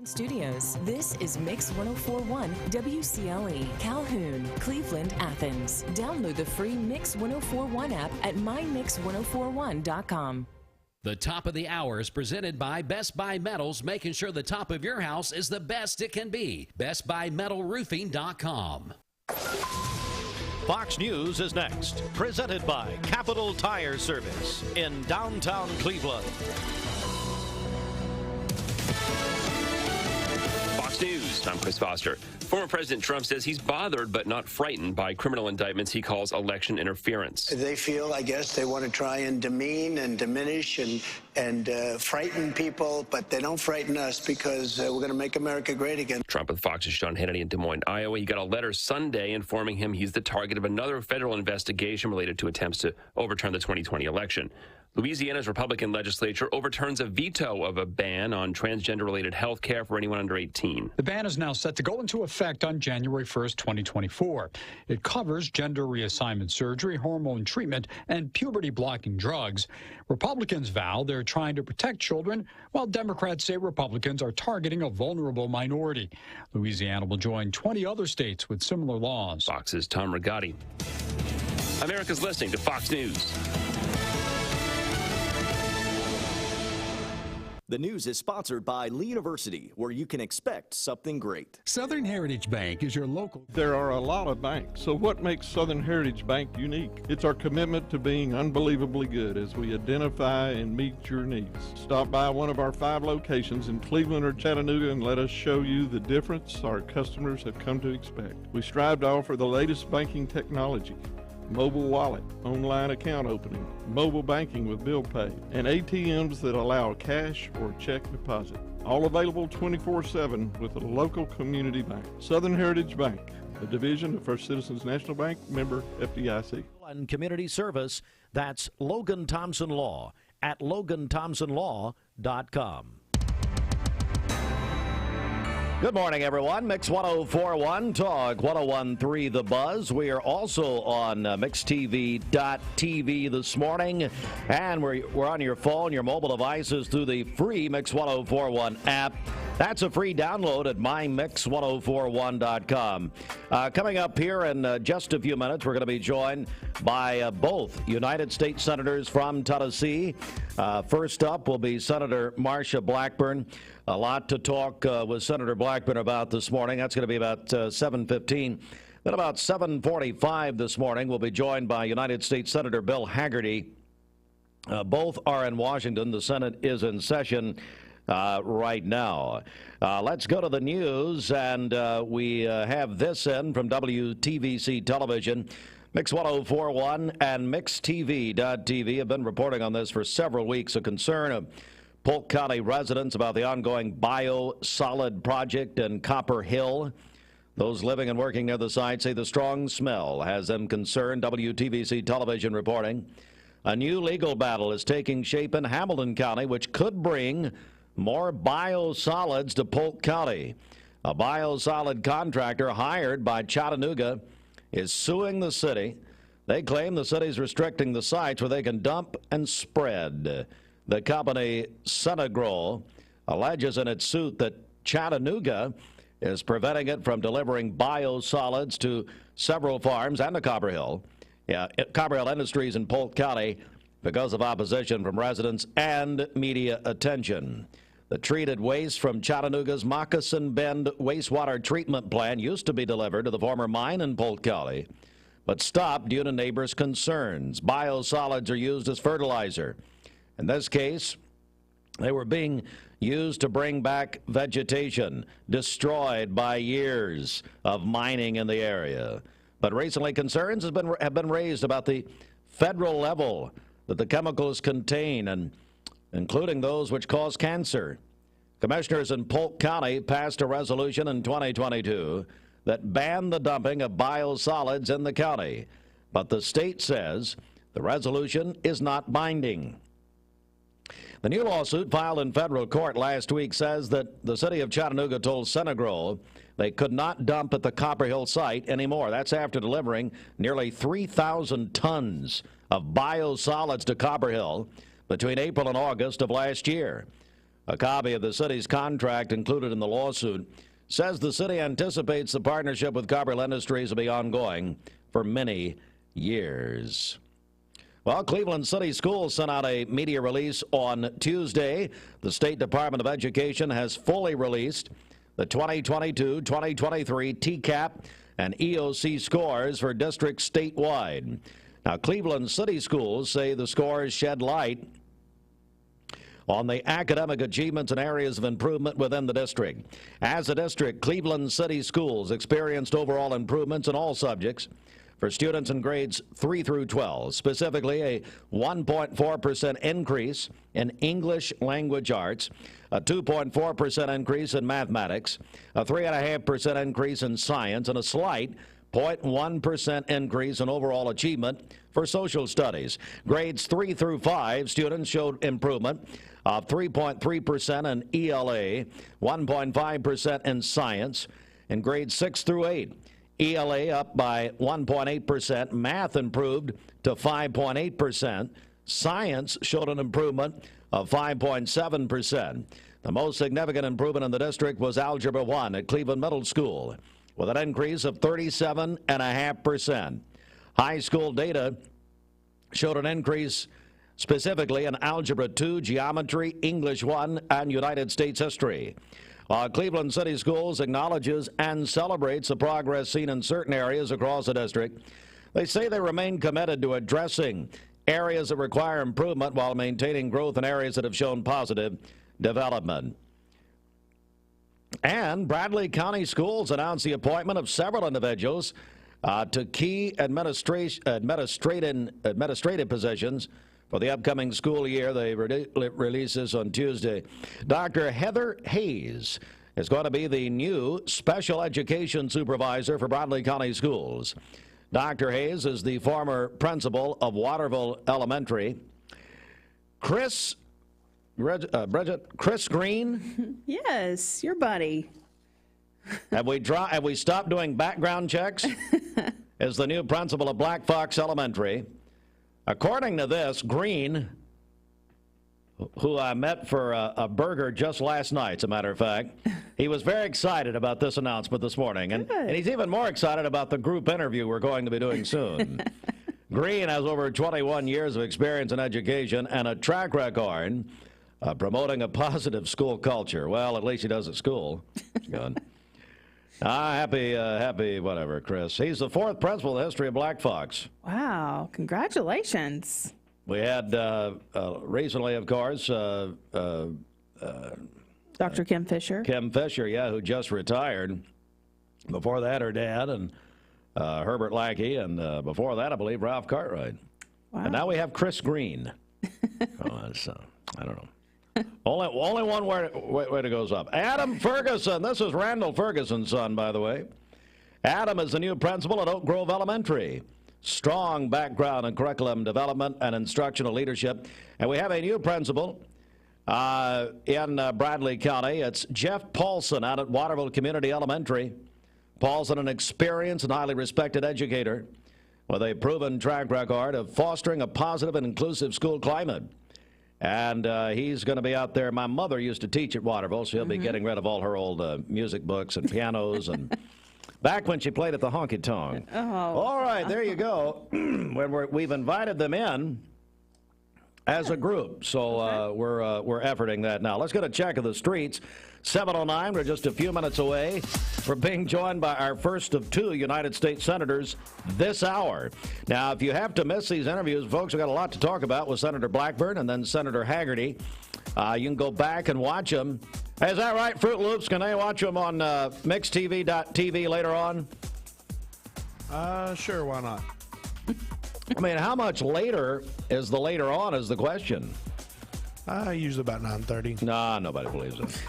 Studios. This is Mix 1041 WCLE, Calhoun, Cleveland, Athens. Download the free Mix 1041 app at mymix1041.com. The top of the hour is presented by Best Buy Metals, making sure the top of your house is the best it can be. BestBuyMetalRoofing.com. Fox News is next, presented by Capital Tire Service in downtown Cleveland. Fox News, I'm Chris Foster. Former President Trump says he's bothered but not frightened by criminal indictments he calls election interference. They feel, I guess, they want to try and demean and diminish and frighten people, but they don't frighten us because we're going to make America great again. Trump with Fox's Sean Hannity in Des Moines, Iowa. He got a letter Sunday informing him he's the target of another federal investigation related to attempts to overturn the 2020 election. Louisiana's Republican legislature overturns a veto of a ban on transgender-related health care for anyone under 18. The ban is now set to go into effect on January 1st, 2024. It covers gender reassignment surgery, hormone treatment, and puberty-blocking drugs. Republicans vow they're trying to protect children, while Democrats say Republicans are targeting a vulnerable minority. Louisiana will join 20 other states with similar laws. Fox's Tom Rigotti. America's listening to Fox News. The news is sponsored by Lee University, where you can expect something great. Southern Heritage Bank is your local. There are a lot of banks, so what makes Southern Heritage Bank unique? It's our commitment to being unbelievably good as we identify and meet your needs. Stop by one of our 5 locations in Cleveland or Chattanooga and let us show you the difference our customers have come to expect. We strive to offer the latest banking technology. Mobile wallet, online account opening, mobile banking with bill pay, and ATMs that allow cash or check deposit. All available 24/7 with a local community bank. Southern Heritage Bank, a division of First Citizens National Bank, member FDIC. And community service, that's Logan Thompson Law at LoganThompsonLaw.com. Good morning, everyone. Mix 1041, Talk 1013 The Buzz. We are also on MixTV.tv this morning, and we're on your phone, your mobile devices through the free Mix 1041 app. That's a free download at mymix1041.com. Coming up here in just a few minutes, we're going to be joined by both United States Senators from Tennessee. First up will be Senator Marsha Blackburn. A lot to talk with Senator Blackburn about this morning. That's going to be about 7:15. Then about 7:45 this morning, we'll be joined by United States Senator Bill Hagerty. Both are in Washington. The Senate is in session right now. Let's go to the news, and we have this in from WTVC Television. Mix 1041 and MixTV.tv have been reporting on this for several weeks, a concern of Polk County residents about the ongoing biosolid project in Copper Hill. Those living and working near the site say the strong smell has them concerned. WTVC Television reporting. A new legal battle is taking shape in Hamilton County, which could bring more biosolids to Polk County. A biosolid contractor hired by Chattanooga is suing the city. They claim the city's restricting the sites where they can dump and spread. The company Sunagro alleges in its suit that Chattanooga is preventing it from delivering biosolids to several farms and to Copper Hill. Copper Hill Industries in Polk County because of opposition from residents and media attention. The treated waste from Chattanooga's Moccasin Bend wastewater treatment plant used to be delivered to the former mine in Polk County, but stopped due to neighbors' concerns. Biosolids are used as fertilizer. In this case, they were being used to bring back vegetation destroyed by years of mining in the area. But recently, concerns have been raised about the federal level that the chemicals contain, and including those which cause cancer. Commissioners in Polk County passed a resolution in 2022 that banned the dumping of biosolids in the county. But the state says the resolution is not binding. The new lawsuit filed in federal court last week says that the city of Chattanooga told Sunagro they could not dump at the Copper Hill site anymore. That's after delivering nearly 3,000 tons of biosolids to Copper Hill between April and August of last year. A copy of the city's contract included in the lawsuit says the city anticipates the partnership with Cargill Industries will be ongoing for many years. Well, Cleveland City Schools sent out a media release on Tuesday. The State Department of Education has fully released the 2022-2023 TCAP and EOC scores for districts statewide. Now, Cleveland City Schools say the scores shed light on the academic achievements and areas of improvement within the district. As a district, Cleveland City Schools experienced overall improvements in all subjects for students in grades 3 through 12, specifically a 1.4% increase in English language arts, a 2.4% increase in mathematics, a 3.5% increase in science, and a slight 0.1% increase in overall achievement for social studies. Grades 3 through 5 students showed improvement of 3.3% in ELA, 1.5% in science. In grades 6 through 8, ELA up by 1.8%, math improved to 5.8%, science showed an improvement of 5.7%. The most significant improvement in the district was Algebra 1 at Cleveland Middle School, with an increase of 37.5%. High school data showed an increase specifically in Algebra 2, Geometry, English 1, and United States History. Cleveland City Schools acknowledges and celebrates the progress seen in certain areas across the district. They say they remain committed to addressing areas that require improvement while maintaining growth in areas that have shown positive development. And Bradley County Schools announced the appointment of several individuals to key administrative positions for the upcoming school year. They release this on Tuesday. Dr. Heather Hayes is going to be the new special education supervisor for Bradley County Schools. Dr. Hayes is the former principal of Waterville Elementary. Chris Green? Yes, your buddy. Have we stopped doing background checks? Is the new principal of Black Fox Elementary. According to this, Green, who I met for a burger just last night, as a matter of fact, he was very excited about this announcement this morning. And he's even more excited about the group interview we're going to be doing soon. Green has over 21 years of experience in education and a track record promoting a positive school culture. Well, at least he does at school. Good. Happy, whatever, Chris. He's the fourth principal in the history of Black Fox. Wow, congratulations. We had recently, of course, Dr. Kim Fisher. Kim Fisher, yeah, who just retired. Before that, her dad and Herbert Lackey, and before that, I believe, Ralph Cartwright. Wow. And now we have Chris Green. I don't know. Only one way to goes up. Adam Ferguson. This is Randall Ferguson's son, by the way. Adam is the new principal at Oak Grove Elementary. Strong background in curriculum development and instructional leadership. And we have a new principal in Bradley County. It's Jeff Paulson out at Waterville Community Elementary. Paulson, an experienced and highly respected educator with a proven track record of fostering a positive and inclusive school climate. And he's going to be out there. My mother used to teach at Waterville, so he'll be getting rid of all her old music books and pianos and back when she played at the honky tonk. Oh. All right, there you go. We've invited them in as a group, so we're efforting that now. Let's get a check of the streets. 7:09. We're just a few minutes away from being joined by our first of two United States Senators this hour. Now, if you have to miss these interviews, folks, we've got a lot to talk about with Senator Blackburn and then Senator Hagerty. You can go back and watch them. Hey, is that right, Fruit Loops? Can they watch them on mixtv.tv later on? Sure, why not? I mean, how much later is the later on is the question. Usually about 9:30. Nah, nobody believes it.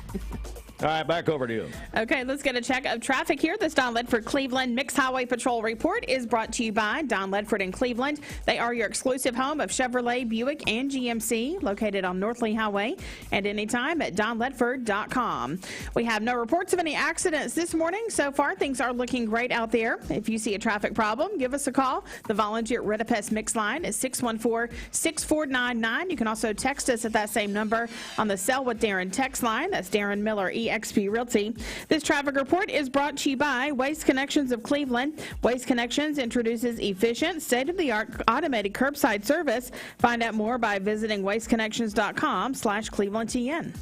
All right, back over to you. Okay, let's get a check of traffic here. This Don Ledford Cleveland Mixed Highway Patrol report is brought to you by Don Ledford in Cleveland. They are your exclusive home of Chevrolet, Buick, and GMC, located on North Lee Highway, and anytime at donledford.com. We have no reports of any accidents this morning. So far, things are looking great out there. If you see a traffic problem, give us a call. The volunteer Redipest Mix line is 614-6499. You can also text us at that same number on the Sell with Darren text line. That's Darren Miller, eXp Realty. This traffic report is brought to you by Waste Connections of Cleveland. Waste Connections introduces efficient, state-of-the-art automated curbside service. Find out more by visiting wasteconnections.com/ClevelandTN.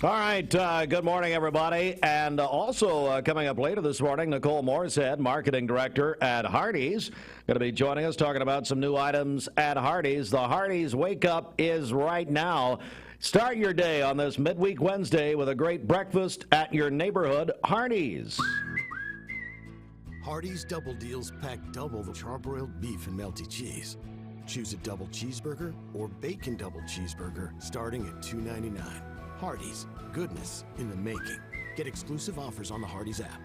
All right, good morning, everybody. And also coming up later this morning, Nicole Moorshead, Marketing Director at Hardee's, going to be joining us talking about some new items at Hardee's. The Hardee's Wake Up is right now. Start your day on this midweek Wednesday with a great breakfast at your neighborhood Hardee's. Hardee's Double Deals pack double the charbroiled beef and melty cheese. Choose a double cheeseburger or bacon double cheeseburger starting at $2.99. Hardee's, goodness in the making. Get exclusive offers on the Hardee's app.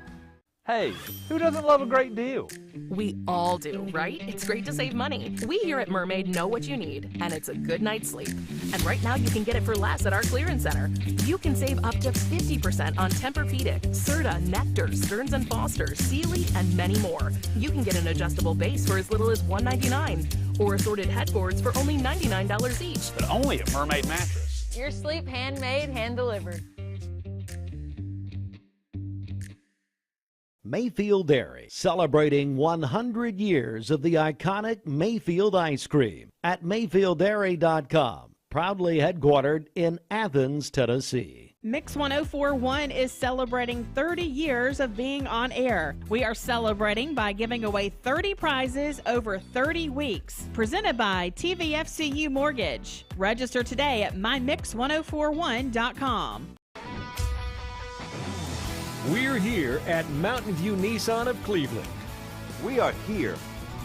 Hey, who doesn't love a great deal? We all do, right? It's great to save money. We here at Mermaid know what you need, and it's a good night's sleep. And right now you can get it for less at our clearance center. You can save up to 50% on Tempur-Pedic, Serta, Nectar, Stearns & Foster, Sealy, and many more. You can get an adjustable base for as little as $199, or assorted headboards for only $99 each. But only at Mermaid Mattress. Your sleep handmade, hand-delivered. Mayfield Dairy, celebrating 100 years of the iconic Mayfield ice cream at MayfieldDairy.com, proudly headquartered in Athens, Tennessee. Mix 1041 is celebrating 30 years of being on air. We are celebrating by giving away 30 prizes over 30 weeks. Presented by TVFCU Mortgage. Register today at mymix1041.com. We're here at Mountain View Nissan of Cleveland. We are here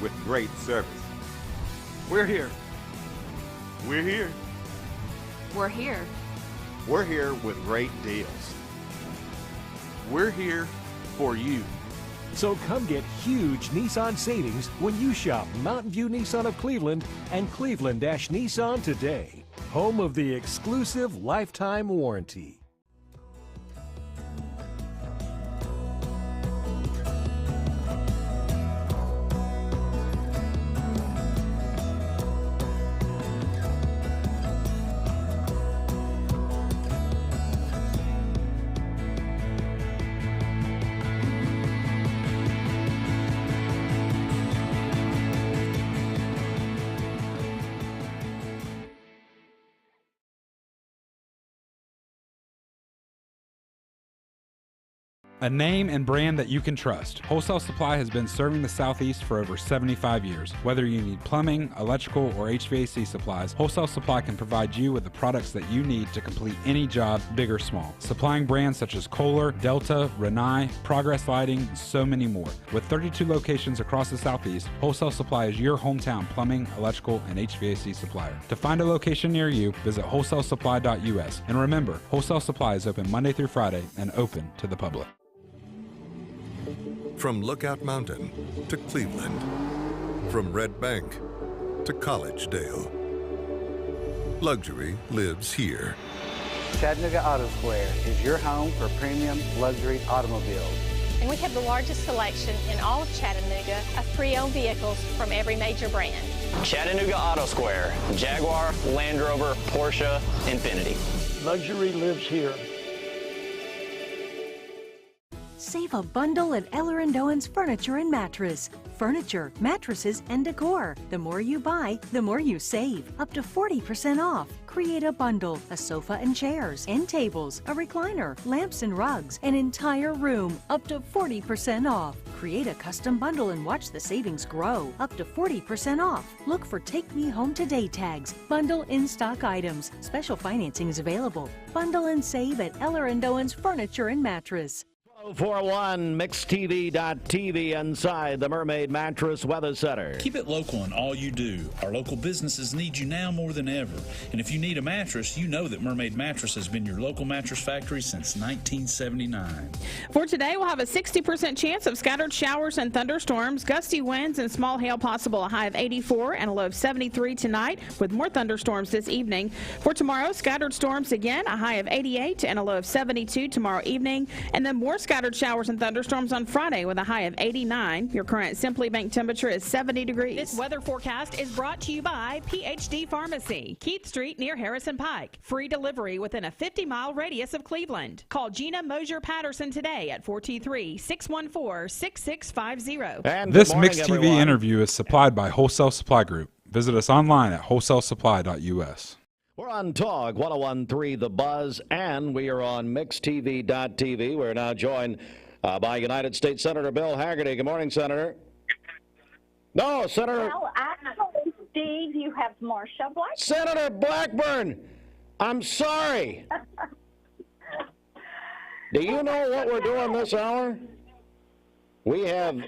with great service. We're here. We're here. We're here. We're here with great deals. We're here for you. So come get huge Nissan savings when you shop Mountain View Nissan of Cleveland and Cleveland-Nissan today. Home of the exclusive lifetime warranty. A name and brand that you can trust. Wholesale Supply has been serving the Southeast for over 75 years. Whether you need plumbing, electrical, or HVAC supplies, Wholesale Supply can provide you with the products that you need to complete any job, big or small. Supplying brands such as Kohler, Delta, Rinnai, Progress Lighting, and so many more. With 32 locations across the Southeast, Wholesale Supply is your hometown plumbing, electrical, and HVAC supplier. To find a location near you, visit wholesalesupply.us. And remember, Wholesale Supply is open Monday through Friday and open to the public. From Lookout Mountain to Cleveland, from Red Bank to Collegedale, luxury lives here. Chattanooga Auto Square is your home for premium luxury automobiles. And we have the largest selection in all of Chattanooga of pre-owned vehicles from every major brand. Chattanooga Auto Square, Jaguar, Land Rover, Porsche, Infiniti. Luxury lives here. Save a bundle at Eller & Owen's Furniture and Mattress. Furniture, mattresses, and decor. The more you buy, the more you save. Up to 40% off. Create a bundle, a sofa and chairs, end tables, a recliner, lamps and rugs, an entire room. Up to 40% off. Create a custom bundle and watch the savings grow. Up to 40% off. Look for Take Me Home Today tags. Bundle in-stock items. Special financing is available. Bundle and save at Eller & Owen's Furniture and Mattress. 401 MixedTV.tv inside the Mermaid Mattress Weather Center. Keep it local in all you do. Our local businesses need you now more than ever. And if you need a mattress, you know that Mermaid Mattress has been your local mattress factory since 1979. For today, we'll have a 60% chance of scattered showers and thunderstorms, gusty winds and small hail possible, a high of 84 and a low of 73 tonight, with more thunderstorms this evening. For tomorrow, scattered storms again, a high of 88 and a low of 72 tomorrow evening, and then more scattered showers and thunderstorms on Friday with a high of 89. Your current Simply Bank temperature is 70 degrees. This weather forecast is brought to you by PhD Pharmacy, Keith Street near Harrison Pike. Free delivery within a 50-mile radius of Cleveland. Call Gina Mosier-Patterson today at 423-614-6650. This Mixed TV interview is supplied by Wholesale Supply Group. Visit us online at wholesalesupply.us. We're on Talk 101.3 The Buzz, and we are on MixedTV.tv. We're now joined by United States Senator Bill Hagerty. Good morning, Senator. No, Senator. Well, actually, Steve, you have Marsha Blackburn. Senator Blackburn, I'm sorry. Do you know what we're doing this hour? We have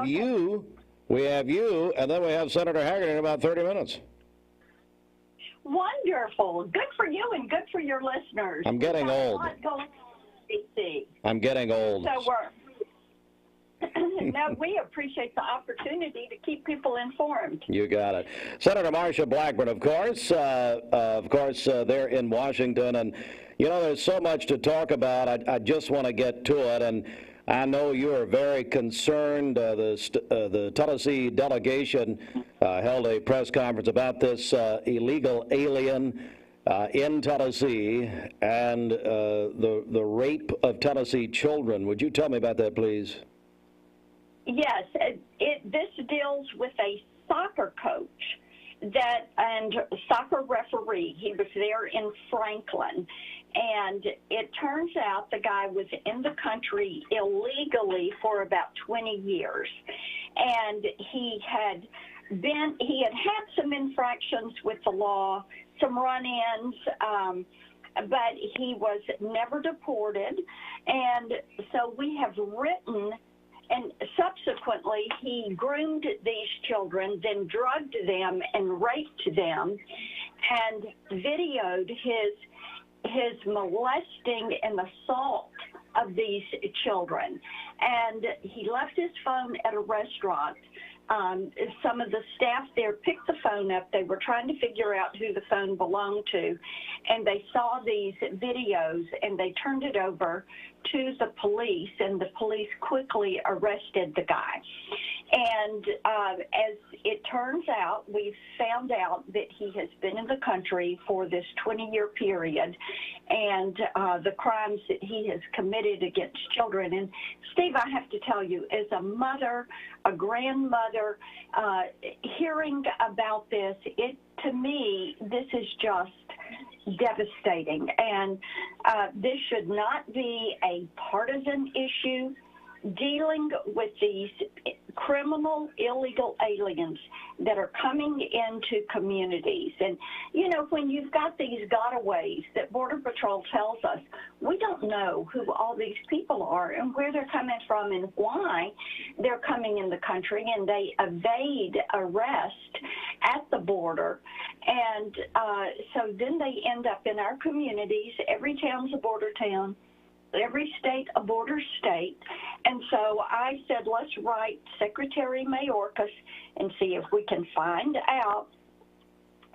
you, and then we have Senator Hagerty in about 30 minutes. Wonderful. Good for you and good for your listeners. I'm getting old. I'm getting old. So no, we appreciate the opportunity to keep people informed. You got it. Senator Marsha Blackburn, of course, they're in Washington. And, you know, there's so much to talk about. I just want to get to it. And I know you are very concerned. The Tennessee delegation held a press conference about this illegal alien in Tennessee and the rape of Tennessee children. Would you tell me about that, please? Yes, this deals with a soccer coach and soccer referee. He was there in Franklin. And it turns out the guy was in the country illegally for about 20 years. And he had some infractions with the law, some run-ins, but he was never deported. And so we have written, and subsequently he groomed these children, then drugged them and raped them, and videoed his molesting and assault of these children. And he left his phone at a restaurant. Some of the staff there picked the phone up. They were trying to figure out who the phone belonged to, and they saw these videos, and they turned it over to the police, and the police quickly arrested the guy. And as it turns out, we found out that he has been in the country for this 20-year period, and the crimes that he has committed against children. And Steve, I have to tell you, as a mother, a grandmother, hearing about this, to me, this is just devastating. And this should not be a partisan issue. Dealing with these criminal, illegal aliens that are coming into communities. And, you know, when you've got these gotaways that Border Patrol tells us, we don't know who all these people are and where they're coming from and why they're coming in the country, and they evade arrest at the border. And so then they end up in our communities. Every town's a border town. Every state a border state. And so I said, let's write Secretary Mayorkas and see if we can find out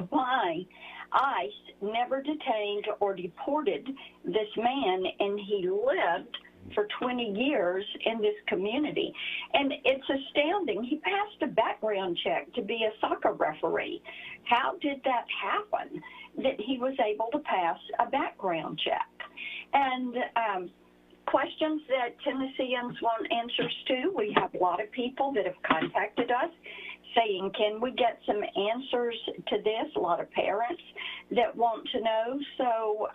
why ICE never detained or deported this man, and he lived for 20 years in this community. And it's astounding. He passed a background check to be a soccer referee. How did that happen, that he was able to pass a background check? And questions that Tennesseans want answers to. We have a lot of people that have contacted us saying, can we get some answers to this? A lot of parents that want to know. So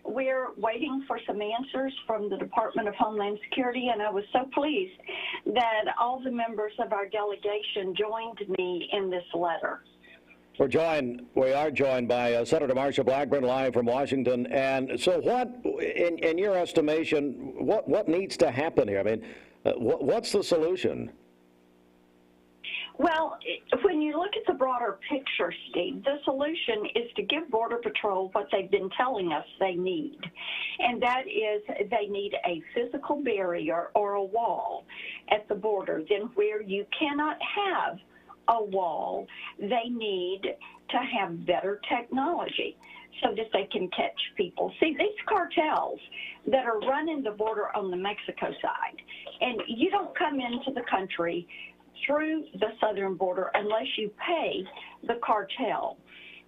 we're waiting for some answers from the Department of Homeland Security, and I was so pleased that all the members of our delegation joined me in this letter. We are joined by Senator Marsha Blackburn, live from Washington. And so, what, in your estimation, what needs to happen here? I mean, what's the solution? Well, when you look at the broader picture, Steve, the solution is to give Border Patrol what they've been telling us they need. And that is they need a physical barrier or a wall at the border. Then where you cannot have a wall, they need to have better technology so that they can catch people. See, these cartels that are running the border on the Mexico side, and you don't come into the country through the southern border unless you pay the cartel.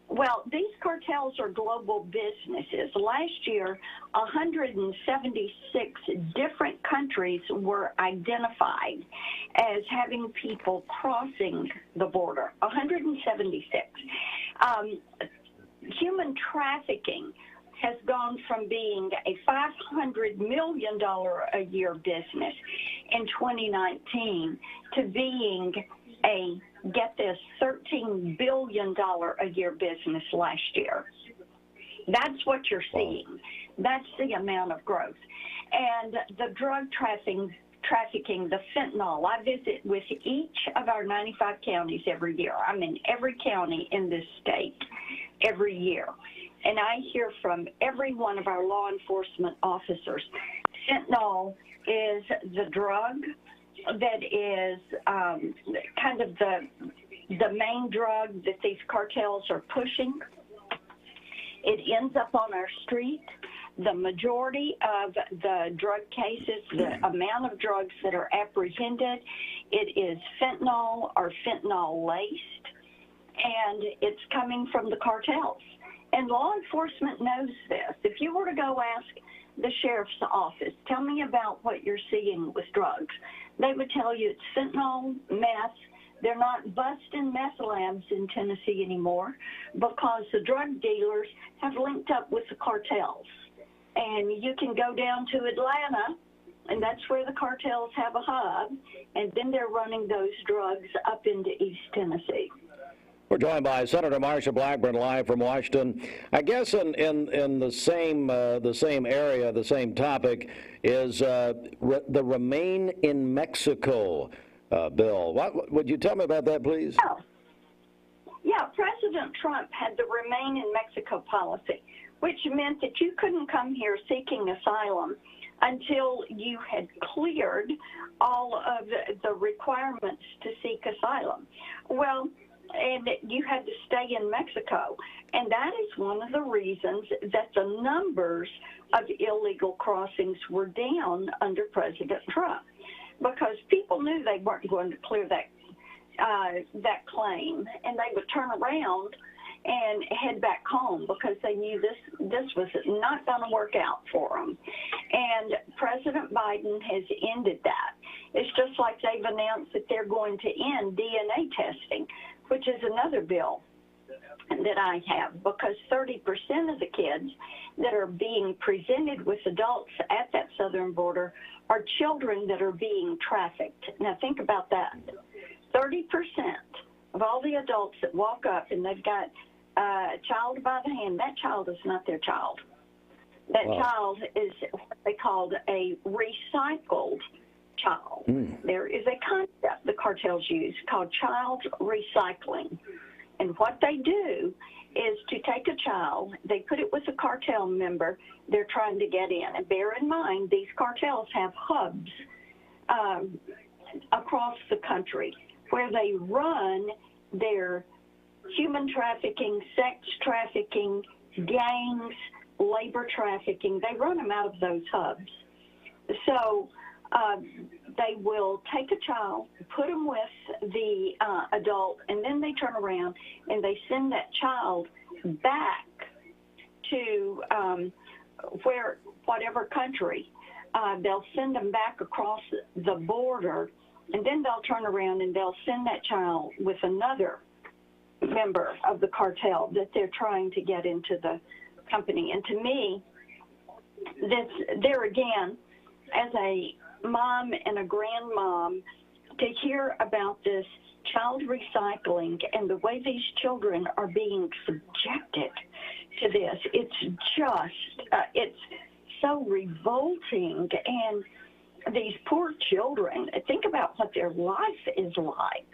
Well, these cartels are global businesses. Last year, 176 different countries were identified as having people crossing the border, 176. Human trafficking has gone from being a $500 million a year business in 2019 to being a, get this, $13 billion a year business last year. That's what you're seeing. That's the amount of growth. And the drug trafficking, the fentanyl, I visit with each of our 95 counties every year. I'm in every county in this state every year. And I hear from every one of our law enforcement officers, fentanyl is the drug that is kind of the main drug that these cartels are pushing. It ends up on our street. The majority of the drug cases, the amount of drugs that are apprehended, it is fentanyl or fentanyl laced, and it's coming from the cartels. And law enforcement knows this. If you were to go ask the sheriff's office, tell me about what you're seeing with drugs, they would tell you it's fentanyl, meth. They're not busting meth labs in Tennessee anymore because the drug dealers have linked up with the cartels. And you can go down to Atlanta, and that's where the cartels have a hub, and then they're running those drugs up into East Tennessee. We're joined by Senator Marsha Blackburn, live from Washington. I guess in the same area, the same topic is the Remain in Mexico bill. Would you tell me about that, please? Yeah, President Trump had the Remain in Mexico policy, which meant that you couldn't come here seeking asylum until you had cleared all of the requirements to seek asylum. Well, and you had to stay in Mexico. And that is one of the reasons that the numbers of illegal crossings were down under President Trump, because people knew they weren't going to clear that claim, and they would turn around and head back home because they knew this was not going to work out for them. And President Biden has ended that. It's just like they've announced that they're going to end DNA testing, which is another bill that I have, because 30% of the kids that are being presented with adults at that southern border are children that are being trafficked. Now think about that. 30% of all the adults that walk up and they've got a child by the hand, that child is not their child. That child is what they called a recycled child. There is a concept the cartels use called child recycling. And what they do is to take a child, they put it with a cartel member they're trying to get in. And bear in mind, these cartels have hubs across the country where they run their human trafficking, sex trafficking, gangs, labor trafficking. They run them out of those hubs. So they will take a child, put them with the adult, and then they turn around and they send that child back to whatever country. They'll send them back across the border, and then they'll turn around and they'll send that child with another member of the cartel that they're trying to get into the company. And to me, there again, as a mom and a grandmom, to hear about this child recycling and the way these children are being subjected to this. It's just, it's so revolting. And these poor children, think about what their life is like.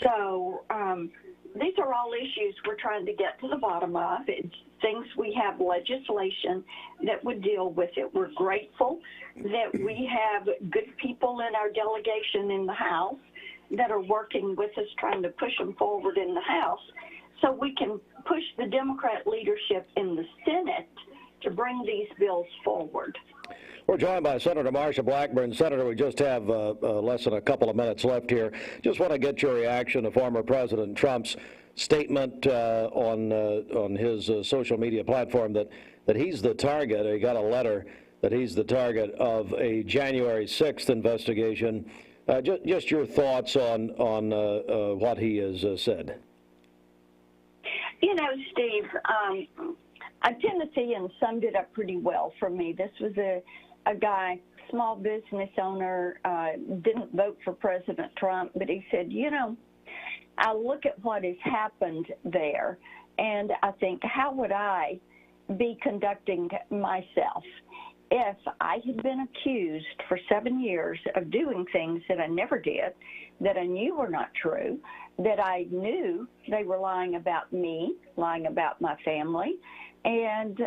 So these are all issues we're trying to get to the bottom of. It's things we have legislation that would deal with it. We're grateful that we have good people in our delegation in the House that are working with us, trying to push them forward in the House so we can push the Democrat leadership in the Senate to bring these bills forward. We're joined by Senator Marsha Blackburn. Senator, we just have less than a couple of minutes left here. Just want to get your reaction to former President Trump's statement on his social media platform that he's the target. He got a letter that he's the target of a January 6th investigation. Just your thoughts on what he has said. You know, Steve, Tennessean summed it up pretty well for me. This was a guy, small business owner, didn't vote for President Trump, but he said, you know, I look at what has happened there, and I think, how would I be conducting myself if I had been accused for 7 years of doing things that I never did, that I knew were not true, that I knew they were lying about me, lying about my family, and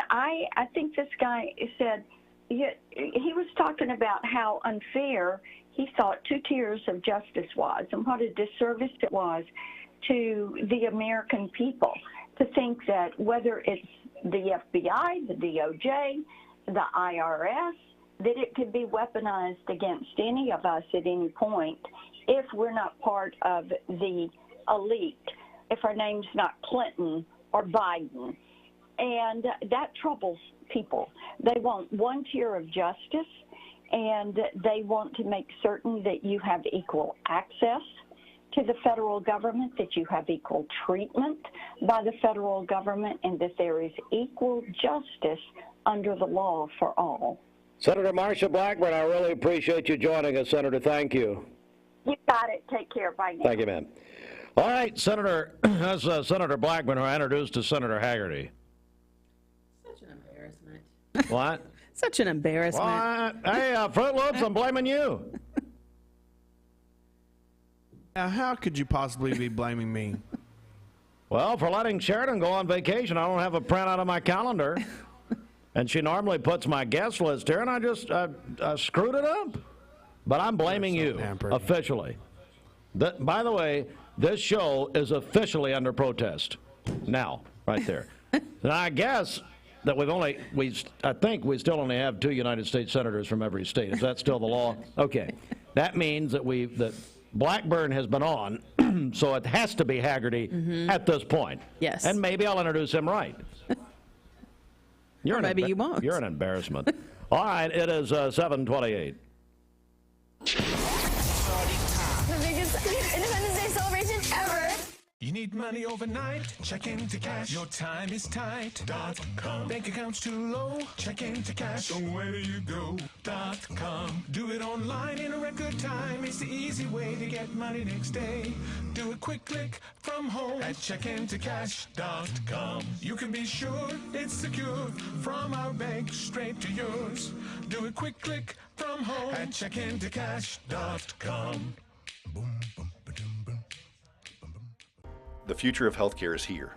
I think this guy said he was talking about how unfair he thought 2 tiers of justice was, and what a disservice it was to the American people to think that whether it's the FBI, the DOJ, the IRS, that it could be weaponized against any of us at any point if we're not part of the elite, if our name's not Clinton or Biden. And that troubles people. They want 1 tier of justice, and they want to make certain that you have equal access to the federal government, that you have equal treatment by the federal government, and that there is equal justice under the law for all. Senator Marsha Blackburn, I really appreciate you joining us, Senator. Thank you. You got it. Take care. Bye now. Thank you, ma'am. All right, Senator, that's Senator Blackburn, who I introduced to Senator Hagerty. Such an embarrassment. What? Such an embarrassment. What? Hey, Fruit Loops, I'm blaming you. Now, how could you possibly be blaming me? Well, for letting Sheridan go on vacation, I don't have a printout of my calendar. And she normally puts my guest list here, and I just screwed it up. But I'm blaming you, officially. By the way, this show is officially under protest. Now, right there. And I guess that I think we still only have 2 United States senators from every state. Is that still the law? Okay. That means that Blackburn has been on, so it has to be Hagerty at this point. Yes. And maybe I'll introduce him right. Or maybe you won't. You're an embarrassment. All right, it is 7:28. The biggest Independence Day celebration ever. You need money overnight? Check into cash. Your time is tight. .com. Bank accounts too low? Check into cash. So where do you go? .com. Do it online in a record time. It's the easy way to get money next day. Do a quick click from home at checkintocash.com. You can be sure it's secure from our bank straight to yours. Do a quick click from home at checkintocash.com. The future of healthcare is here.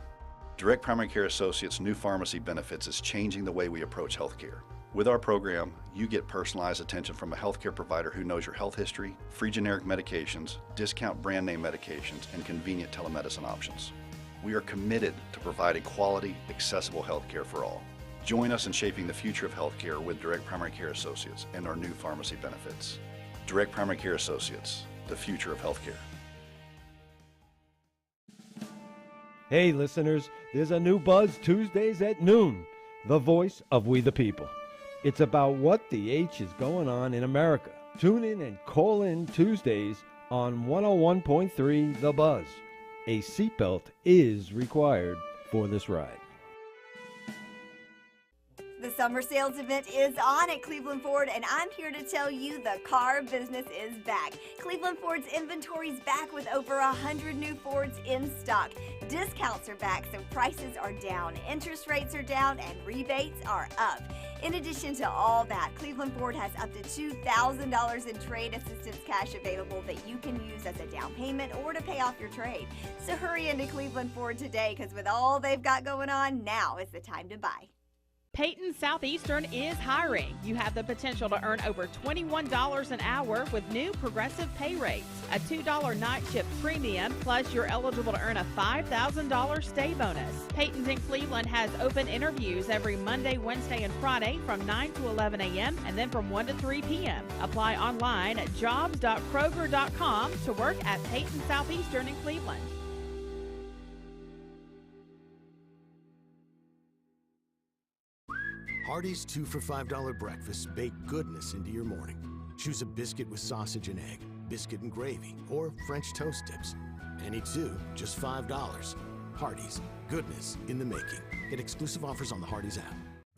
Direct Primary Care Associates' new pharmacy benefits is changing the way we approach healthcare. With our program, you get personalized attention from a healthcare provider who knows your health history, free generic medications, discount brand name medications, and convenient telemedicine options. We are committed to providing quality, accessible healthcare for all. Join us in shaping the future of healthcare with Direct Primary Care Associates and our new pharmacy benefits. Direct Primary Care Associates, the future of healthcare. Hey listeners, there's a new Buzz Tuesdays at noon, the voice of we the people. It's about what the H is going on in America. Tune in and call in Tuesdays on 101.3 The Buzz. A seatbelt is required for this ride. The summer sales event is on at Cleveland Ford, and I'm here to tell you the car business is back. Cleveland Ford's inventory is back with over 100 new Fords in stock. Discounts are back, so prices are down, interest rates are down, and rebates are up. In addition to all that, Cleveland Ford has up to $2,000 in trade assistance cash available that you can use as a down payment or to pay off your trade. So hurry into Cleveland Ford today, because with all they've got going on, now is the time to buy. Peyton Southeastern is hiring. You have the potential to earn over $21 an hour with new progressive pay rates. A $2 night shift premium, plus you're eligible to earn a $5,000 stay bonus. Peyton's in Cleveland has open interviews every Monday, Wednesday, and Friday from 9 to 11 a.m. and then from 1 to 3 p.m. Apply online at jobs.kroger.com to work at Peyton Southeastern in Cleveland. Hardee's 2 for $5 breakfasts bake goodness into your morning. Choose a biscuit with sausage and egg, biscuit and gravy, or French toast tips. Any two, just $5. Hardee's, goodness in the making. Get exclusive offers on the Hardee's app.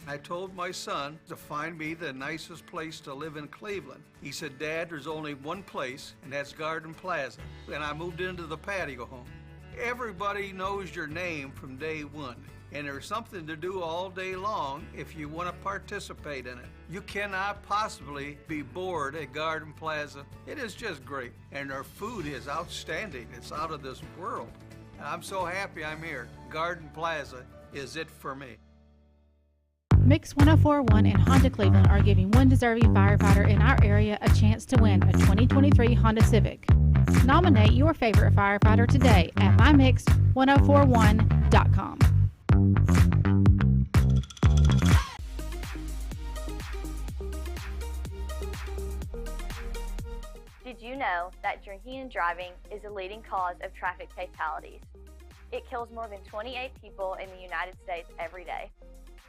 I told my son to find me the nicest place to live in Cleveland. He said, Dad, there's only one place, and that's Garden Plaza. And I moved into the patio home. Everybody knows your name from day one. And there's something to do all day long if you want to participate in it. You cannot possibly be bored at Garden Plaza. It is just great. And their food is outstanding. It's out of this world. And I'm so happy I'm here. Garden Plaza is it for me. Mix 1041 and Honda Cleveland are giving one deserving firefighter in our area a chance to win a 2023 Honda Civic. Nominate your favorite firefighter today at mymix1041.com. Did you know that drinking and driving is a leading cause of traffic fatalities? It kills more than 28 people in the United States every day.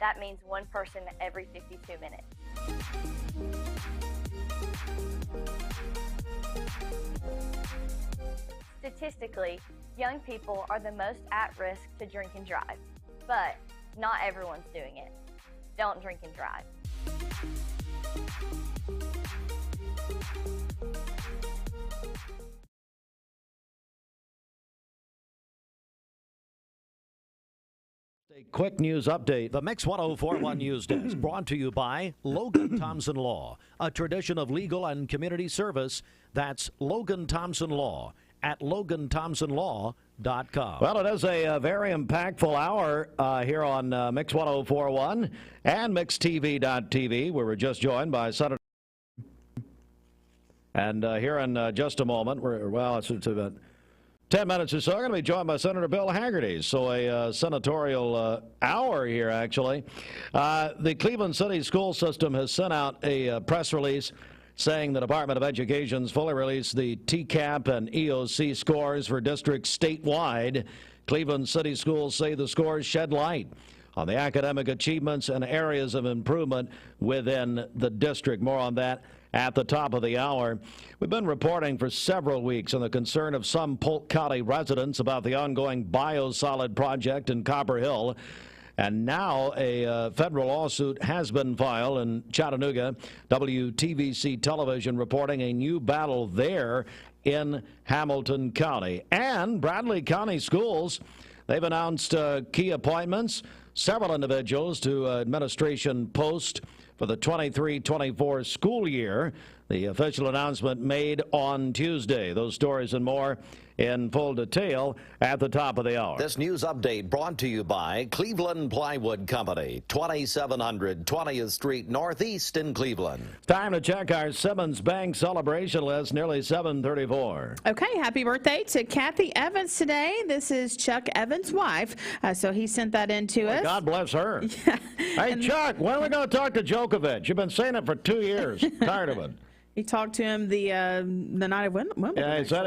That means one person every 52 minutes. Statistically, young people are the most at risk to drink and drive, but not everyone's doing it. Don't drink and drive. A quick news update. The Mix 1041 News Desk brought to you by Logan Thompson Law, a tradition of legal and community service. That's Logan Thompson Law at LoganThompsonLaw.com. Well, it is a very impactful hour here on Mix 1041 and MixTV.tv, where we're just joined by Senator. And here in just a moment, it's about 10 minutes or so, I'm going to be joined by Senator Bill Hagerty. So a senatorial hour here, actually. The Cleveland City School System has sent out a press release saying the Department of Education's fully released the TCAP and EOC scores for districts statewide. Cleveland City schools say the scores shed light on the academic achievements and areas of improvement within the district. More on that at the top of the hour. We've been reporting for several weeks on the concern of some Polk County residents about the ongoing biosolid project in Copper Hill. And now a federal lawsuit has been filed in Chattanooga. WTVC television reporting a new battle there in Hamilton County. And Bradley County Schools, they've announced key appointments, several individuals to administration posts for the 23-24 school year. The official announcement made on Tuesday. Those stories and more in full detail at the top of the hour. This news update brought to you by Cleveland Plywood Company, 2700 20th Street Northeast in Cleveland. Time to check our Simmons Bank celebration list, nearly 7:34. Okay, happy birthday to Kathy Evans today. This is Chuck Evans' wife, so he sent that in to us. God bless her. Yeah. Hey, Chuck, when are we going to talk to Djokovic? You've been saying it for 2 years. Tired of it. He talked to him the night of Wimbledon. Yeah, he said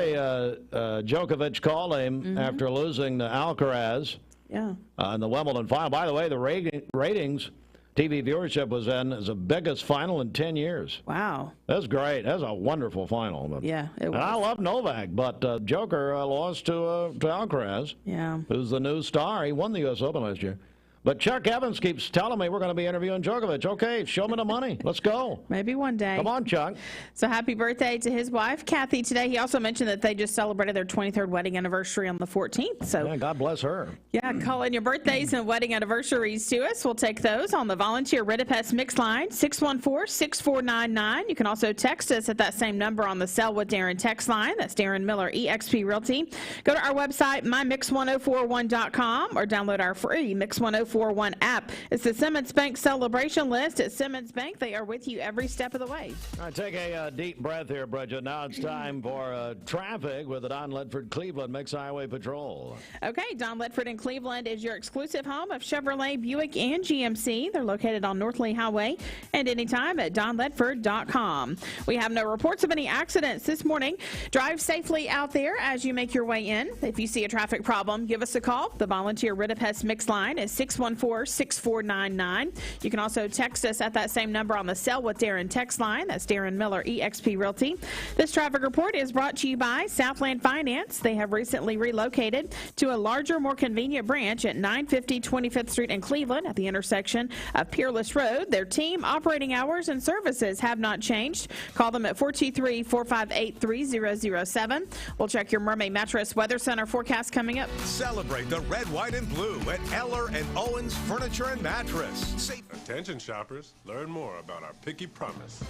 Djokovic called him after losing to Alcaraz. Yeah. In the Wimbledon final. By the way, the ratings, TV viewership was is the biggest final in 10 years. Wow. That's great. That's a wonderful final. But, yeah, it was. And I love Novak, but Joker lost to Alcaraz. Yeah. Who's the new star. He won the U.S. Open last year. But Chuck Evans keeps telling me we're going to be interviewing Djokovic. Okay, show me the money. Let's go. Maybe one day. Come on, Chuck. So happy birthday to his wife, Kathy, today. He also mentioned that they just celebrated their 23rd wedding anniversary on the 14th. So yeah, God bless her. Yeah, call in your birthdays and wedding anniversaries to us. We'll take those on the volunteer Ridipest Mix line, 614-6499. You can also text us at that same number on the Sell with Darren text line. That's Darren Miller, eXp Realty. Go to our website, mymix1041.com, or download our free Mix 1041 app. It's the Simmons Bank celebration list at Simmons Bank. They are with you every step of the way. All right, take a deep breath here, Bridget. Now it's time for traffic with the Don Ledford Cleveland Mix Highway Patrol. Okay, Don Ledford in Cleveland is your exclusive home of Chevrolet, Buick, and GMC. They're located on North Lee Highway and anytime at donledford.com. We have no reports of any accidents this morning. Drive safely out there as you make your way in. If you see a traffic problem, give us a call. The volunteer Ridipest Mix line is 614-6499. You can also text us at that same number on the Sell with Darren text line. That's Darren Miller, eXp Realty. This traffic report is brought to you by Southland Finance. They have recently relocated to a larger, more convenient branch at 950 25th Street in Cleveland at the intersection of Peerless Road. Their team, operating hours, and services have not changed. Call them at 423-458-3007. We'll check your Mermaid Mattress Weather Center forecast coming up. Celebrate the red, white, and blue at Eller and Owens Furniture and Mattress. Attention shoppers, learn more about our picky promise.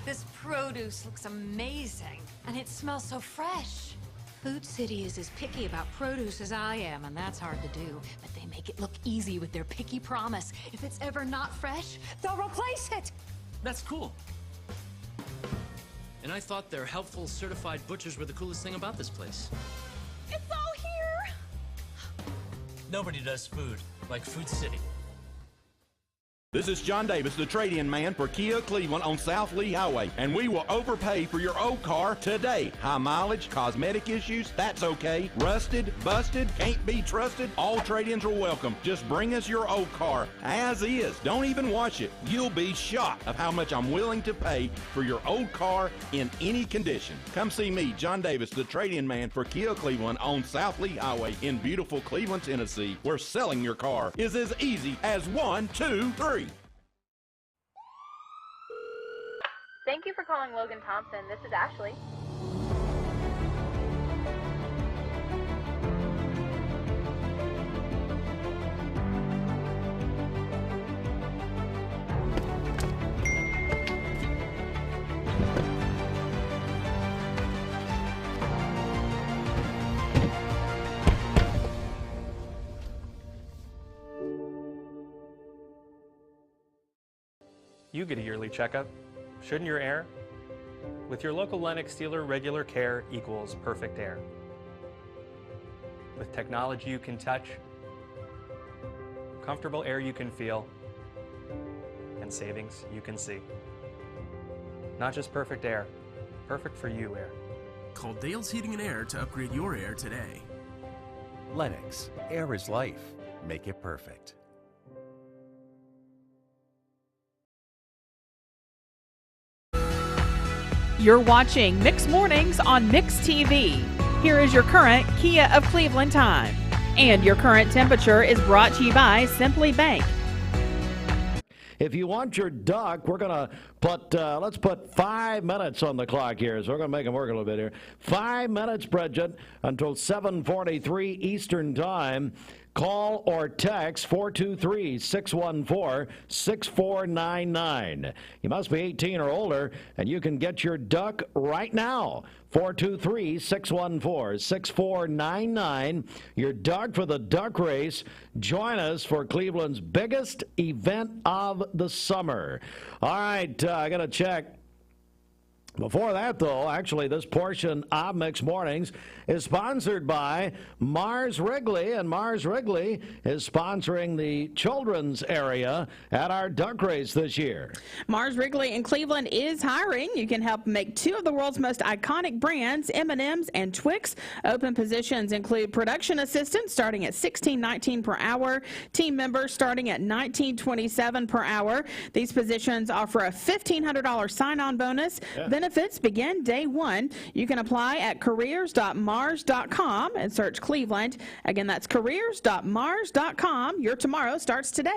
This produce looks amazing, and it smells so fresh. Food City is as picky about produce as I am, and that's hard to do. But they make it look easy with their picky promise. If it's ever not fresh, they'll replace it. That's cool. And I thought their helpful certified butchers were the coolest thing about this place. It's all here. Nobody does food like Food City. This is John Davis, the trade-in man for Kia Cleveland on South Lee Highway, and we will overpay for your old car today. High mileage, cosmetic issues, that's okay. Rusted, busted, can't be trusted, all trade-ins are welcome. Just bring us your old car as is. Don't even wash it. You'll be shocked of how much I'm willing to pay for your old car in any condition. Come see me, John Davis, the trade-in man for Kia Cleveland on South Lee Highway in beautiful Cleveland, Tennessee, where selling your car is as easy as 1, 2, 3. Thank you for calling Logan Thompson. This is Ashley. You get a yearly checkup. Shouldn't your air? With your local Lennox dealer, regular care equals perfect air. With technology you can touch, comfortable air you can feel, and savings you can see. Not just perfect air, perfect for you air. Call Dale's Heating and Air to upgrade your air today. Lennox, air is life. Make it perfect. You're watching Mix Mornings on Mix TV. Here is your current Kia of Cleveland time. And your current temperature is brought to you by Simply Bank. If you want your duck, we're going to put, let's put 5 minutes on the clock here. So we're going to make them work a little bit here. 5 minutes, Bridget, until 7:43 Eastern Time. Call or text 423-614-6499. You must be 18 or older, and you can get your duck right now. 423-614-6499. Your duck for the duck race. Join us for Cleveland's biggest event of the summer. All right, I got to check. Before that, though, actually, this portion of Mix Mornings is sponsored by Mars Wrigley, and Mars Wrigley is sponsoring the children's area at our duck race this year. Mars Wrigley in Cleveland is hiring. You can help make two of the world's most iconic brands, M&M's and Twix. Open positions include production assistants starting at $16.19 per hour, team members starting at $19.27 per hour. These positions offer a $1,500 sign-on bonus, benefits benefits begin day 1. You can apply at careers.mars.com and search Cleveland. Again, that's careers.mars.com. Your tomorrow starts today.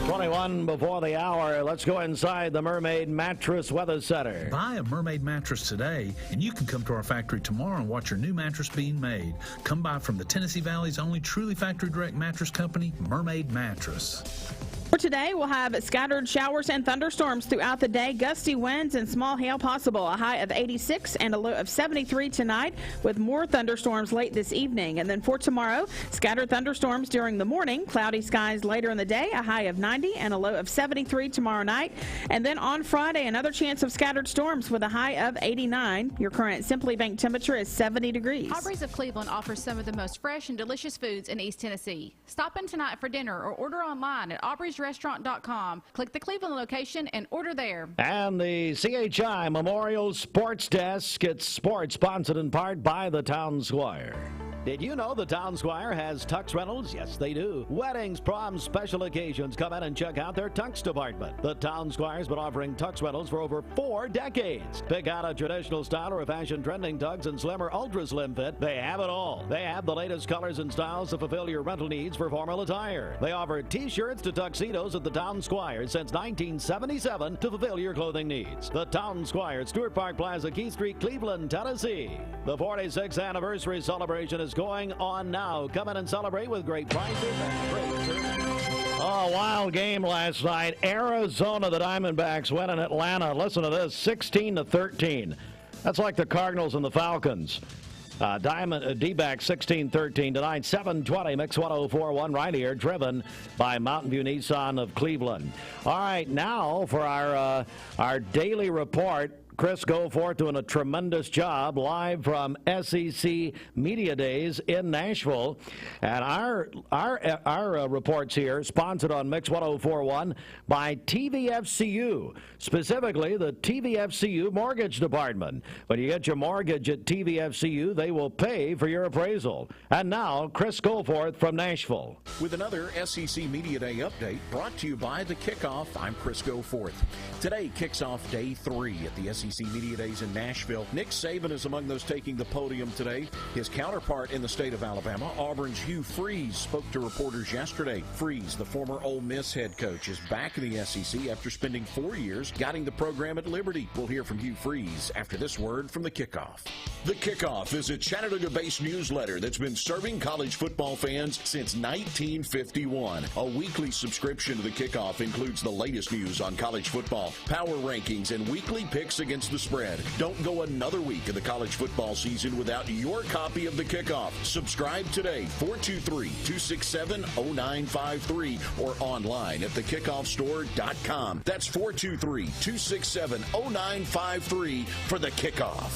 21 before the hour. Let's go inside the Mermaid Mattress Weather Center. Buy a Mermaid mattress today, and you can come to our factory tomorrow and watch your new mattress being made. Come by from the Tennessee Valley's only truly factory direct mattress company, Mermaid Mattress. For today, we'll have scattered showers and thunderstorms throughout the day, gusty winds and small hail possible, a high of 86 and a low of 73 tonight, with more thunderstorms late this evening. And then for tomorrow, scattered thunderstorms during the morning, cloudy skies later in the day, a high of 90 and a low of 73 tomorrow night. And then on Friday, another chance of scattered storms with a high of 89. Your current Simply Bank temperature is 70 degrees. Hardee's of Cleveland offers some of the most fresh and delicious foods in East Tennessee. Stop in tonight for dinner or order online at aubreysrestaurant.com. Click the Cleveland location and order there. And the CHI Memorial Sports Desk. It's sports sponsored in part by the Town Squire. Did you know the Town Squire has tux rentals? Yes, they do. Weddings, proms, special occasions. Come in and check out their tux department. The Town Squire's been offering tux rentals for over 4 decades. Pick out a traditional style or a fashion trending tux and slimmer ultra slim fit. They have it all. They have the latest colors and styles to fulfill your rental needs for formal attire. They offer t-shirts to tuxedos at the Town Squire since 1977 to fulfill your clothing needs. The Town Squire at Stewart Park Plaza, Key Street, Cleveland, Tennessee. The 46th anniversary celebration is going on now. Come in and celebrate with great prices and great service. Oh, wild game last night. Arizona, the Diamondbacks win in Atlanta. Listen to this, 16-13. That's like the Cardinals and the Falcons. D-backs 16-13 tonight, 7:20, Mix 104.1 right here, driven by Mountain View Nissan of Cleveland. All right, now for our daily report. Chris Goforth doing a tremendous job live from SEC Media Days in Nashville. And our reports here sponsored on Mix 104.1 by TVFCU, specifically the TVFCU Mortgage Department. When you get your mortgage at TVFCU, they will pay for your appraisal. And now, Chris Goforth from Nashville. With another SEC Media Day update brought to you by The Kickoff, I'm Chris Goforth. Today kicks off day 3 at the SEC Media Days in Nashville. Nick Saban is among those taking the podium today. His counterpart in the state of Alabama, Auburn's Hugh Freeze, spoke to reporters yesterday. Freeze, the former Ole Miss head coach, is back in the SEC after spending 4 years guiding the program at Liberty. We'll hear from Hugh Freeze after this word from The Kickoff. The Kickoff is a Chattanooga-based newsletter that's been serving college football fans since 1951. A weekly subscription to The Kickoff includes the latest news on college football, power rankings, and weekly picks against the spread. Don't go another week of the college football season without your copy of The Kickoff. Subscribe today, 423-267-0953, or online at thekickoffstore.com. That's 423-267-0953 for The Kickoff.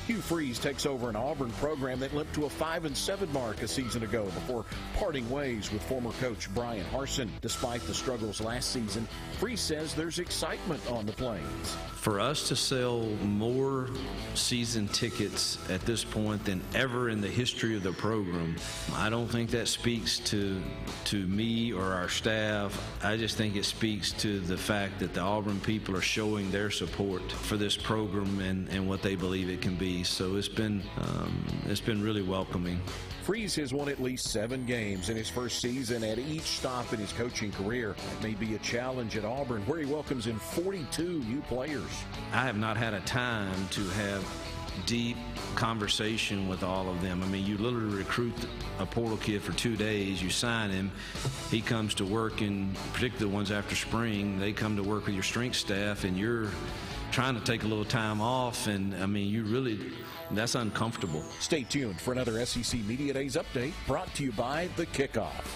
Hugh Freeze takes over an Auburn program that limped to a 5-7 mark a season ago before parting ways with former coach Brian Harsin. Despite the struggles last season, Freeze says there's excitement on the Plains. For us to sell more season tickets at this point than ever in the history of the program, I don't think that speaks to me or our staff. I just think it speaks to the fact that the Auburn people are showing their support for this program and what they believe it can be. So it's been really welcoming. Freeze has won at least 7 games in his first season at each stop in his coaching career. It may be a challenge at Auburn, where he welcomes in 42 new players. I have not had a time to have deep conversation with all of them. I mean, you literally recruit a portal kid for 2 days, you sign him, he comes to work, and particularly the ones after spring, they come to work with your strength staff, and you're trying to take a little time off, and I mean, that's uncomfortable. Stay tuned for another SEC Media Days update brought to you by The Kickoff.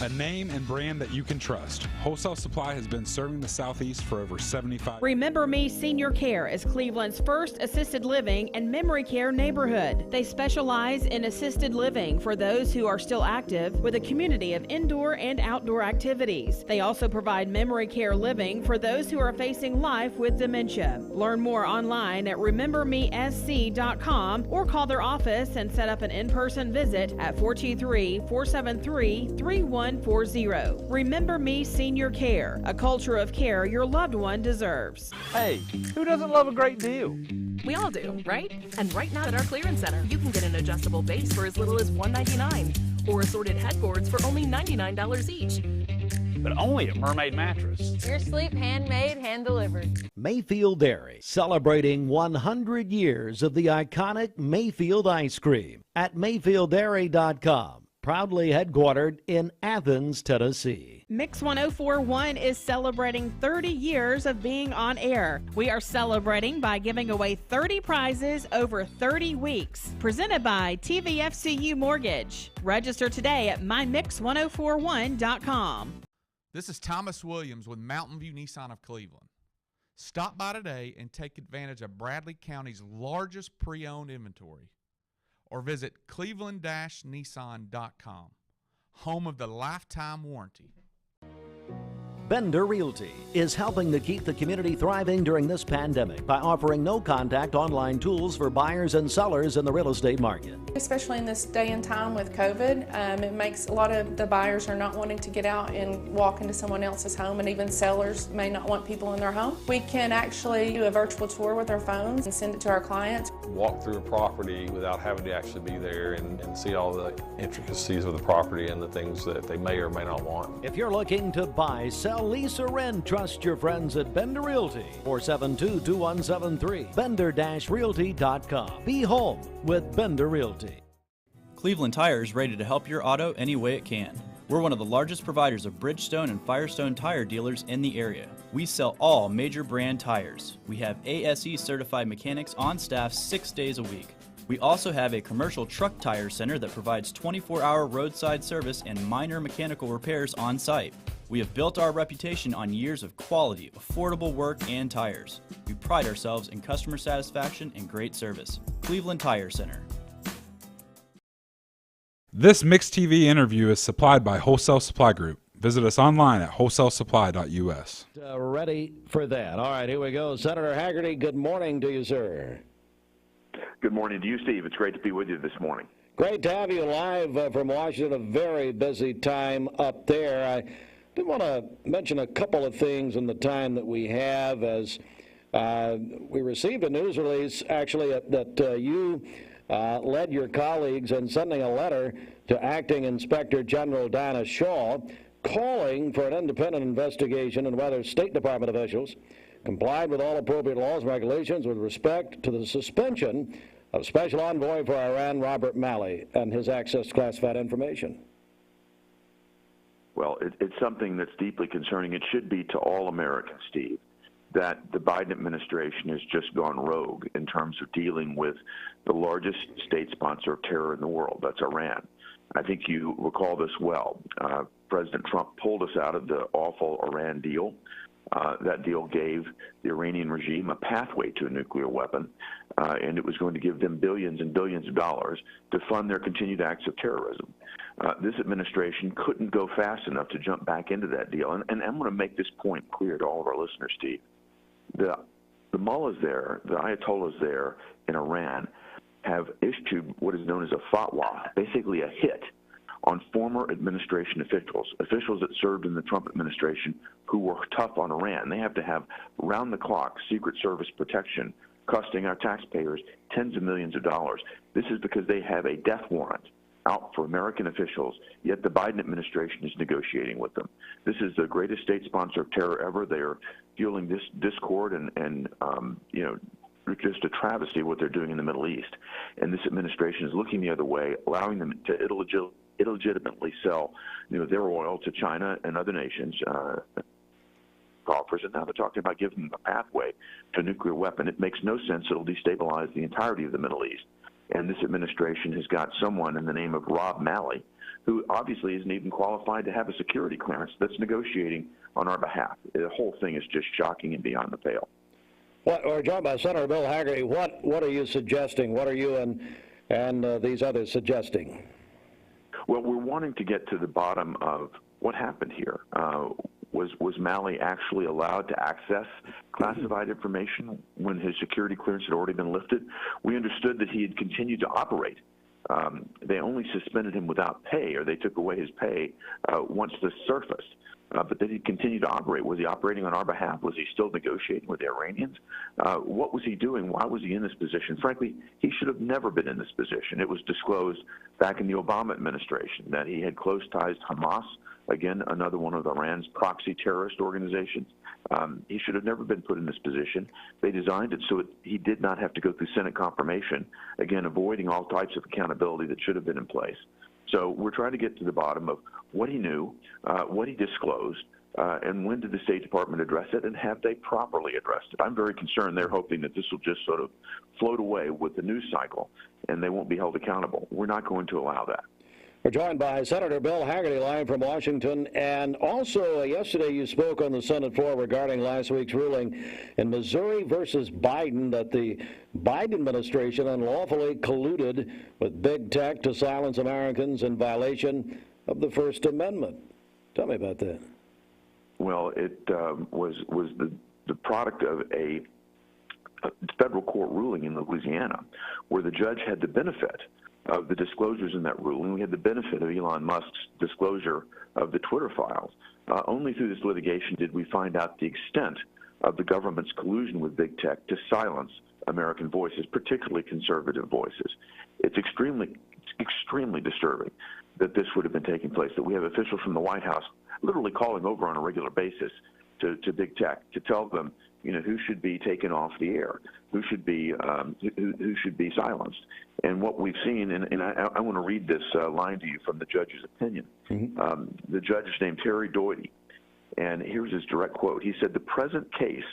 A name and brand that you can trust. Wholesale Supply has been serving the Southeast for over 75 years. Remember Me Senior Care is Cleveland's first assisted living and memory care neighborhood. They specialize in assisted living for those who are still active, with a community of indoor and outdoor activities. They also provide memory care living for those who are facing life with dementia. Learn more online at remembermesc.com or call their office and set up an in-person visit at 423-473-3100. 938-4140. Remember Me Senior Care, a culture of care your loved one deserves. Hey, who doesn't love a great deal? We all do, right? And right now at our clearance center, you can get an adjustable base for as little as $199 or assorted headboards for only $99 each. But only at Mermaid Mattress. Your sleep handmade, hand-delivered. Mayfield Dairy, celebrating 100 years of the iconic Mayfield ice cream at MayfieldDairy.com. Proudly headquartered in Athens, Tennessee. Mix 1041 is celebrating 30 years of being on air. We are celebrating by giving away 30 prizes over 30 weeks. Presented by TVFCU Mortgage. Register today at mymix1041.com. This is Thomas Williams with Mountain View Nissan of Cleveland. Stop by today and take advantage of Bradley County's largest pre-owned inventory. Or visit cleveland-nissan.com, home of the lifetime warranty. Bender Realty is helping to keep the community thriving during this pandemic by offering no-contact online tools for buyers and sellers in the real estate market. Especially in this day and time with COVID, it makes a lot of the buyers are not wanting to get out and walk into someone else's home, and even sellers may not want people in their home. We can actually do a virtual tour with our phones and send it to our clients. Walk through a property without having to actually be there and see all the intricacies of the property and the things that they may or may not want. If you're looking to buy, sell, lease, or rent, trust your friends at Bender Realty. 472-2173. Bender-Realty.com. Be home with Bender Realty. Cleveland Tire is ready to help your auto any way it can. We're one of the largest providers of Bridgestone and Firestone tire dealers in the area. We sell all major brand tires. We have ASE certified mechanics on staff 6 days a week. We also have a commercial truck tire center that provides 24-hour roadside service and minor mechanical repairs on site. We have built our reputation on years of quality, affordable work, and tires. We pride ourselves in customer satisfaction and great service. Cleveland Tire Center. This Mix TV interview is supplied by Wholesale Supply Group. Visit us online at wholesalesupply.us. Ready for that. All right, here we go. Senator Hagerty, good morning to you, sir. Good morning to you, Steve. It's great to be with you this morning. Great to have you live from Washington, a very busy time up there. I do want to mention a couple of things in the time that we have, as we received a news release, actually, that you led your colleagues in sending a letter to Acting Inspector General Dinah Shaw calling for an independent investigation into whether State Department officials complied with all appropriate laws and regulations with respect to the suspension of Special Envoy for Iran Robert Malley and his access to classified information. Well, it's something that's deeply concerning. It should be to all Americans, Steve, that the Biden administration has just gone rogue in terms of dealing with the largest state sponsor of terror in the world. That's Iran. I think you recall this well. President Trump pulled us out of the awful Iran deal. That deal gave the Iranian regime a pathway to a nuclear weapon, and it was going to give them billions and billions of dollars to fund their continued acts of terrorism. This administration couldn't go fast enough to jump back into that deal. And I'm going to make this point clear to all of our listeners, Steve. The mullahs there, the ayatollahs there in Iran, have issued what is known as a fatwa, basically a hit on former administration officials that served in the Trump administration who were tough on Iran. They have to have round-the-clock Secret Service protection, costing our taxpayers tens of millions of dollars. This is because they have a death warrant out for American officials, yet the Biden administration is negotiating with them. This is the greatest state sponsor of terror ever. They are fueling this discord and just a travesty of what they're doing in the Middle East. And this administration is looking the other way, allowing them to illegitimately sell their oil to China and other nations, coffers, and now they're talking about giving them a pathway to a nuclear weapon. It makes no sense. It'll destabilize the entirety of the Middle East. And this administration has got someone in the name of Rob Malley, who obviously isn't even qualified to have a security clearance, that's negotiating on our behalf. The whole thing is just shocking and beyond the pale. Or John, by Senator Bill Hagerty, what are you suggesting? What are you and these others suggesting? Well, we're wanting to get to the bottom of what happened here. Was Malley actually allowed to access classified information when his security clearance had already been lifted? We understood that he had continued to operate They only suspended him without pay, or they took away his pay once this surfaced. But did he continue to operate? Was he operating on our behalf? Was he still negotiating with the Iranians? What was he doing? Why was he in this position? Frankly, he should have never been in this position. It was disclosed back in the Obama administration that he had close ties to Hamas, again, another one of Iran's proxy terrorist organizations. He should have never been put in this position. They designed it so he did not have to go through Senate confirmation, again, avoiding all types of accountability that should have been in place. So we're trying to get to the bottom of what he knew, what he disclosed, and when did the State Department address it, and have they properly addressed it? I'm very concerned they're hoping that this will just sort of float away with the news cycle, and they won't be held accountable. We're not going to allow that. We're joined by Senator Bill Hagerty live from Washington. And also, yesterday you spoke on the Senate floor regarding last week's ruling in Missouri versus Biden that the Biden administration unlawfully colluded with big tech to silence Americans in violation of the First Amendment. Tell me about that. Well, it was the product of a federal court ruling in Louisiana where the judge had the benefit of the disclosures in that ruling. We had the benefit of Elon Musk's disclosure of the Twitter files. Only through this litigation did we find out the extent of the government's collusion with big tech to silence American voices, particularly conservative voices. It's extremely disturbing that this would have been taking place, that we have officials from the White House literally calling over on a regular basis to big tech to tell them, who should be taken off the air, who should be silenced. And what we've seen, and I want to read this line to you from the judge's opinion. The judge is named Terry Doherty, and here's his direct quote. He said, "The present case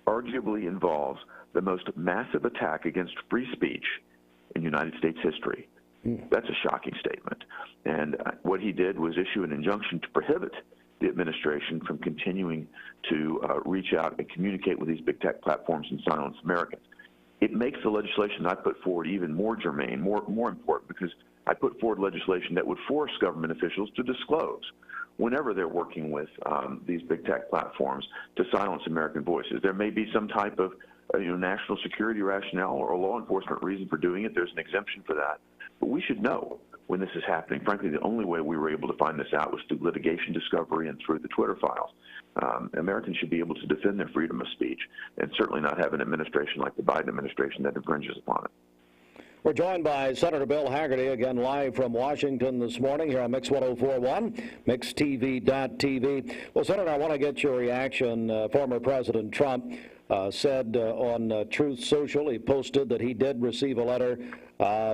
arguably involves the most massive attack against free speech in United States history." That's a shocking statement. And what he did was issue an injunction to prohibit the administration from continuing to reach out and communicate with these big tech platforms and silence Americans. It makes the legislation I put forward even more germane, more important, because I put forward legislation that would force government officials to disclose whenever they're working with these big tech platforms to silence American voices. There may be some type of national security rationale or a law enforcement reason for doing it. There's an exemption for that. But we should know when this is happening. Frankly, the only way we were able to find this out was through litigation discovery and through the Twitter files. Americans should be able to defend their freedom of speech and certainly not have an administration like the Biden administration that infringes upon it. We're joined by Senator Bill Hagerty, again live from Washington this morning here on Mix 104.1, MixTV.tv. Well, Senator, I want to get your reaction. Former President Trump said on Truth Social, he posted that he did receive a letter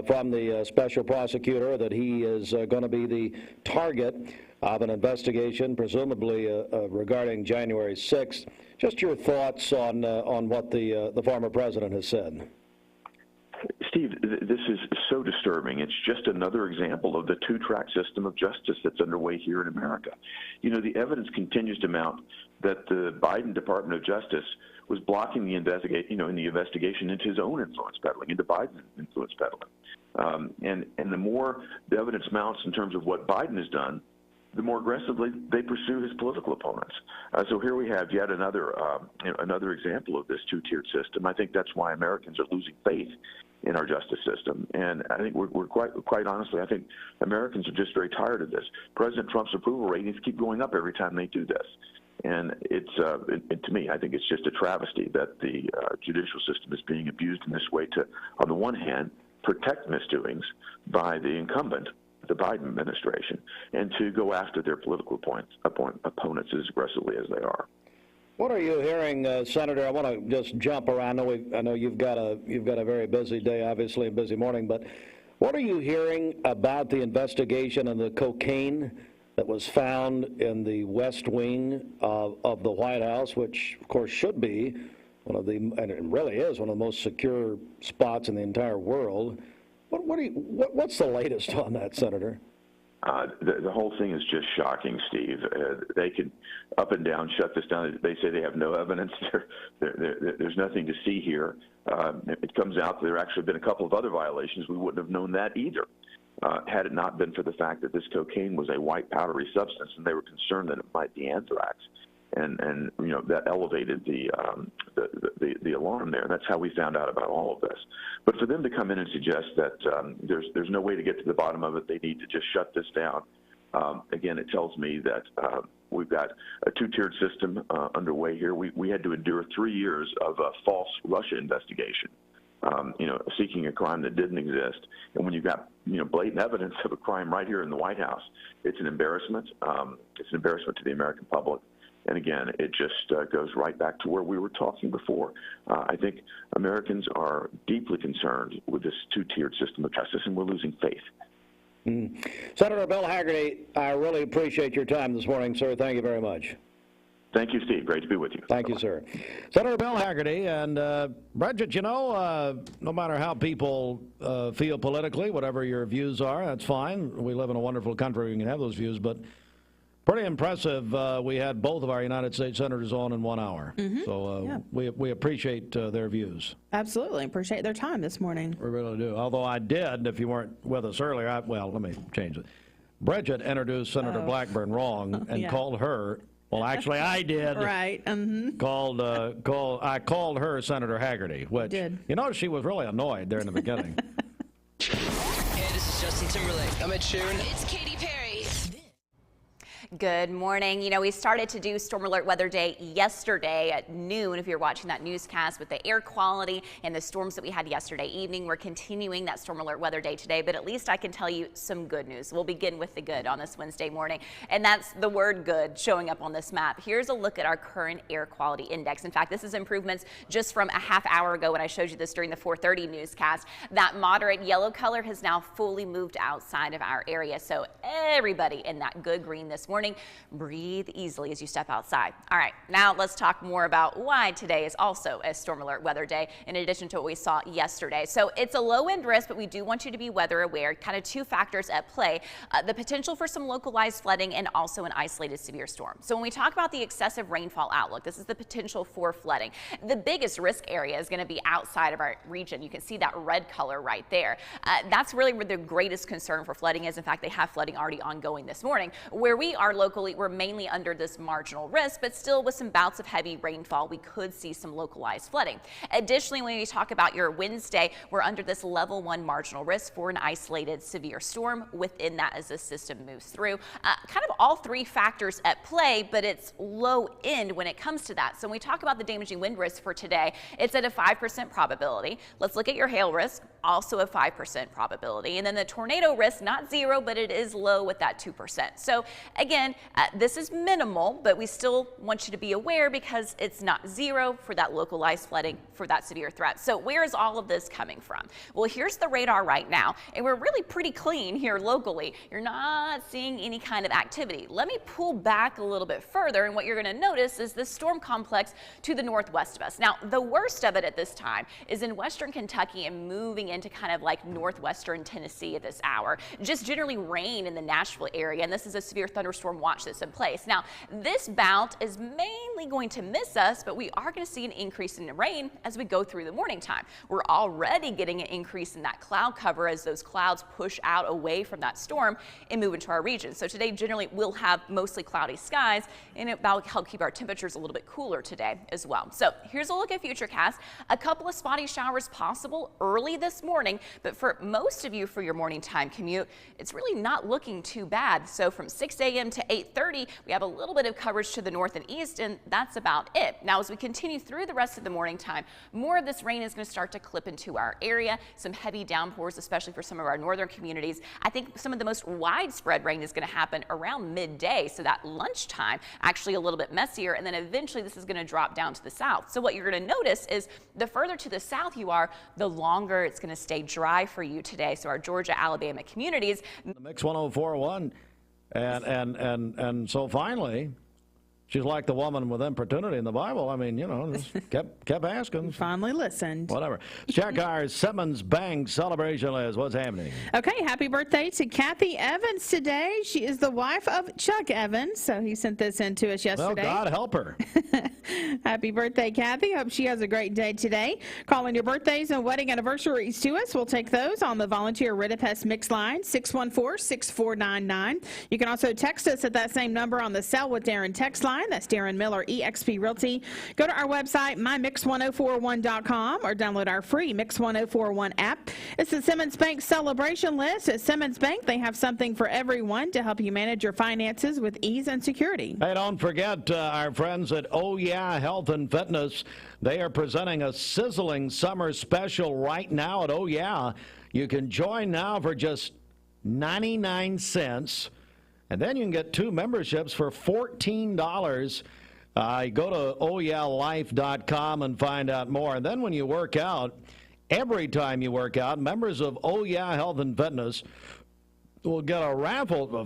from the special prosecutor that he is going to be the target of an investigation, presumably regarding January 6th. Just your thoughts on what the former president has said. Steve, this is so disturbing. It's just another example of the two-track system of justice that's underway here in America. The evidence continues to mount that the Biden Department of Justice was blocking the investigation into his own influence peddling, into Biden's influence peddling. And the more the evidence mounts in terms of what Biden has done, the more aggressively they pursue his political opponents. So here we have yet another example of this two-tiered system. I think that's why Americans are losing faith in our justice system. And I think we're quite honestly, I think Americans are just very tired of this. President Trump's approval ratings keep going up every time they do this. And it's to me, I think it's just a travesty that the judicial system is being abused in this way to, on the one hand, protect misdoings by the incumbent, the Biden administration, and to go after their political opponents as aggressively as they are. What are you hearing, Senator? I want to just jump around. I know you've got a very busy day, obviously a busy morning, but what are you hearing about the investigation and the cocaine that was found in the West Wing of the White House, which of course should be one of the, and it really is one of the most secure spots in the entire world? What's the latest on that, Senator? The whole thing is just shocking, Steve. They can up and down shut this down. They say they have no evidence. There's nothing to see here. It comes out that there actually been a couple of other violations. We wouldn't have known that either had it not been for the fact that this cocaine was a white powdery substance and they were concerned that it might be anthrax. and that elevated the alarm there. That's how we found out about all of this. But for them to come in and suggest that there's no way to get to the bottom of it, they need to just shut this down. Again, it tells me that we've got a two-tiered system underway here. We had to endure 3 years of a false Russia investigation, seeking a crime that didn't exist. And when you've got blatant evidence of a crime right here in the White House, it's an embarrassment. It's an embarrassment to the American public. And again, it just goes right back to where we were talking before. I think Americans are deeply concerned with this two-tiered system of justice, and we're losing faith. Senator Bill Hagerty, I really appreciate your time this morning, sir. Thank you very much. Thank you, Steve. Great to be with you. Thank you, sir. Senator Bill Hagerty, and Bridget, no matter how people feel politically, whatever your views are, that's fine. We live in a wonderful country where we can have those views, but pretty impressive. We had both of our United States senators on in 1 hour. So we appreciate their views. Absolutely. Appreciate their time this morning. We really do. Although I did, if you weren't with us earlier, let me change it. Bridget introduced Senator Blackburn wrong and called her, well, actually I did. Right. I called her Senator Hagerty, which, she was really annoyed there in the beginning. Hey, this is Justin Timberlake. I'm Ed Sheeran. It's Katy Perry. Good morning. We started to do Storm Alert Weather Day yesterday at noon. If you're watching that newscast with the air quality and the storms that we had yesterday evening, we're continuing that Storm Alert Weather Day today, but at least I can tell you some good news. We'll begin with the good on this Wednesday morning, and that's the word good showing up on this map. Here's a look at our current air quality index. In fact, this is improvements just from a half hour ago when I showed you this during the 4:30 newscast. That moderate yellow color has now fully moved outside of our area, so everybody in that good green this morning, breathe easily as you step outside. All right, now let's talk more about why today is also a Storm Alert Weather Day in addition to what we saw yesterday. So it's a low end risk, but we do want you to be weather aware. Kind of two factors at play, the potential for some localized flooding and also an isolated severe storm. So when we talk about the excessive rainfall outlook, this is the potential for flooding. The biggest risk area is going to be outside of our region. You can see that red color right there. That's really where the greatest concern for flooding is. In fact, they have flooding already ongoing this morning. Where we are locally, we're mainly under this marginal risk, but still with some bouts of heavy rainfall, we could see some localized flooding. Additionally, when we talk about your Wednesday, we're under this level 1 marginal risk for an isolated severe storm within that as the system moves through. Kind of all three factors at play, but it's low end when it comes to that. So when we talk about the damaging wind risk for today, it's at a 5% probability. Let's look at your hail risk, also a 5% probability. And then the tornado risk, not 0, but it is low with that 2%. So again, this is minimal, but we still want you to be aware because it's not 0 for that localized flooding, for that severe threat. So where is all of this coming from? Well, here's the radar right now, and we're really pretty clean here locally. You're not seeing any kind of activity. Let me pull back a little bit further, and what you're going to notice is this storm complex to the northwest of us. Now, the worst of it at this time is in western Kentucky and moving into kind of like northwestern Tennessee at this hour. Just generally rain in the Nashville area, and this is a severe thunderstorm watch that's in place. Now, this bout is mainly going to miss us, but we are going to see an increase in the rain as we go through the morning time. We're already getting an increase in that cloud cover as those clouds push out away from that storm and move into our region. So today, generally, we'll have mostly cloudy skies, and that'll help keep our temperatures a little bit cooler today as well. So here's a look at Futurecast. A couple of spotty showers possible early this morning, but for most of you for your morning time commute, it's really not looking too bad. So from 6 a.m. to 8:30, we have a little bit of coverage to the north and east, and that's about it. Now, as we continue through the rest of the morning time, more of this rain is going to start to clip into our area. Some heavy downpours, especially for some of our northern communities. I think some of the most widespread rain is going to happen around midday, so that lunchtime actually a little bit messier, and then eventually this is going to drop down to the south. So what you're going to notice is the further to the south you are, the longer it's going to stay dry for you today. So our Georgia, Alabama communities. The Mix 104.1. And so finally, she's like the woman with importunity in the Bible. I mean, just kept asking. Finally listened. Whatever. Let's check our Simmons Bank celebration list. What's happening? Okay, happy birthday to Kathy Evans today. She is the wife of Chuck Evans, so he sent this in to us yesterday. Well, God help her. Happy birthday, Kathy. Hope she has a great day today. Calling your birthdays and wedding anniversaries to us. We'll take those on the volunteer Ridipest Mix line, 614-6499. You can also text us at that same number on the Cell with Darren text line. line. That's Darren Miller, eXp Realty. Go to our website, mymix1041.com, or download our free Mix 1041 app. It's the Simmons Bank celebration list. At Simmons Bank, they have something for everyone to help you manage your finances with ease and security. Hey, don't forget our friends at Oh Yeah Health and Fitness. They are presenting a sizzling summer special right now at Oh Yeah. You can join now for just 99 cents, and then you can get 2 memberships for $14. Go to ohyeahlife.com and find out more. And then when you work out, every time you work out, members of Oh Yeah Health and Fitness will get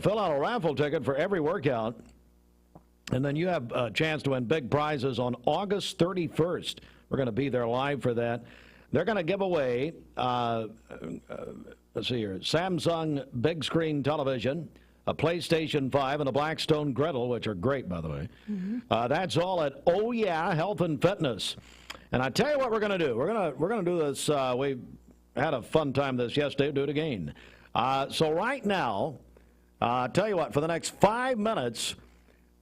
fill out a raffle ticket for every workout. And then you have a chance to win big prizes on August 31st. We're going to be there live for that. They're going to give away, let's see here, Samsung big screen television, a PlayStation 5, and a Blackstone griddle, which are great, by the way. That's all at Oh Yeah Health and Fitness. And I tell you what we're going to do. We're going to do this. We had a fun time this yesterday. Do it again. So right now, tell you what, for the next 5 minutes,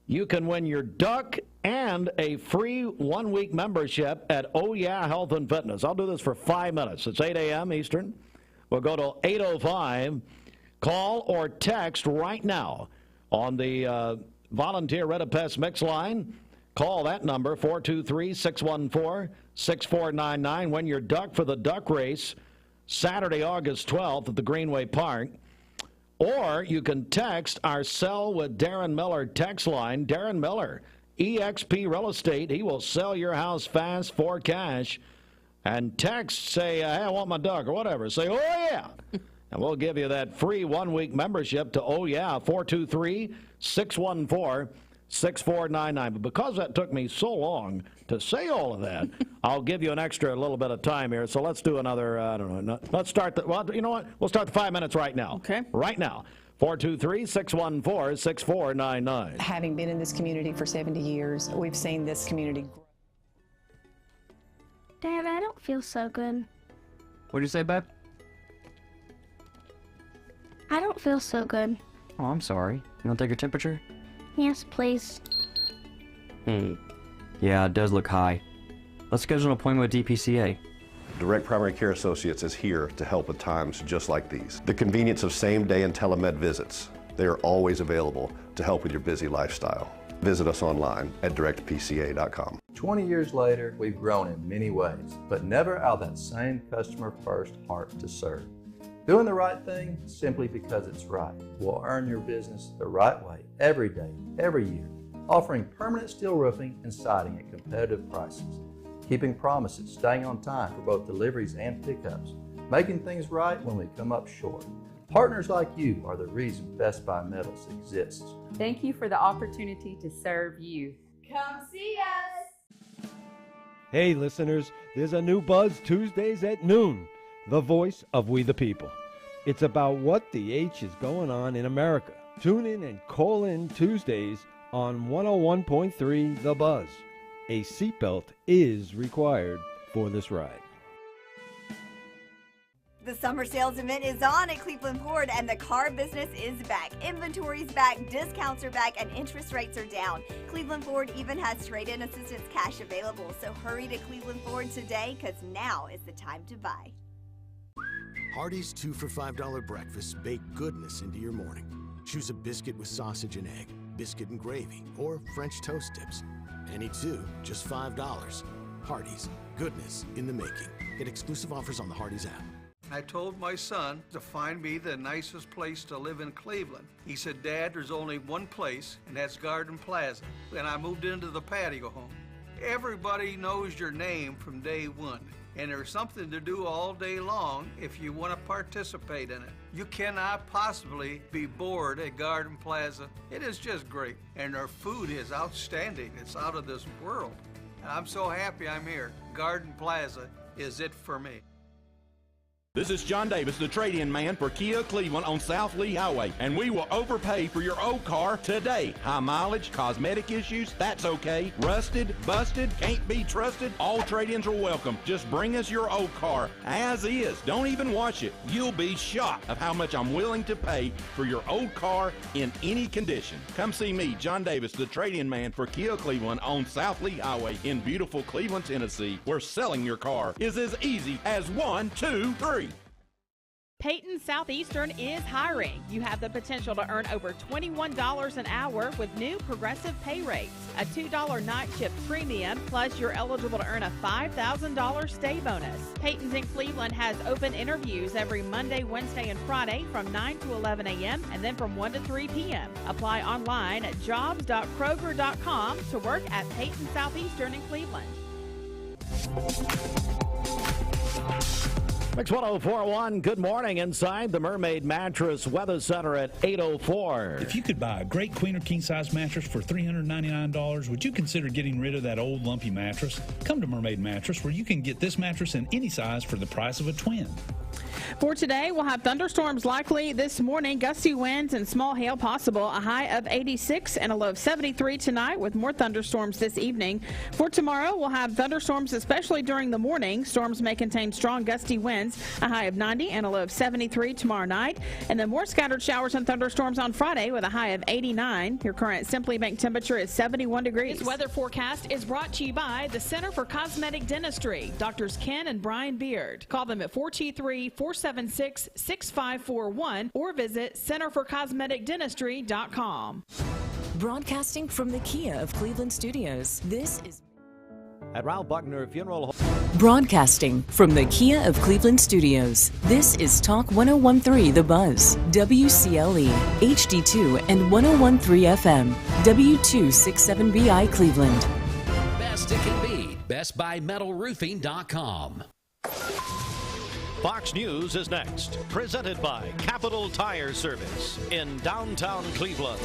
you can win your duck and a free 1-week membership at Oh Yeah Health and Fitness. I'll do this for 5 minutes. It's 8 a.m. Eastern. We'll go to 8:05. Call or text right now on the Volunteer Red of Pest Mix line. Call that number, 423-614-6499. Win your duck for the duck race Saturday, August 12th at the Greenway Park. Or you can text our Sell with Darren Miller text line. Darren Miller, eXp Real Estate. He will sell your house fast for cash. And text, say, hey, I want my duck, or whatever. Say, oh, yeah. And we'll give you that free 1-week membership to Oh Yeah, 423-614-6499. But because that took me so long to say all of that, I'll give you an extra little bit of time here. So let's do another, I don't know, let's start well, you know what? We'll start the 5 minutes right now. Okay. Right now. 423-614-6499. Having been in this community for 70 years, we've seen this community grow. Dad, I don't feel so good. What'd you say, babe? I don't feel so good. Oh, I'm sorry. You want to take your temperature? Yes, please. Yeah, it does look high. Let's schedule an appointment with DPCA. Direct Primary Care Associates is here to help at times just like these. The convenience of same-day and telemed visits. They are always available to help with your busy lifestyle. Visit us online at directpca.com. 20 years later, we've grown in many ways, but never out of that same customer-first heart to serve. Doing the right thing simply because it's right will earn your business the right way every day, every year, offering permanent steel roofing and siding at competitive prices, keeping promises, staying on time for both deliveries and pickups, making things right when we come up short. Partners like you are the reason Best Buy Metals exists. Thank you for the opportunity to serve you. Come see us! Hey listeners, there's a new Buzz Tuesdays at noon, the voice of We the People. It's about what the H is going on in America. Tune in and call in Tuesdays on 101.3 The Buzz. A seatbelt is required for this ride. The summer sales event is on at Cleveland Ford, and the car business is back. Inventory's back, discounts are back, and interest rates are down. Cleveland Ford even has trade-in assistance cash available, so hurry to Cleveland Ford today, because now is the time to buy. Hardee's 2 for $5 breakfasts bake goodness into your morning. Choose a biscuit with sausage and egg, biscuit and gravy, or French toast tips. Any two, just $5. Hardee's, goodness in the making. Get exclusive offers on the Hardee's app. I told my son to find me the nicest place to live in Cleveland. He said, Dad, there's only one place, and that's Garden Plaza. And I moved into the patio home. Everybody knows your name from day one, and there's something to do all day long if you want to participate in it. You cannot possibly be bored at Garden Plaza. It is just great, and their food is outstanding. It's out of this world. And I'm so happy I'm here. Garden Plaza is it for me. This is John Davis, the trade-in man for Kia Cleveland on South Lee Highway, and we will overpay for your old car today. High mileage, cosmetic issues, that's okay. Rusted, busted, can't be trusted, all trade-ins are welcome. Just bring us your old car as is. Don't even wash it. You'll be shocked of how much I'm willing to pay for your old car in any condition. Come see me, John Davis, the trade-in man for Kia Cleveland on South Lee Highway in beautiful Cleveland, Tennessee, where selling your car is as easy as 1, 2, 3. Peyton Southeastern is hiring. You have the potential to earn over $21 an hour with new progressive pay rates, a $2 night shift premium, plus you're eligible to earn a $5,000 stay bonus. Peyton's in Cleveland has open interviews every Monday, Wednesday, and Friday from 9 to 11 a.m. and then from 1 to 3 p.m. Apply online at jobs.kroger.com to work at Peyton Southeastern in Cleveland. Mix 1041, good morning inside the Mermaid Mattress Weather Center at 804. If you could buy a great queen or king size mattress for $399, would you consider getting rid of that old lumpy mattress? Come to Mermaid Mattress, where you can get this mattress in any size for the price of a twin. For today, we'll have thunderstorms likely this morning, gusty winds and small hail possible, a high of 86 and a low of 73 tonight with more thunderstorms this evening. For tomorrow, we'll have thunderstorms, especially during the morning. Storms may contain strong gusty winds, a high of 90 and a low of 73 tomorrow night. And then more scattered showers and thunderstorms on Friday with a high of 89. Your current Simply Bank temperature is 71 degrees. This weather forecast is brought to you by the Center for Cosmetic Dentistry, Doctors Ken and Brian Beard. Call them at 423-476-6541 or visit centerforcosmeticdentistry.com. Broadcasting from the Kia of Cleveland Studios, this is at Ralph Buckner Funeral Home. Broadcasting from the Kia of Cleveland Studios, this is Talk 1013 The Buzz, WCLE, HD2 and 1013 FM, W267BI Cleveland. Best it can be, bestbuymetalroofing.com. Fox News is next, presented by Capital Tire Service in downtown Cleveland.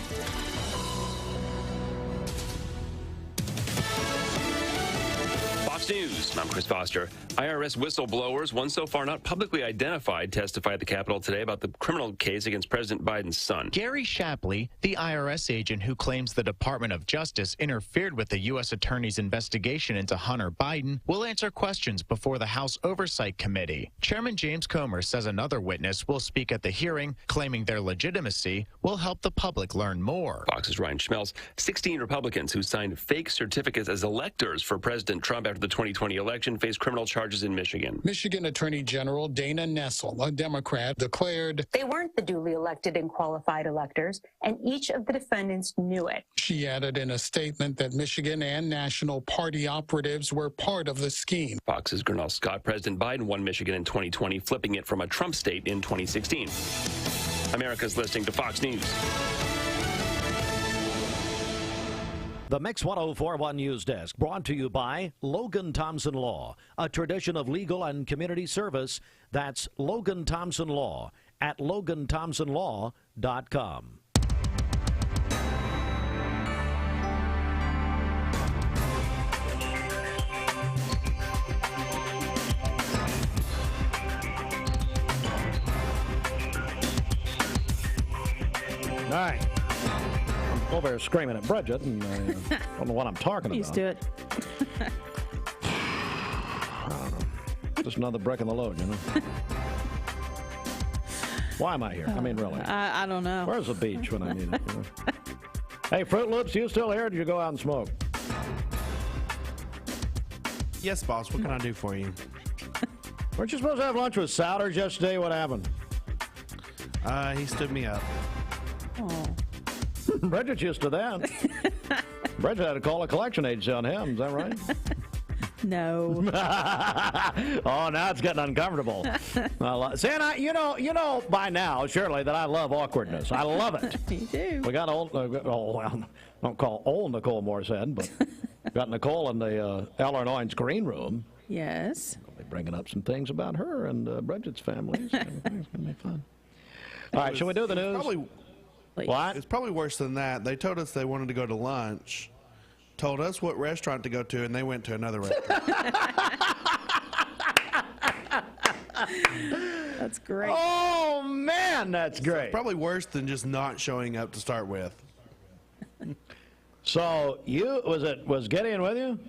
Fox News, I'm Chris Foster. IRS whistleblowers, one so far not publicly identified, testified at the Capitol today about the criminal case against President Biden's son. Gary Shapley, the IRS agent who claims the Department of Justice interfered with the U.S. Attorney's investigation into Hunter Biden, will answer questions before the House Oversight Committee. Chairman James Comer says another witness will speak at the hearing, claiming their legitimacy will help the public learn more. Fox's Ryan Schmelz, 16 Republicans who signed fake certificates as electors for President Trump after the 2020 election face criminal charges in Michigan. Michigan Attorney General Dana Nessel, a Democrat, declared they weren't the duly elected and qualified electors, and each of the defendants knew it. She added in a statement that Michigan and National Party operatives were part of the scheme. Fox's Gernal Scott, President Biden won Michigan in 2020, flipping it from a Trump state in 2016. America's listening to Fox News. The Mix 1041 News Desk brought to you by Logan Thompson Law, a tradition of legal and community service. That's Logan Thompson Law at LoganThompsonLaw.com. All right. Over there screaming at Bridget, and I don't know what I'm talking about. Used to it. I don't know. Just another brick in the load, you know. Why am I here? I mean, really. I don't know. Where's the beach when I need it? You know? Hey, Fruit Loops, you still here, or did you go out and smoke? Yes, boss. What can I do for you? Weren't you supposed to have lunch with Souders yesterday? What happened? He stood me up. Oh. Bridget's used to that. Bridget had to call a collection agency on him. Is that right? No. Oh, now it's getting uncomfortable. See, and you know by now, surely, that I love awkwardness. I love it. You do. We got don't call old Nicole Moorshead, but got Nicole in the Eller Orange green room. Yes. We'll be bringing up some things about her and Bridget's family. So it's going to be fun. All right, shall we do the news? What? It's probably worse than that. They told us they wanted to go to lunch, told us what restaurant to go to, and they went to another restaurant. That's great. Oh, man, that's great. Probably worse than just not showing up to start with. So was Gideon with you?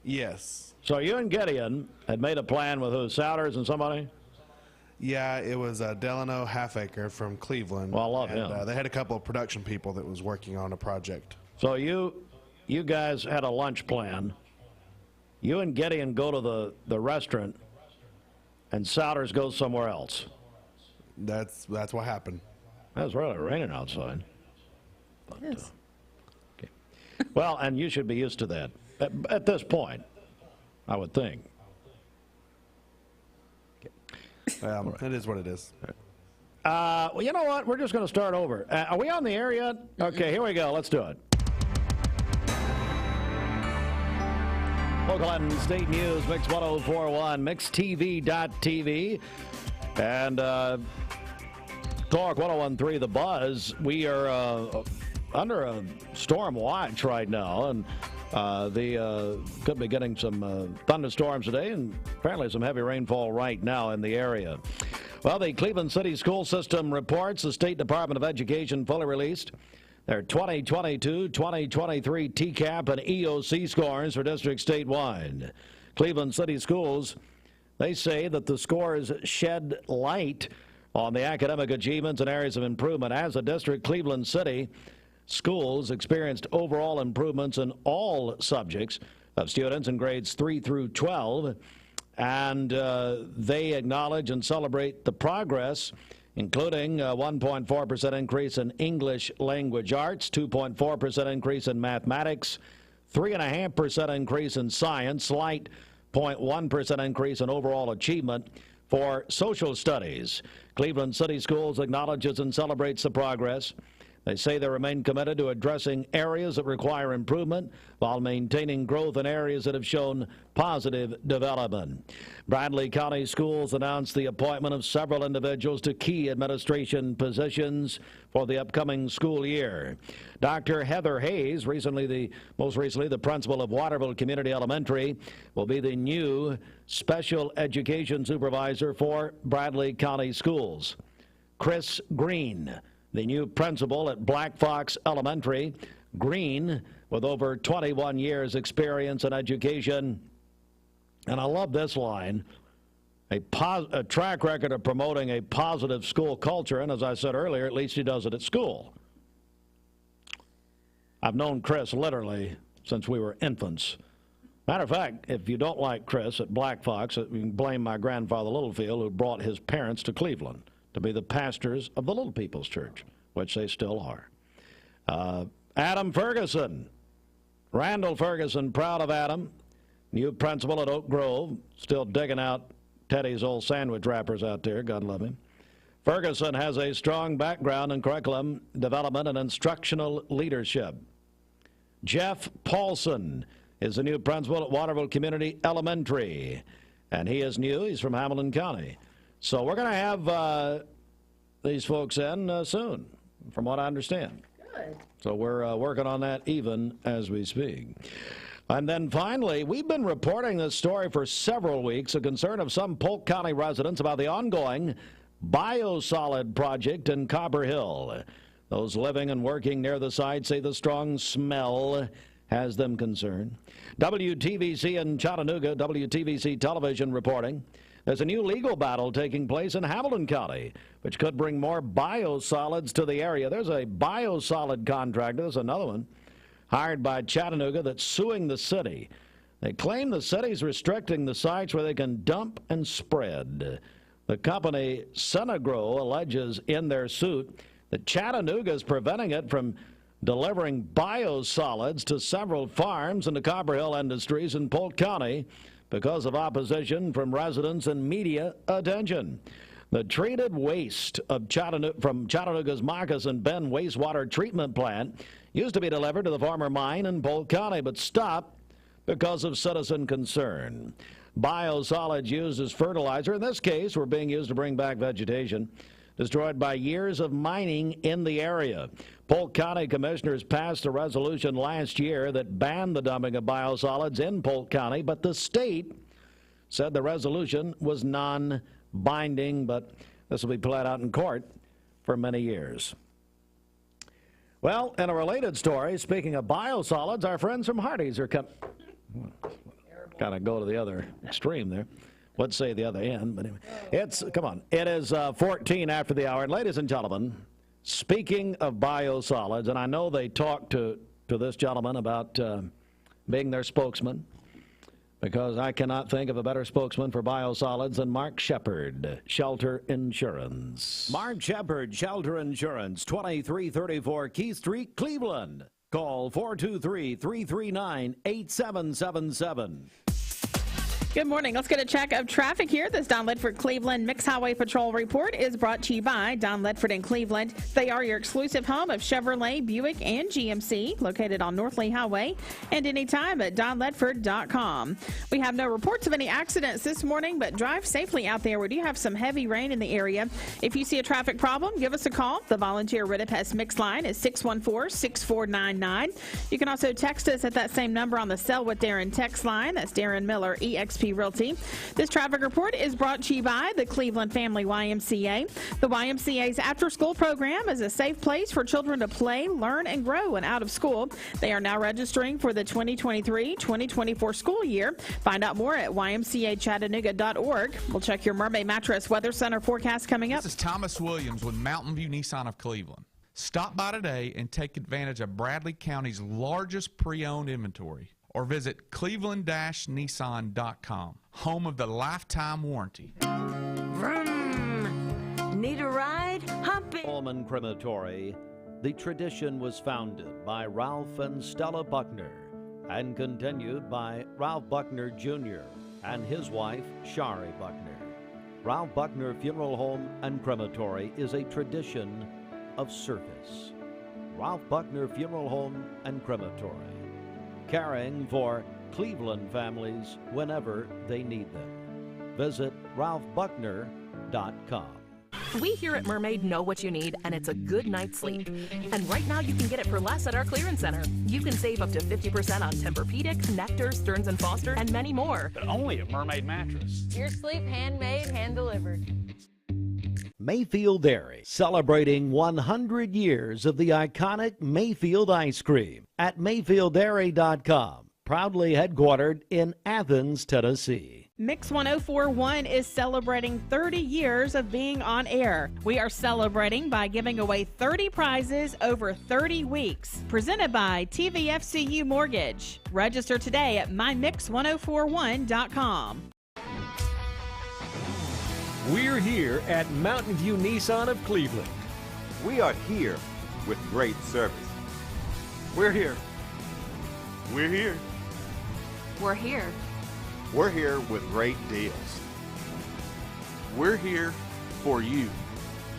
Yes. So you and Gideon had made a plan with who, Souders and somebody? Yeah, it was Delano Halfacre from Cleveland. Well, I love him. They had a couple of production people that was working on a project. So you guys had a lunch plan. You and Gideon go to the restaurant, and Souders goes somewhere else. That's what happened. It was really raining outside. Yes. Okay. Well, and you should be used to that at this point, I would think. Well, it is what it is. Well, you know what? We're just going to start over. Are we on the air yet? Okay, here we go. Let's do it. Local and state news, Mix 1041, MixTV.tv, and Talk 1013, The Buzz. We are under a storm watch right now, and could be getting some thunderstorms today, and apparently some heavy rainfall right now in the area. Well, the Cleveland City School System reports the State Department of Education fully released their 2022-2023 TCAP and EOC scores for districts statewide. Cleveland City Schools, they say that the scores shed light on the academic achievements and areas of improvement. As a district, Cleveland City Schools experienced overall improvements in all subjects of students in grades 3 through 12, and they acknowledge and celebrate the progress, including a 1.4% increase in English language arts, 2.4% increase in mathematics, 3.5% increase in science, slight 0.1% increase in overall achievement for social studies. Cleveland City Schools acknowledges and celebrates the progress. They say they remain committed to addressing areas that require improvement while maintaining growth in areas that have shown positive development. Bradley County Schools announced the appointment of several individuals to key administration positions for the upcoming school year. Dr. Heather Hayes, most recently the principal of Waterville Community Elementary, will be the new special education supervisor for Bradley County Schools. Chris Green, the new principal at Black Fox Elementary. Green, with over 21 years experience in education. And I love this line, a track record of promoting a positive school culture. And as I said earlier, at least he does it at school. I've known Chris literally since we were infants. Matter of fact, if you don't like Chris at Black Fox, you can blame my grandfather Littlefield, who brought his parents to Cleveland to be the pastors of the Little People's Church, which they still are. Adam Ferguson, Randall Ferguson, proud of Adam, new principal at Oak Grove, still digging out Teddy's old sandwich wrappers out there, God love him. Ferguson has a strong background in curriculum development and instructional leadership. Jeff Paulson is the new principal at Waterville Community Elementary, and he is new. He's from Hamilton County. So we're going to have these folks in soon, from what I understand. Good. So we're working on that even as we speak. And then finally, we've been reporting this story for several weeks, a concern of some Polk County residents about the ongoing biosolid project in Copper Hill. Those living and working near the site say the strong smell has them concerned. WTVC in Chattanooga, WTVC television reporting, there's a new legal battle taking place in Hamilton County, which could bring more biosolids to the area. There's a biosolid contractor, there's another one, hired by Chattanooga that's suing the city. They claim the city's restricting the sites where they can dump and spread. The company Senagro alleges in their suit that Chattanooga is preventing it from delivering biosolids to several farms in the Copper Hill Industries in Polk County because of opposition from residents and media attention. The treated waste of from Chattanooga's Moccasin Bend wastewater treatment plant used to be delivered to the former mine in Polk County, but stopped because of citizen concern. Biosolids used as fertilizer, in this case, were being used to bring back vegetation destroyed by years of mining in the area. Polk County commissioners passed a resolution last year that banned the dumping of biosolids in Polk County, but the state said the resolution was non-binding. binding, but this will be played out in court for many years. Well, in a related story, speaking of biosolids, our friends from Hardee's are coming. Kind of go to the other extreme there. Let's say the other end, but anyway. Come on. It is 14 after the hour. And ladies and gentlemen, speaking of biosolids, and I know they talked to this gentleman about being their spokesman, because I cannot think of a better spokesman for biosolids than Mark Shepard, Shelter Insurance. Mark Shepard, Shelter Insurance, 2334 Keith Street, Cleveland. Call 423-339-8777. Good morning. Let's get a check of traffic here. This Don Ledford Cleveland Mixed Highway Patrol report is brought to you by Don Ledford in Cleveland. They are your exclusive home of Chevrolet, Buick, and GMC, located on North Lee Highway, and anytime at donledford.com. We have no reports of any accidents this morning, but drive safely out there. We do have some heavy rain in the area. If you see a traffic problem, give us a call. The volunteer Ridipest Mix line is 614-6499. You can also text us at that same number on the Sell with Darren text line. That's Darren Miller, EXP Realty. This traffic report is brought to you by the Cleveland Family YMCA. The YMCA's after-school program is a safe place for children to play, learn, and grow when out of school. They are now registering for the 2023-2024 school year. Find out more at ymcachattanooga.org. We'll check your Mermaid Mattress Weather Center forecast coming up. This is Thomas Williams with Mountain View Nissan of Cleveland. Stop by today and take advantage of Bradley County's largest pre-owned inventory, or visit cleveland-nissan.com, home of the lifetime warranty. Vroom. Need a ride? Hop in. Coleman Crematory. The tradition was founded by Ralph and Stella Buckner and continued by Ralph Buckner Jr. and his wife, Shari Buckner. Ralph Buckner Funeral Home and Crematory is a tradition of service. Ralph Buckner Funeral Home and Crematory, caring for Cleveland families whenever they need them. Visit ralphbuckner.com. We here at Mermaid know what you need, and it's a good night's sleep. And right now you can get it for less at our clearance center. You can save up to 50% on Tempur-Pedic, Nectar, Stearns & Foster, and many more. But only at Mermaid Mattress. Your sleep handmade, hand-delivered. Mayfield Dairy, celebrating 100 years of the iconic Mayfield ice cream at mayfielddairy.com. Proudly headquartered in Athens, Tennessee. Mix 1041 is celebrating 30 years of being on air. We are celebrating by giving away 30 prizes over 30 weeks. Presented by TVFCU Mortgage. Register today at mymix1041.com. We're here at Mountain View Nissan of Cleveland. We are here with great service. We're here. We're here. We're here. We're here with great deals. We're here for you.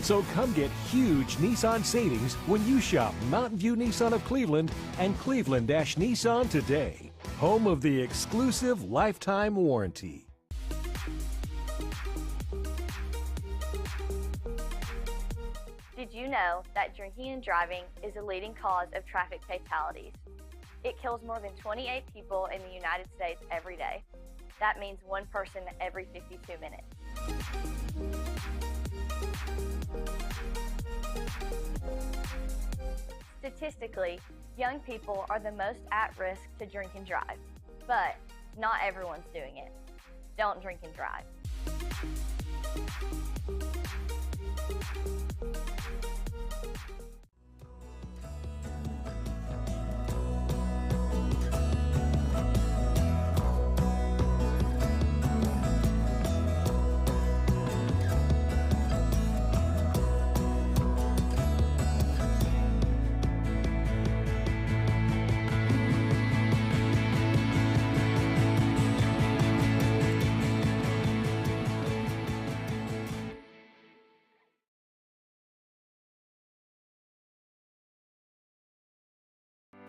So come get huge Nissan savings when you shop Mountain View Nissan of Cleveland and Cleveland-Nissan today. Home of the exclusive lifetime warranty. Did you know that drinking and driving is a leading cause of traffic fatalities? It kills more than 28 people in the United States every day. That means one person every 52 minutes. Statistically, young people are the most at risk to drink and drive, but not everyone's doing it. Don't drink and drive.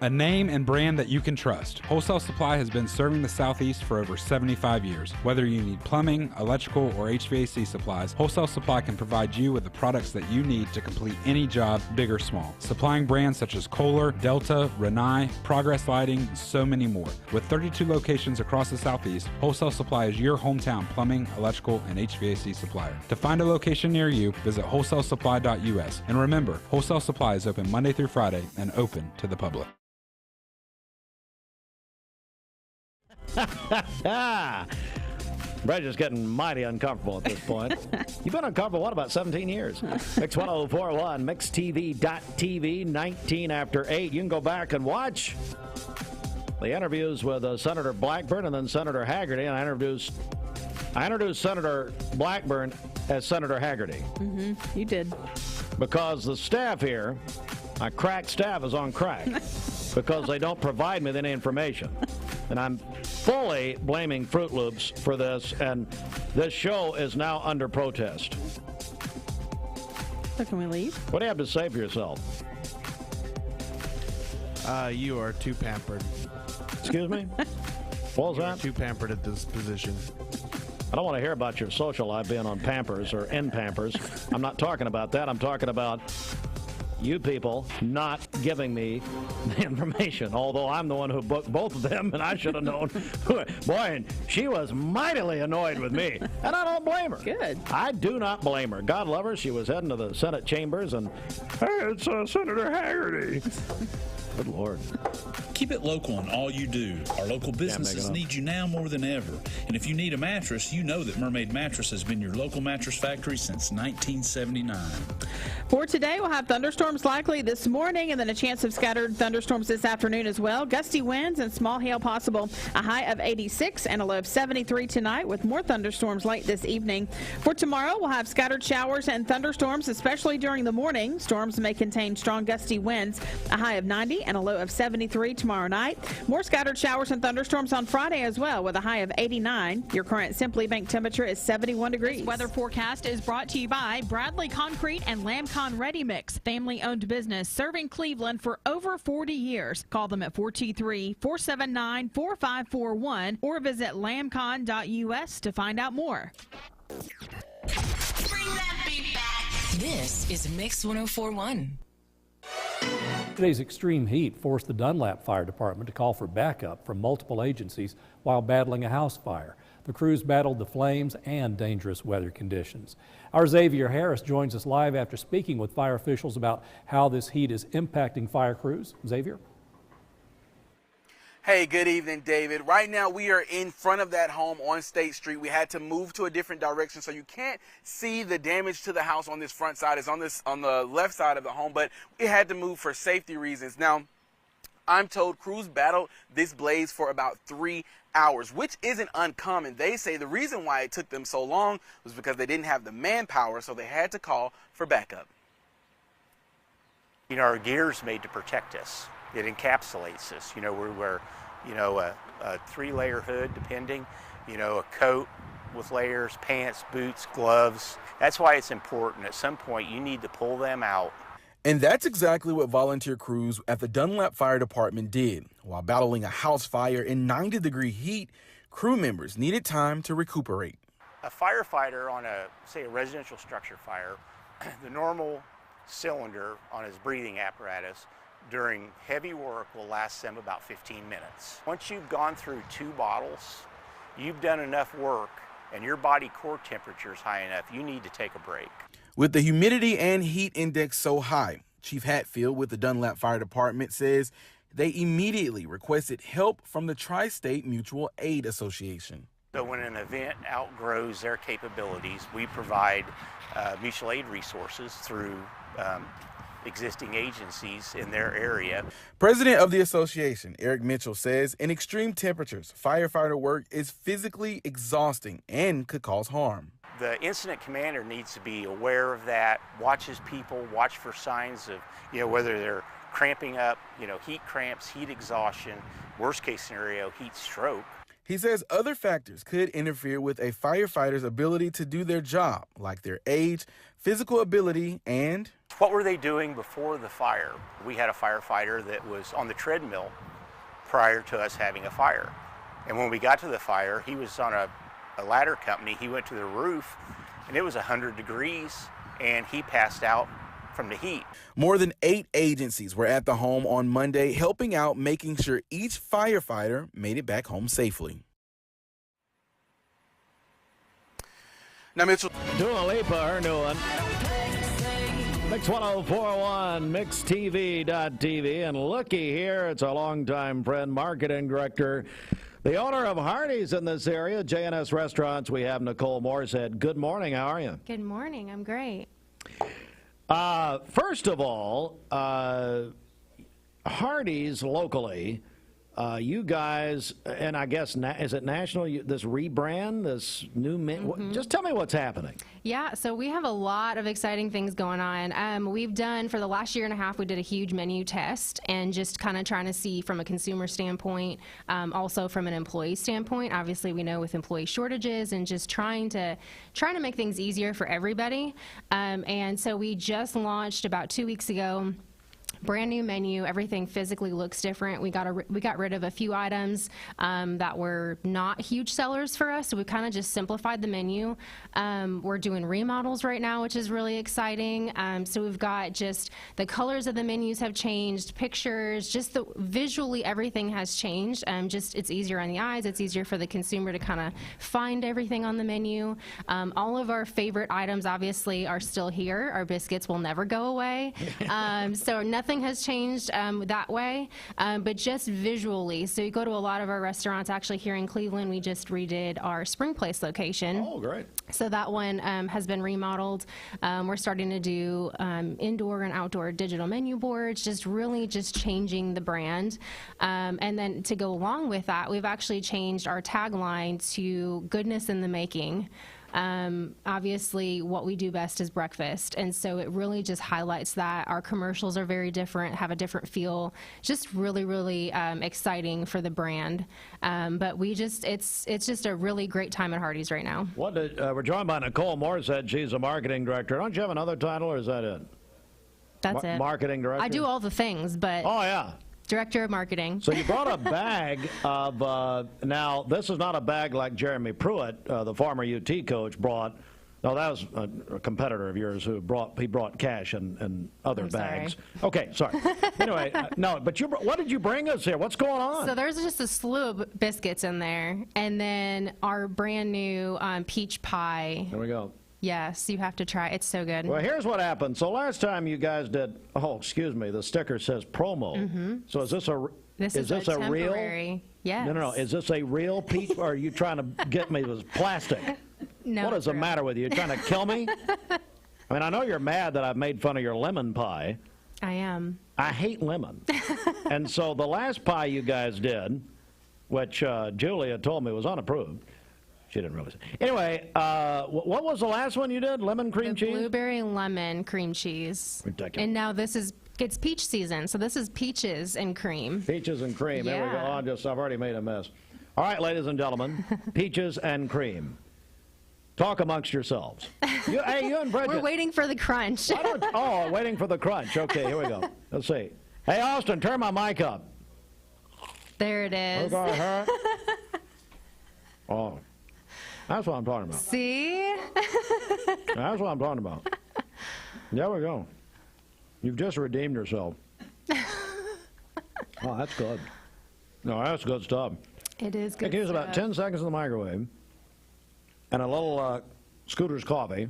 A name and brand that you can trust. Wholesale Supply has been serving the Southeast for over 75 years. Whether you need plumbing, electrical, or HVAC supplies, Wholesale Supply can provide you with the products that you need to complete any job, big or small. Supplying brands such as Kohler, Delta, Rinnai, Progress Lighting, and so many more. With 32 locations across the Southeast, Wholesale Supply is your hometown plumbing, electrical, and HVAC supplier. To find a location near you, visit wholesalesupply.us. And remember, Wholesale Supply is open Monday through Friday and open to the public. Bridget's getting mighty uncomfortable at this point. You've been uncomfortable, what, about 17 years? Mix 1041, mixtv.tv, 19 after 8. You can go back and watch the interviews with Senator Blackburn and then Senator Hagerty. And I introduced Senator Blackburn as Senator Hagerty. Mm-hmm. You did. Because the staff here, my crack staff is on crack because they don't provide me with any information. And I'm fully blaming Fruit Loops for this, and this show is now under protest. So can we leave? What do you have to say for yourself? You are too pampered. Excuse me? What was that? Too pampered at this position. I don't want to hear about your social life being on Pampers or in Pampers. I'm not talking about that. I'm talking about you people not giving me the information, although I'm the one who booked both of them, and I should have known. Boy, and she was mightily annoyed with me, and I don't blame her. Good. I do not blame her. God love her. She was heading to the Senate chambers, and, hey, it's Senator Hagerty. Good Lord. Keep it local in all you do. Our local businesses need you now more than ever. And if you need a mattress, you know that Mermaid Mattress has been your local mattress factory since 1979. For today, we'll have thunderstorms likely this morning and then a chance of scattered thunderstorms this afternoon as well. Gusty winds and small hail possible. A high of 86 and a low of 73 tonight with more thunderstorms late this evening. For tomorrow, we'll have scattered showers and thunderstorms, especially during the morning. Storms may contain strong gusty winds. A high of 90 and a low of 73 tomorrow night. More scattered showers and thunderstorms on Friday as well with a high of 89. Your current Simply Bank temperature is 71 degrees. This weather forecast is brought to you by Bradley Concrete and Lamcon Ready Mix, family-owned business serving Cleveland for over 40 years. Call them at 423-479-4541 or visit lamcon.us to find out more. Bring that beat back. This is Mix 1041. Today's extreme heat forced the Dunlap Fire Department to call for backup from multiple agencies while battling a house fire. The crews battled the flames and dangerous weather conditions. Our Xavier Harris joins us live after speaking with fire officials about how this heat is impacting fire crews. Xavier? Hey, good evening, David. Right now we are in front of that home on State Street. We had to move to a different direction, so you can't see the damage to the house on this front side. It's on the left side of the home, but it had to move for safety reasons. Now, I'm told crews battled this blaze for about 3 hours, which isn't uncommon. They say the reason why it took them so long was because they didn't have the manpower, so they had to call for backup. You know, our gear's made to protect us. It encapsulates us. You know, we wear, you know, a 3-layer hood, depending, you know, a coat with layers, pants, boots, gloves. That's why it's important. At some point, you need to pull them out. And that's exactly what volunteer crews at the Dunlap Fire Department did. While battling a house fire in 90-degree heat, crew members needed time to recuperate. A firefighter on a residential structure fire, the normal cylinder on his breathing apparatus during heavy work will last them about 15 minutes. Once you've gone through 2 bottles, you've done enough work and your body core temperature is high enough, you need to take a break. With the humidity and heat index so high, Chief Hatfield with the Dunlap Fire Department says they immediately requested help from the Tri-State Mutual Aid Association. So when an event outgrows their capabilities, we provide mutual aid resources through existing agencies in their area. President of the association, Eric Mitchell, says in extreme temperatures, firefighter work is physically exhausting and could cause harm. The incident commander needs to be aware of that, watches people, watch for signs of, you know, whether they're cramping up, you know, heat cramps, heat exhaustion, worst case scenario, heat stroke. He says other factors could interfere with a firefighter's ability to do their job, like their age, physical ability, and... What were they doing before the fire? We had a firefighter that was on the treadmill prior to us having a fire. And when we got to the fire, he was on a ladder company. He went to the roof, and it was 100 degrees, and he passed out from the heat. More than 8 agencies were at the home on Monday, helping out, making sure each firefighter made it back home safely. Now, Mitchell. Dua Lipa, her new one. Mix 1041, mixtv.tv. And looky here, it's a longtime friend, marketing director, the owner of Hardee's in this area, J&S Restaurants. We have Nicole Moorshead. Good morning. How are you? Good morning. I'm great. First of all, Hardee's locally, you guys, and I guess, is it national, this rebrand, this new just tell me what's happening. Yeah, so we have a lot of exciting things going on. We've done, for the last year and a half, we did a huge menu test and just kind of trying to see from a consumer standpoint, also from an employee standpoint. Obviously, we know with employee shortages and just trying to make things easier for everybody. And so we just launched about 2 weeks ago. Brand new menu. Everything physically looks different. We got rid of a few items that were not huge sellers for us, so we kind of just simplified the menu. We're doing remodels right now, which is really exciting. So we've got just the colors of the menus have changed, pictures, just visually everything has changed. Just it's easier on the eyes. It's easier for the consumer to kind of find everything on the menu. All of our favorite items obviously are still here. Our biscuits will never go away. So nothing has changed that way, but just visually. So you go to a lot of our restaurants. Actually, here in Cleveland, we just redid our Spring Place location. Oh, great. So that one has been remodeled. We're starting to do indoor and outdoor digital menu boards, just really just changing the brand. And then to go along with that, we've actually changed our tagline to goodness in the making. Obviously, what we do best is breakfast, and so it really just highlights that. Our commercials are very different, have a different feel, just really, really exciting for the brand. But it's just a really great time at Hardee's right now. We're joined by Nicole Moorshead. She's a marketing director. Don't you have another title, or is that it? That's it. Marketing director? I do all the things, but... Oh, yeah. Director of Marketing. So you brought a bag of, now this is not a bag like Jeremy Pruitt, the former UT coach, brought. No, that was a competitor of yours who brought cash and other bags. Sorry. Okay, sorry. Anyway, no, but what did you bring us here? What's going on? So there's just a slew of biscuits in there, and then our brand new peach pie. There we go. Yes, you have to try. It's so good. Well, here's what happened. So last time you guys did, the sticker says promo. Mm-hmm. So is this a temporary. real? Yes. No. Is this a real peach, or are you trying to get me with plastic? No. What is the matter with you? You're trying to kill me? I mean, I know you're mad that I've made fun of your lemon pie. I am. I hate lemon. And so the last pie you guys did, which Julia told me was unapproved. She didn't really say. Anyway, what was the last one you did? Lemon cream cheese? Blueberry lemon cream cheese. Ridiculous. And now it's peach season, so this is peaches and cream. Peaches and cream. Yeah. There we go. I've already made a mess. All right, ladies and gentlemen, peaches and cream. Talk amongst yourselves. You and Bridget. We're waiting for the crunch. Waiting for the crunch. Okay, here we go. Let's see. Hey, Austin, turn my mic up. There it is. Oh. That's what I'm talking about. See? That's what I'm talking about. There we go. You've just redeemed yourself. Oh, that's good. No, that's good stuff. It is good It gives stuff. about 10 seconds in the microwave and a little Scooter's coffee.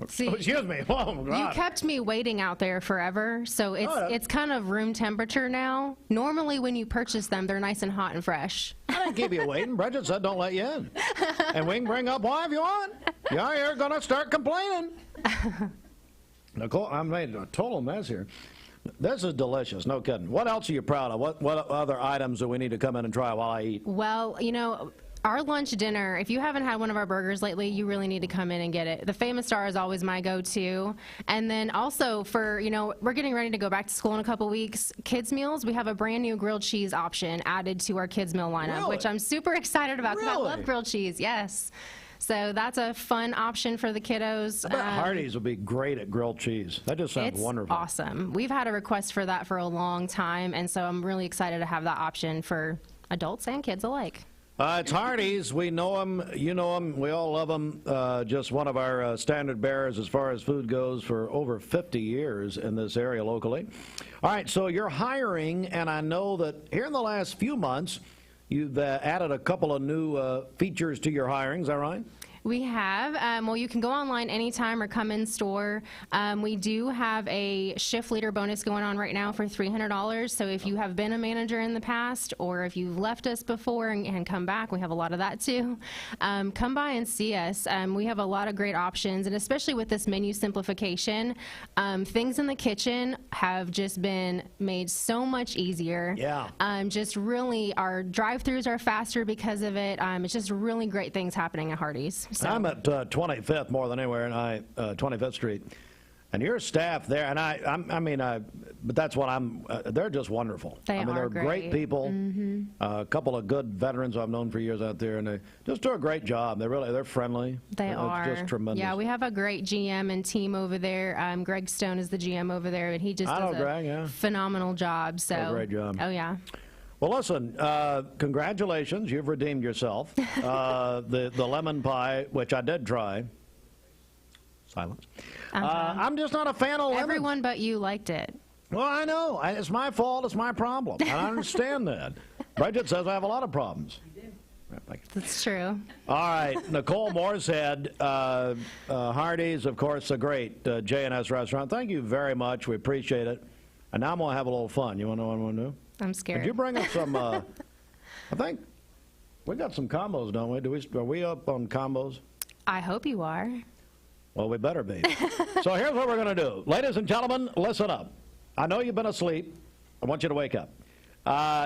See, excuse me. Oh, God. You kept me waiting out there forever, so it's kind of room temperature now. Normally, when you purchase them, they're nice and hot and fresh. I didn't keep you waiting. Bridget said don't let you in. And we can bring up why if you want. Yeah, you're going to start complaining. Nicole, I made a total mess here. This is delicious, no kidding. What else are you proud of? What other items do we need to come in and try while I eat? Well, Our lunch dinner, if you haven't had one of our burgers lately, you really need to come in and get it. The Famous Star is always my go-to. And then also for, we're getting ready to go back to school in a couple weeks. Kids meals, we have a brand new grilled cheese option added to our kids meal lineup, which I'm super excited about because I love grilled cheese, yes. So that's a fun option for the kiddos. I bet Hardee's would be great at grilled cheese. That just sounds wonderful. Awesome. We've had a request for that for a long time, and so I'm really excited to have that option for adults and kids alike. It's Hardee's. We know them. You know them. We all love them. Just one of our standard bearers as far as food goes for over 50 years in this area locally. All right, so you're hiring, and I know that here in the last few months, you've added a couple of new features to your hiring. Is that right? We have. Well, you can go online anytime or come in store. We do have a shift leader bonus going on right now for $300. So if you have been a manager in the past or if you've left us before and come back, we have a lot of that too. Come by and see us. We have a lot of great options, and especially with this menu simplification, things in the kitchen have just been made so much easier. Yeah. Just really, our drive-thrus are faster because of it. It's just really great things happening at Hardee's. So. I'm at 25th more than anywhere, and 25th Street, and your staff there, and but that's what they're just wonderful. They're great people. Mm-hmm. A couple of good veterans I've known for years out there, and they just do a great job. They're friendly. They are. It's just tremendous. Yeah, we have a great GM and team over there. Greg Stone is the GM over there, and he just does a phenomenal job. So a great job. Oh yeah. Well, listen, congratulations. You've redeemed yourself. The lemon pie, which I did try. Silence. I'm just not a fan of lemon. Everyone but you liked it. Well, I know. It's my fault. It's my problem. And I understand that. Bridget says I have a lot of problems. You do. That's true. All right. Nicole Moorshead, Hardee's, of course, a great J&S restaurant. Thank you very much. We appreciate it. And now I'm going to have a little fun. You want to know what I'm going to do? I'm scared. Did you bring up some, I think we got some combos, don't we? Are we up on combos? I hope you are. Well, we better be. So here's what we're going to do. Ladies and gentlemen, listen up. I know you've been asleep. I want you to wake up.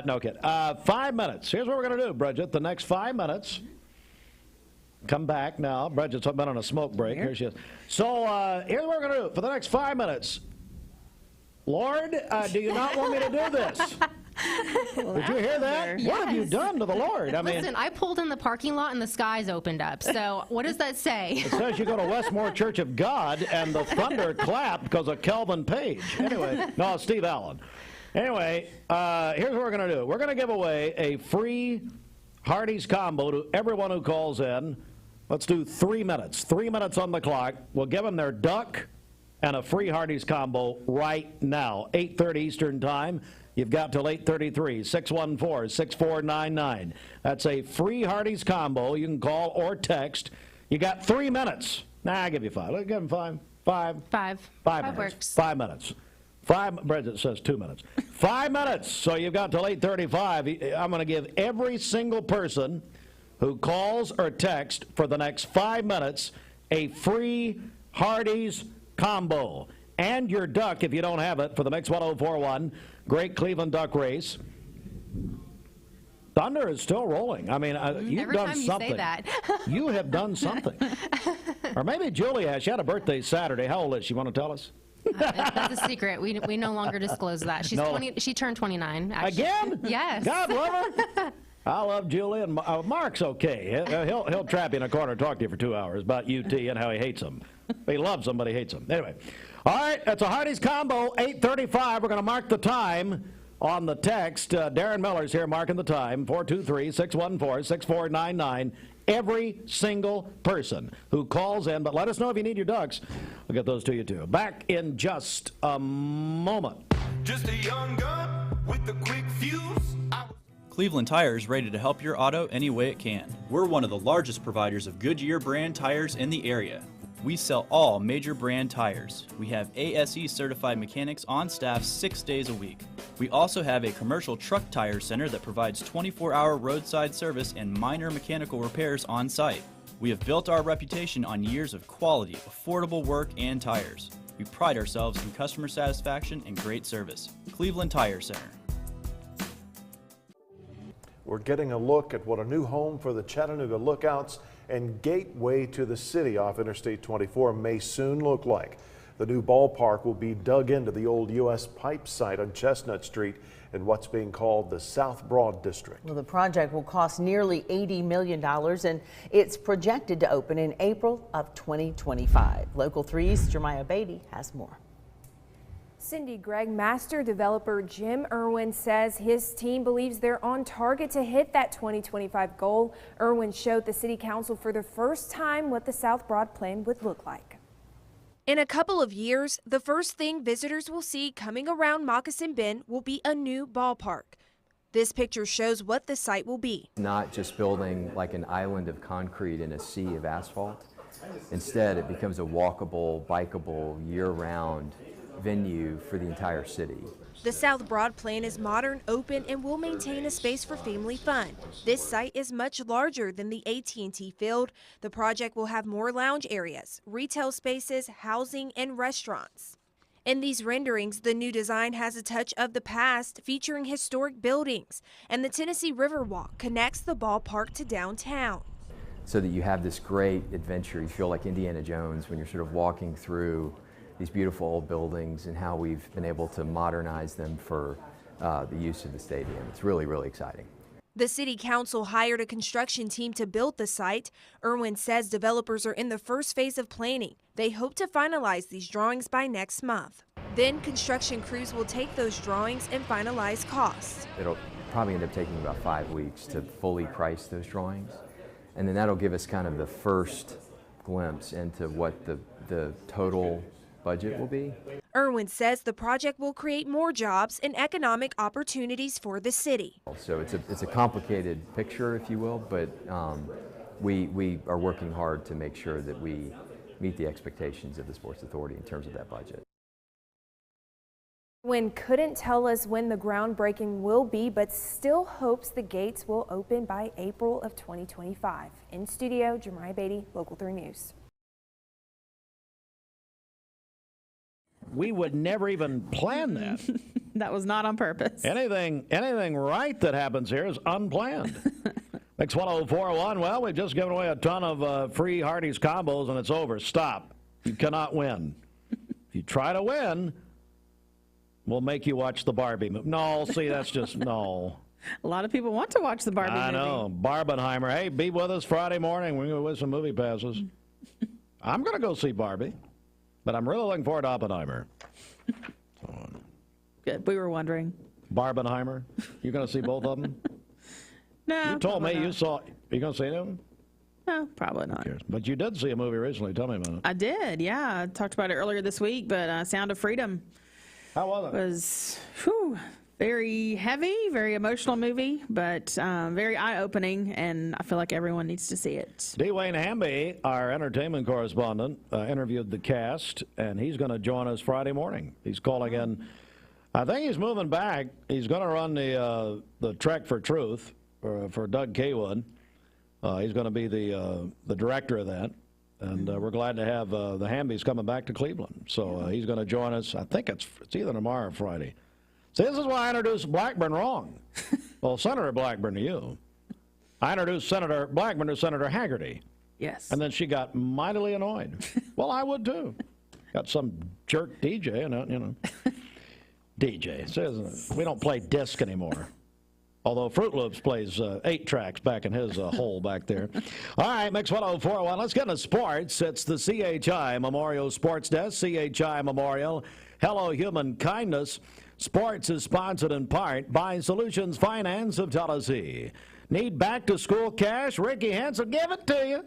No kid. 5 minutes. Here's what we're going to do, Bridget. The next 5 minutes. Come back now. Bridget's been on a smoke break. Here she is. So here's what we're going to do. For the next 5 minutes, Lord, do you not want me to do this? Did you hear that? Yes. What have you done to the Lord? Listen, I pulled in the parking lot and the skies opened up. So what does that say? It says you go to Westmore Church of God and the thunder clapped because of Kelvin Page. Anyway, no, Steve Allen. Anyway, here's what we're going to do. We're going to give away a free Hardee's combo to everyone who calls in. Let's do 3 minutes. 3 minutes on the clock. We'll give them their duck and a free Hardee's combo right now. 8:30 Eastern Time. You've got till 8:33. 614-6499. That's a free Hardee's combo. You can call or text. You got 3 minutes. Nah, I'll give you 5. Let's give them 5. 5. 5. 5 5 minutes. works. 5 minutes. 5. Bridget says 2 minutes. 5 minutes. So you've got till 8:35. I'm going to give every single person who calls or texts for the next 5 minutes a free Hardee's combo. And your duck, if you don't have it, for the Mix 1041 Great Cleveland Duck Race. Thunder is still rolling. I mean, you've Every done time you something. say that. You have done something. Or maybe Julie has. She had a birthday Saturday. How old is she? Want to tell us? That's a secret. We no longer disclose that. She's 20. She turned 29. Actually. Again? Yes. God love her. I love Julie, and Mark's okay. He'll trap you in a corner and talk to you for 2 hours about UT and how he hates them. He loves them, but he hates them. Anyway, all right, it's a Hardee's combo, 8:35. We're going to mark the time on the text. Darren Miller's here marking the time, 423-614-6499. Every single person who calls in, but let us know if you need your ducks. We'll get those to you, too. Back in just a moment. Just a young gun with a quick fuse. Cleveland Tire is ready to help your auto any way it can. We're one of the largest providers of Goodyear brand tires in the area. We sell all major brand tires. We have ASE certified mechanics on staff 6 days a week. We also have a commercial truck tire center that provides 24-hour roadside service and minor mechanical repairs on site. We have built our reputation on years of quality, affordable work and tires. We pride ourselves in customer satisfaction and great service. Cleveland Tire Center. We're getting a look at what a new home for the Chattanooga Lookouts and gateway to the city off Interstate 24 may soon look like. The new ballpark will be dug into the old U.S. Pipe site on Chestnut Street in what's being called the South Broad District. Well, the project will cost nearly $80 million, and it's projected to open in April of 2025. Local 3's Jeremiah Beatty has more. Cindy Gregg master developer Jim Irwin says his team believes they're on target to hit that 2025 goal. Irwin showed the city council for the first time what the South Broad plan would look like. In a couple of years, the first thing visitors will see coming around Moccasin Bend will be a new ballpark. This picture shows what the site will be. Not just building like an island of concrete in a sea of asphalt. Instead, it becomes a walkable, bikeable, year-round venue for the entire city. The South Broad plan is modern, open, and will maintain a space for family fun. This site is much larger than the AT&T field. The project will have more lounge areas, retail spaces, housing, and restaurants. In these renderings, the new design has a touch of the past, featuring historic buildings, and the Tennessee Riverwalk connects the ballpark to downtown. So that you have this great adventure. You feel like Indiana Jones when you're sort of walking through these beautiful old buildings and how we've been able to modernize them for the use of the stadium. It's really, really exciting. The city council hired a construction team to build the site. Irwin says developers are in the first phase of planning. They hope to finalize these drawings by next month. Then construction crews will take those drawings and finalize costs. It'll probably end up taking about 5 weeks to fully price those drawings. And then that'll give us kind of the first glimpse into what the total budget will be. Irwin says the project will create more jobs and economic opportunities for the city. So it's a complicated picture, if you will, but we are working hard to make sure that we meet the expectations of the Sports Authority in terms of that budget. Irwin couldn't tell us when the groundbreaking will be, but still hopes the gates will open by April of 2025. In studio, Jeremiah Beatty, Local 3 News. We would never even plan that. That was not on purpose. Anything right that happens here is unplanned. Mix 104.1. Well, we've just given away a ton of free Hardee's combos, and it's over. Stop. You cannot win. If you try to win, we'll make you watch the Barbie movie. No, see, that's just, no. A lot of people want to watch the Barbie movie. I know. Barbenheimer. Hey, be with us Friday morning. We're going to win some movie passes. I'm going to go see Barbie. But I'm really looking forward to Oppenheimer. Good. We were wondering. Barbenheimer. You going to see both of them? No. You told me you saw. Are you going to see them? No, probably not. But you did see a movie recently. Tell me about it. I did. Yeah, I talked about it earlier this week. But Sound of Freedom. How was it? Was very heavy, very emotional movie, but very eye-opening, and I feel like everyone needs to see it. Dwayne Hamby, our entertainment correspondent, interviewed the cast, and he's going to join us Friday morning. He's calling in. I think he's moving back. He's going to run the Trek for Truth for Doug Kaywood. He's going to be the director of that, and we're glad to have the Hambys coming back to Cleveland. So he's going to join us. I think it's either tomorrow or Friday. See, this is why I introduced Blackburn wrong. Well, Senator Blackburn to you. I introduced Senator Blackburn to Senator Hagerty. Yes. And then she got mightily annoyed. Well, I would too. Got some jerk DJ, DJ says we don't play disc anymore. Although Fruit Loops plays 8 tracks back in his hole back there. All right, Mix 104.1. Let's get into sports. It's the CHI Memorial Sports Desk. CHI Memorial. Hello, Human Kindness. Sports is sponsored in part by Solutions Finance of Tennessee. Need back-to-school cash? Ricky Hansen, give it to you.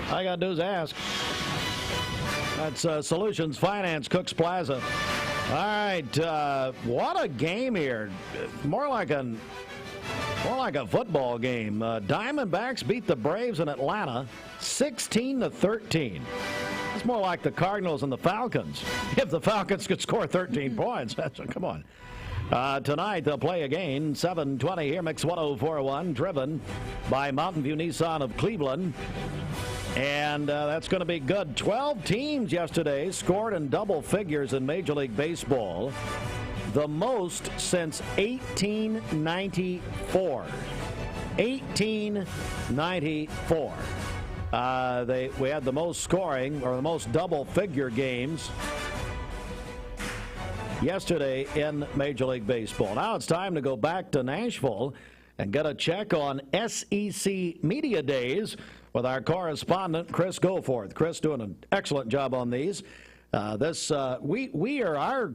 All I got to do is ask. That's Solutions Finance, Cooks Plaza. All right, what a game here. More like a football game. Diamondbacks beat the Braves in Atlanta 16-13. It's more like the Cardinals and the Falcons. If the Falcons could score 13 points, come on. Tonight they'll play again, 7:20 here, Mix 104.1, driven by Mountain View Nissan of Cleveland. And that's going to be good. 12 teams yesterday scored in double figures in Major League Baseball. The most since 1894. 1894. We had the most scoring, or the most double-figure games yesterday in Major League Baseball. Now it's time to go back to Nashville and get a check on SEC Media Days with our correspondent, Chris Goforth. Chris doing an excellent job on these. Our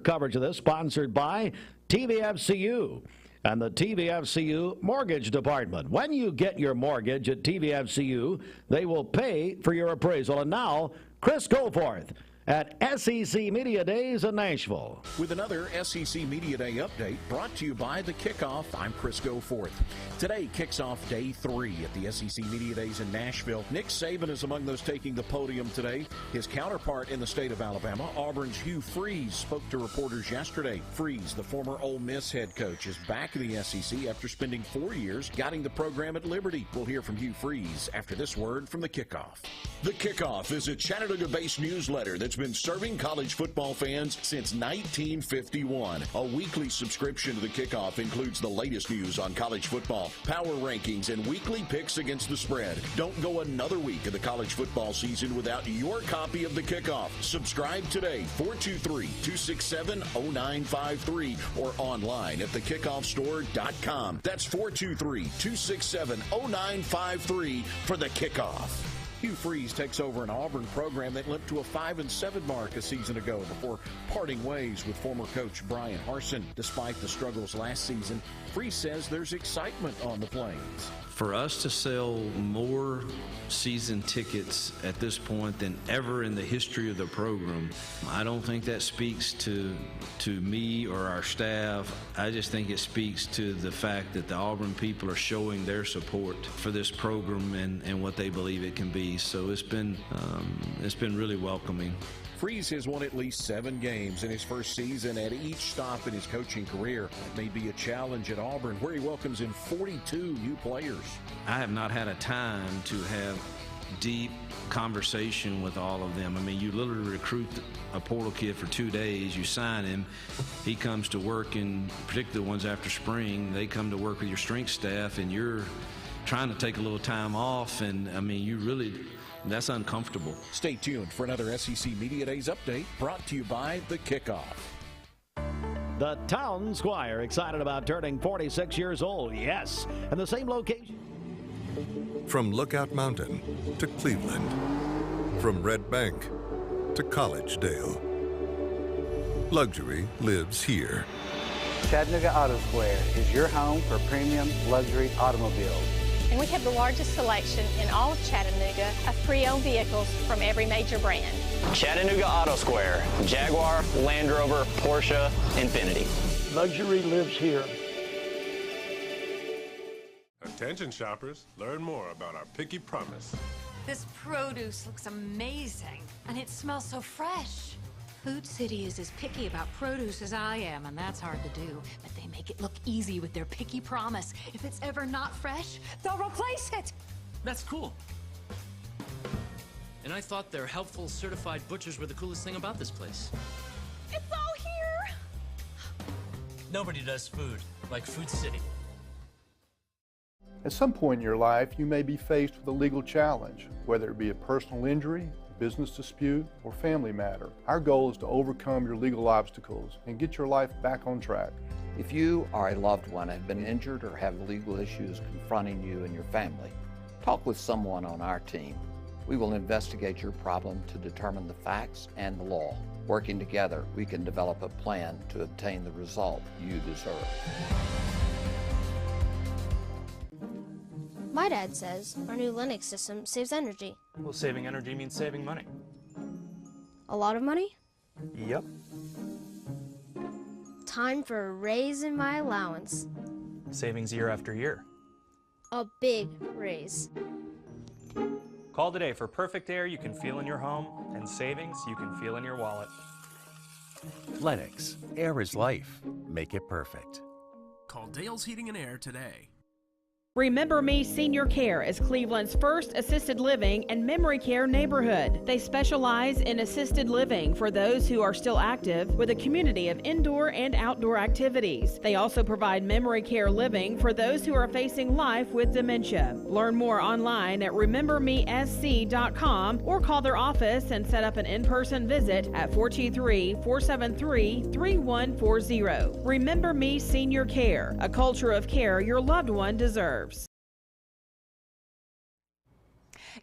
coverage of this sponsored by TVFCU and the TVFCU Mortgage Department. When you get your mortgage at TVFCU, they will pay for your appraisal. And now, Chris Goforth at SEC Media Days in Nashville. With another SEC Media Day update brought to you by The Kickoff, I'm Chris Goforth. Today kicks off day 3 at the SEC Media Days in Nashville. Nick Saban is among those taking the podium today. His counterpart in the state of Alabama, Auburn's Hugh Freeze, spoke to reporters yesterday. Freeze, the former Ole Miss head coach, is back in the SEC after spending 4 years guiding the program at Liberty. We'll hear from Hugh Freeze after this word from The Kickoff. The Kickoff is a Chattanooga-based newsletter that's been serving college football fans since 1951. A weekly subscription to The Kickoff includes the latest news on college football, power rankings, and weekly picks against the spread. Don't go another week of the college football season without your copy of The Kickoff. Subscribe today, 423-267-0953, or online at thekickoffstore.com. That's 423-267-0953 for The Kickoff. Hugh Freeze takes over an Auburn program that limped to a 5-7 mark a season ago before parting ways with former coach Brian Harsin. Despite the struggles last season, Freeze says there's excitement on the Plains. For us to sell more season tickets at this point than ever in the history of the program, I don't think that speaks to me or our staff. I just think it speaks to the fact that the Auburn people are showing their support for this program and what they believe it can be. So it's been really welcoming. Freeze has won at least 7 games in his first season at each stop in his coaching career. It may be a challenge at Auburn, where he welcomes in 42 new players. I have not had a time to have deep conversation with all of them. I mean, you literally recruit a portal kid for 2 days, you sign him, he comes to work, and particularly the ones after spring, they come to work with your strength staff, and you're trying to take a little time off, and I mean, that's uncomfortable. Stay tuned for another SEC Media Days update brought to you by The Kickoff. The Town Squire excited about turning 46 years old. Yes, and the same location. From Lookout Mountain to Cleveland, from Red Bank to Collegedale, luxury lives here. Chattanooga Auto Square is your home for premium luxury automobiles. And we have the largest selection in all of Chattanooga of pre-owned vehicles from every major brand. Chattanooga Auto Square, Jaguar, Land Rover, Porsche, Infiniti. Luxury lives here. Attention shoppers, learn more about our Picky Promise. This produce looks amazing, and it smells so fresh. Food City is as picky about produce as I am, and that's hard to do. But they make it look easy with their Picky Promise. If it's ever not fresh, they'll replace it. That's cool. And I thought their helpful certified butchers were the coolest thing about this place. It's all here. Nobody does food like Food City. At some point in your life, you may be faced with a legal challenge, whether it be a personal injury, business dispute, or family matter. Our goal is to overcome your legal obstacles and get your life back on track. If you or a loved one have been injured or have legal issues confronting you and your family, talk with someone on our team. We will investigate your problem to determine the facts and the law. Working together, we can develop a plan to obtain the result you deserve. My dad says our new Linux system saves energy. Well, saving energy means saving money. A lot of money? Yep. Time for a raise in my allowance. Savings year after year. A big raise. Call today for perfect air you can feel in your home and savings you can feel in your wallet. Lennox. Air is life. Make it perfect. Call Dale's Heating and Air today. Remember Me Senior Care is Cleveland's first assisted living and memory care neighborhood. They specialize in assisted living for those who are still active with a community of indoor and outdoor activities. They also provide memory care living for those who are facing life with dementia. Learn more online at remembermesc.com or call their office and set up an in-person visit at 423-473-3140. Remember Me Senior Care, a culture of care your loved one deserves.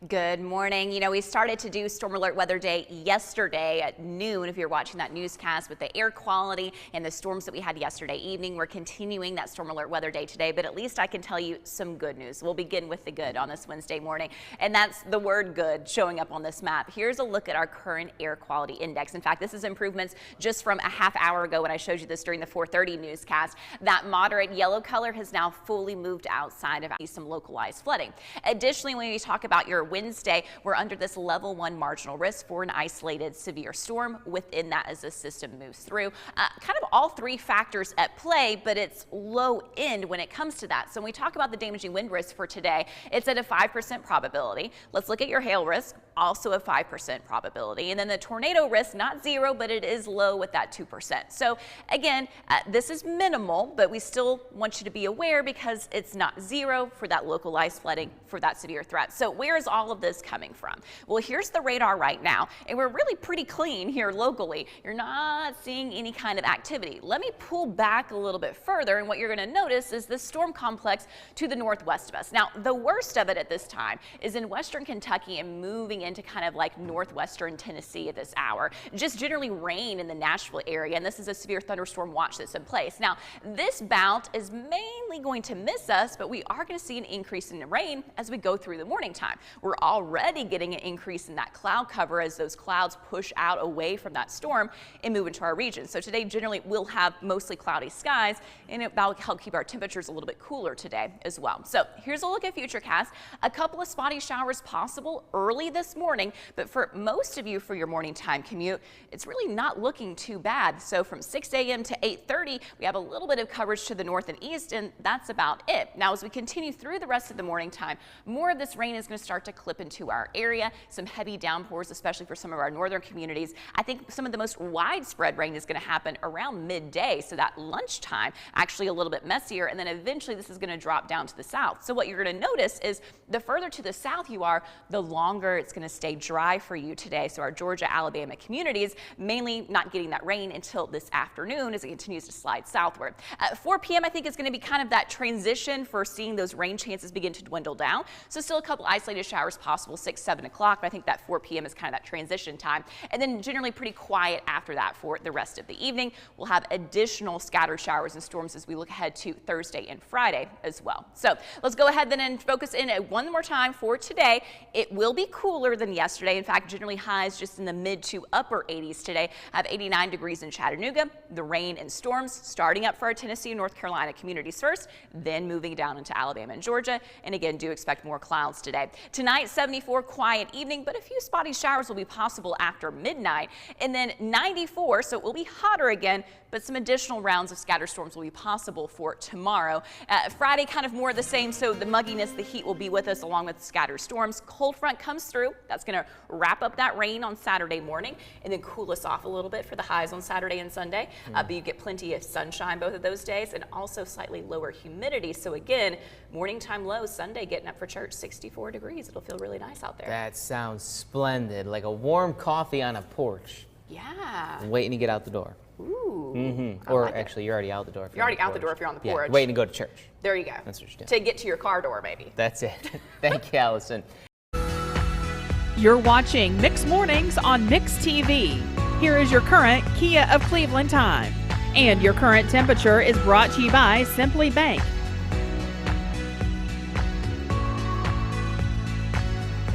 Good morning. You know, we started to do Storm Alert Weather Day yesterday at noon. If you're watching that newscast with the air quality and the storms that we had yesterday evening, we're continuing that Storm Alert Weather Day today, but at least I can tell you some good news. We'll begin with the good on this Wednesday morning, and that's the word good showing up on this map. Here's a look at our current air quality index. In fact, this is improvements just from a half hour ago when I showed you this during the 4:30 newscast. That moderate yellow color has now fully moved outside of some localized flooding. Additionally, when we talk about your Wednesday, we're under this level 1 marginal risk for an isolated severe storm within that as the system moves through. Kind of all three factors at play, but it's low end when it comes to that. So when we talk about the damaging wind risk for today, it's at a 5% probability. Let's look at your hail risk, also a 5% probability. And then the tornado risk, not 0, but it is low with that 2%. So again, this is minimal, but we still want you to be aware because it's not 0 for that localized flooding for that severe threat. So where is all of this coming from? Well, here's the radar right now, and we're really pretty clean here locally. You're not seeing any kind of activity. Let me pull back a little bit further, and what you're going to notice is this storm complex to the northwest of us. Now, the worst of it at this time is in western Kentucky and moving into kind of like northwestern Tennessee at this hour. Just generally rain in the Nashville area, and this is a severe thunderstorm watch that's in place. Now, this bout is mainly going to miss us, but we are going to see an increase in the rain as we go through the morning time. We're already getting an increase in that cloud cover as those clouds push out away from that storm and move into our region. So today generally we'll have mostly cloudy skies, and that'll help keep our temperatures a little bit cooler today as well. So here's a look at Futurecast. A couple of spotty showers possible early this morning, but for most of you for your morning time commute, it's really not looking too bad. So from 6 a.m. to 8:30, we have a little bit of coverage to the north and east, and that's about it. Now, as we continue through the rest of the morning time, more of this rain is going to start to clip into our area. Some heavy downpours, especially for some of our northern communities. I think some of the most widespread rain is going to happen around midday, so that lunchtime actually a little bit messier, and then eventually this is going to drop down to the south. So what you're going to notice is the further to the south you are, the longer it's going to stay dry for you today. So our Georgia, Alabama communities mainly not getting that rain until this afternoon as it continues to slide southward. At 4 p.m. I think is going to be kind of that transition for seeing those rain chances begin to dwindle down. So still a couple isolated showers possible 6, 7 o'clock, but I think that 4 p.m. is kind of that transition time. And then generally pretty quiet after that for the rest of the evening. We'll have additional scattered showers and storms as we look ahead to Thursday and Friday as well. So let's go ahead then and focus in one more time for today. It will be cooler than yesterday. In fact, generally highs just in the mid to upper 80s today. Have 89 degrees in Chattanooga. The rain and storms starting up for our Tennessee and North Carolina communities first, then moving down into Alabama and Georgia. And again, do expect more clouds today. Tonight, 74, quiet evening, but a few spotty showers will be possible after midnight. And then 94, so it will be hotter again, but some additional rounds of scattered storms will be possible for tomorrow. Friday, kind of more of the same, so the mugginess, the heat will be with us along with scattered storms. Cold front comes through. That's going to wrap up that rain on Saturday morning and then cool us off a little bit for the highs on Saturday and Sunday. But you get plenty of sunshine both of those days and also slightly lower humidity. So again, morning time lows Sunday getting up for church, 64 degrees. It'll feel really nice out there. That sounds splendid, like a warm coffee on a porch. Yeah. And waiting to get out the door. Ooh. Or like actually, you're already out the door. You're already out the door if you're on the porch. Yeah, waiting to go to church. There you go. That's what you're doing. To get to your car door, maybe. That's it. Thank you, Allison. You're watching Mix Mornings on Mix TV. Here is your current Kia of Cleveland time. And your current temperature is brought to you by Simply Bank.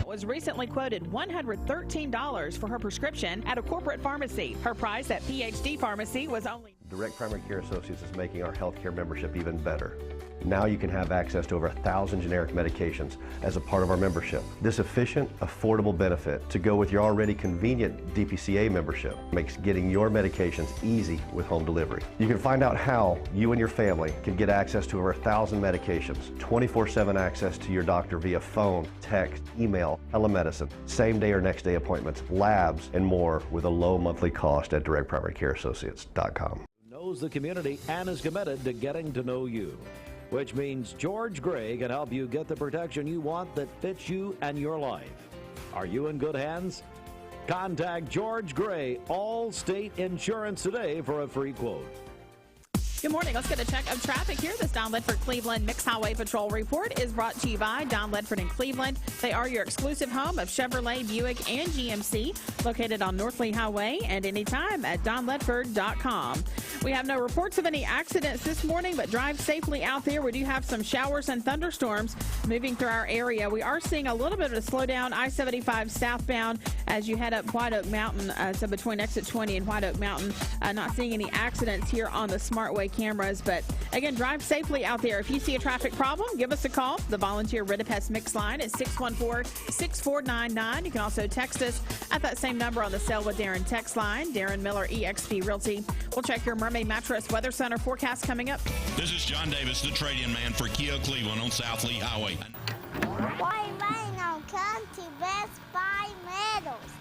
Was recently quoted $113 for her prescription at a corporate pharmacy. Her price at PhD Pharmacy was only... Direct Primary Care Associates is making our healthcare membership even better. Now you can have access to over 1,000 generic medications as a part of our membership. This efficient, affordable benefit to go with your already convenient DPCA membership makes getting your medications easy with home delivery. You can find out how you and your family can get access to over 1,000 medications, 24/7 access to your doctor via phone, text, email, telemedicine, same day or next day appointments, labs, and more with a low monthly cost at directprimarycareassociates.com. Knows the community and is committed to getting to know you, which means George Gray can help you get the protection you want that fits you and your life. Are you in good hands? Contact George Gray, Allstate Insurance today for a free quote. Good morning. Let's get a check of traffic here. This Don Ledford Cleveland Mixed Highway Patrol report is brought to you by Don Ledford in Cleveland. They are your exclusive home of Chevrolet, Buick, and GMC, located on North Lee Highway and anytime at donledford.com. We have no reports of any accidents this morning, but drive safely out there. We do have some showers and thunderstorms moving through our area. We are seeing a little bit of a slowdown I-75 southbound as you head up White Oak Mountain, so between exit 20 and White Oak Mountain. Not seeing any accidents here on the SmartWay cameras, but again, drive safely out there. If you see a traffic problem, give us a call. The volunteer Ridipest Mix line is 614-6499. You can also text us at that same number on the Sell with Darren text line. Darren Miller, eXp Realty. We'll check your Mermaid Mattress Weather Center forecast coming up. This is John Davis, the trade-in man for Kia Cleveland on South Lee Highway. Why rain on come to Best Buy Metals?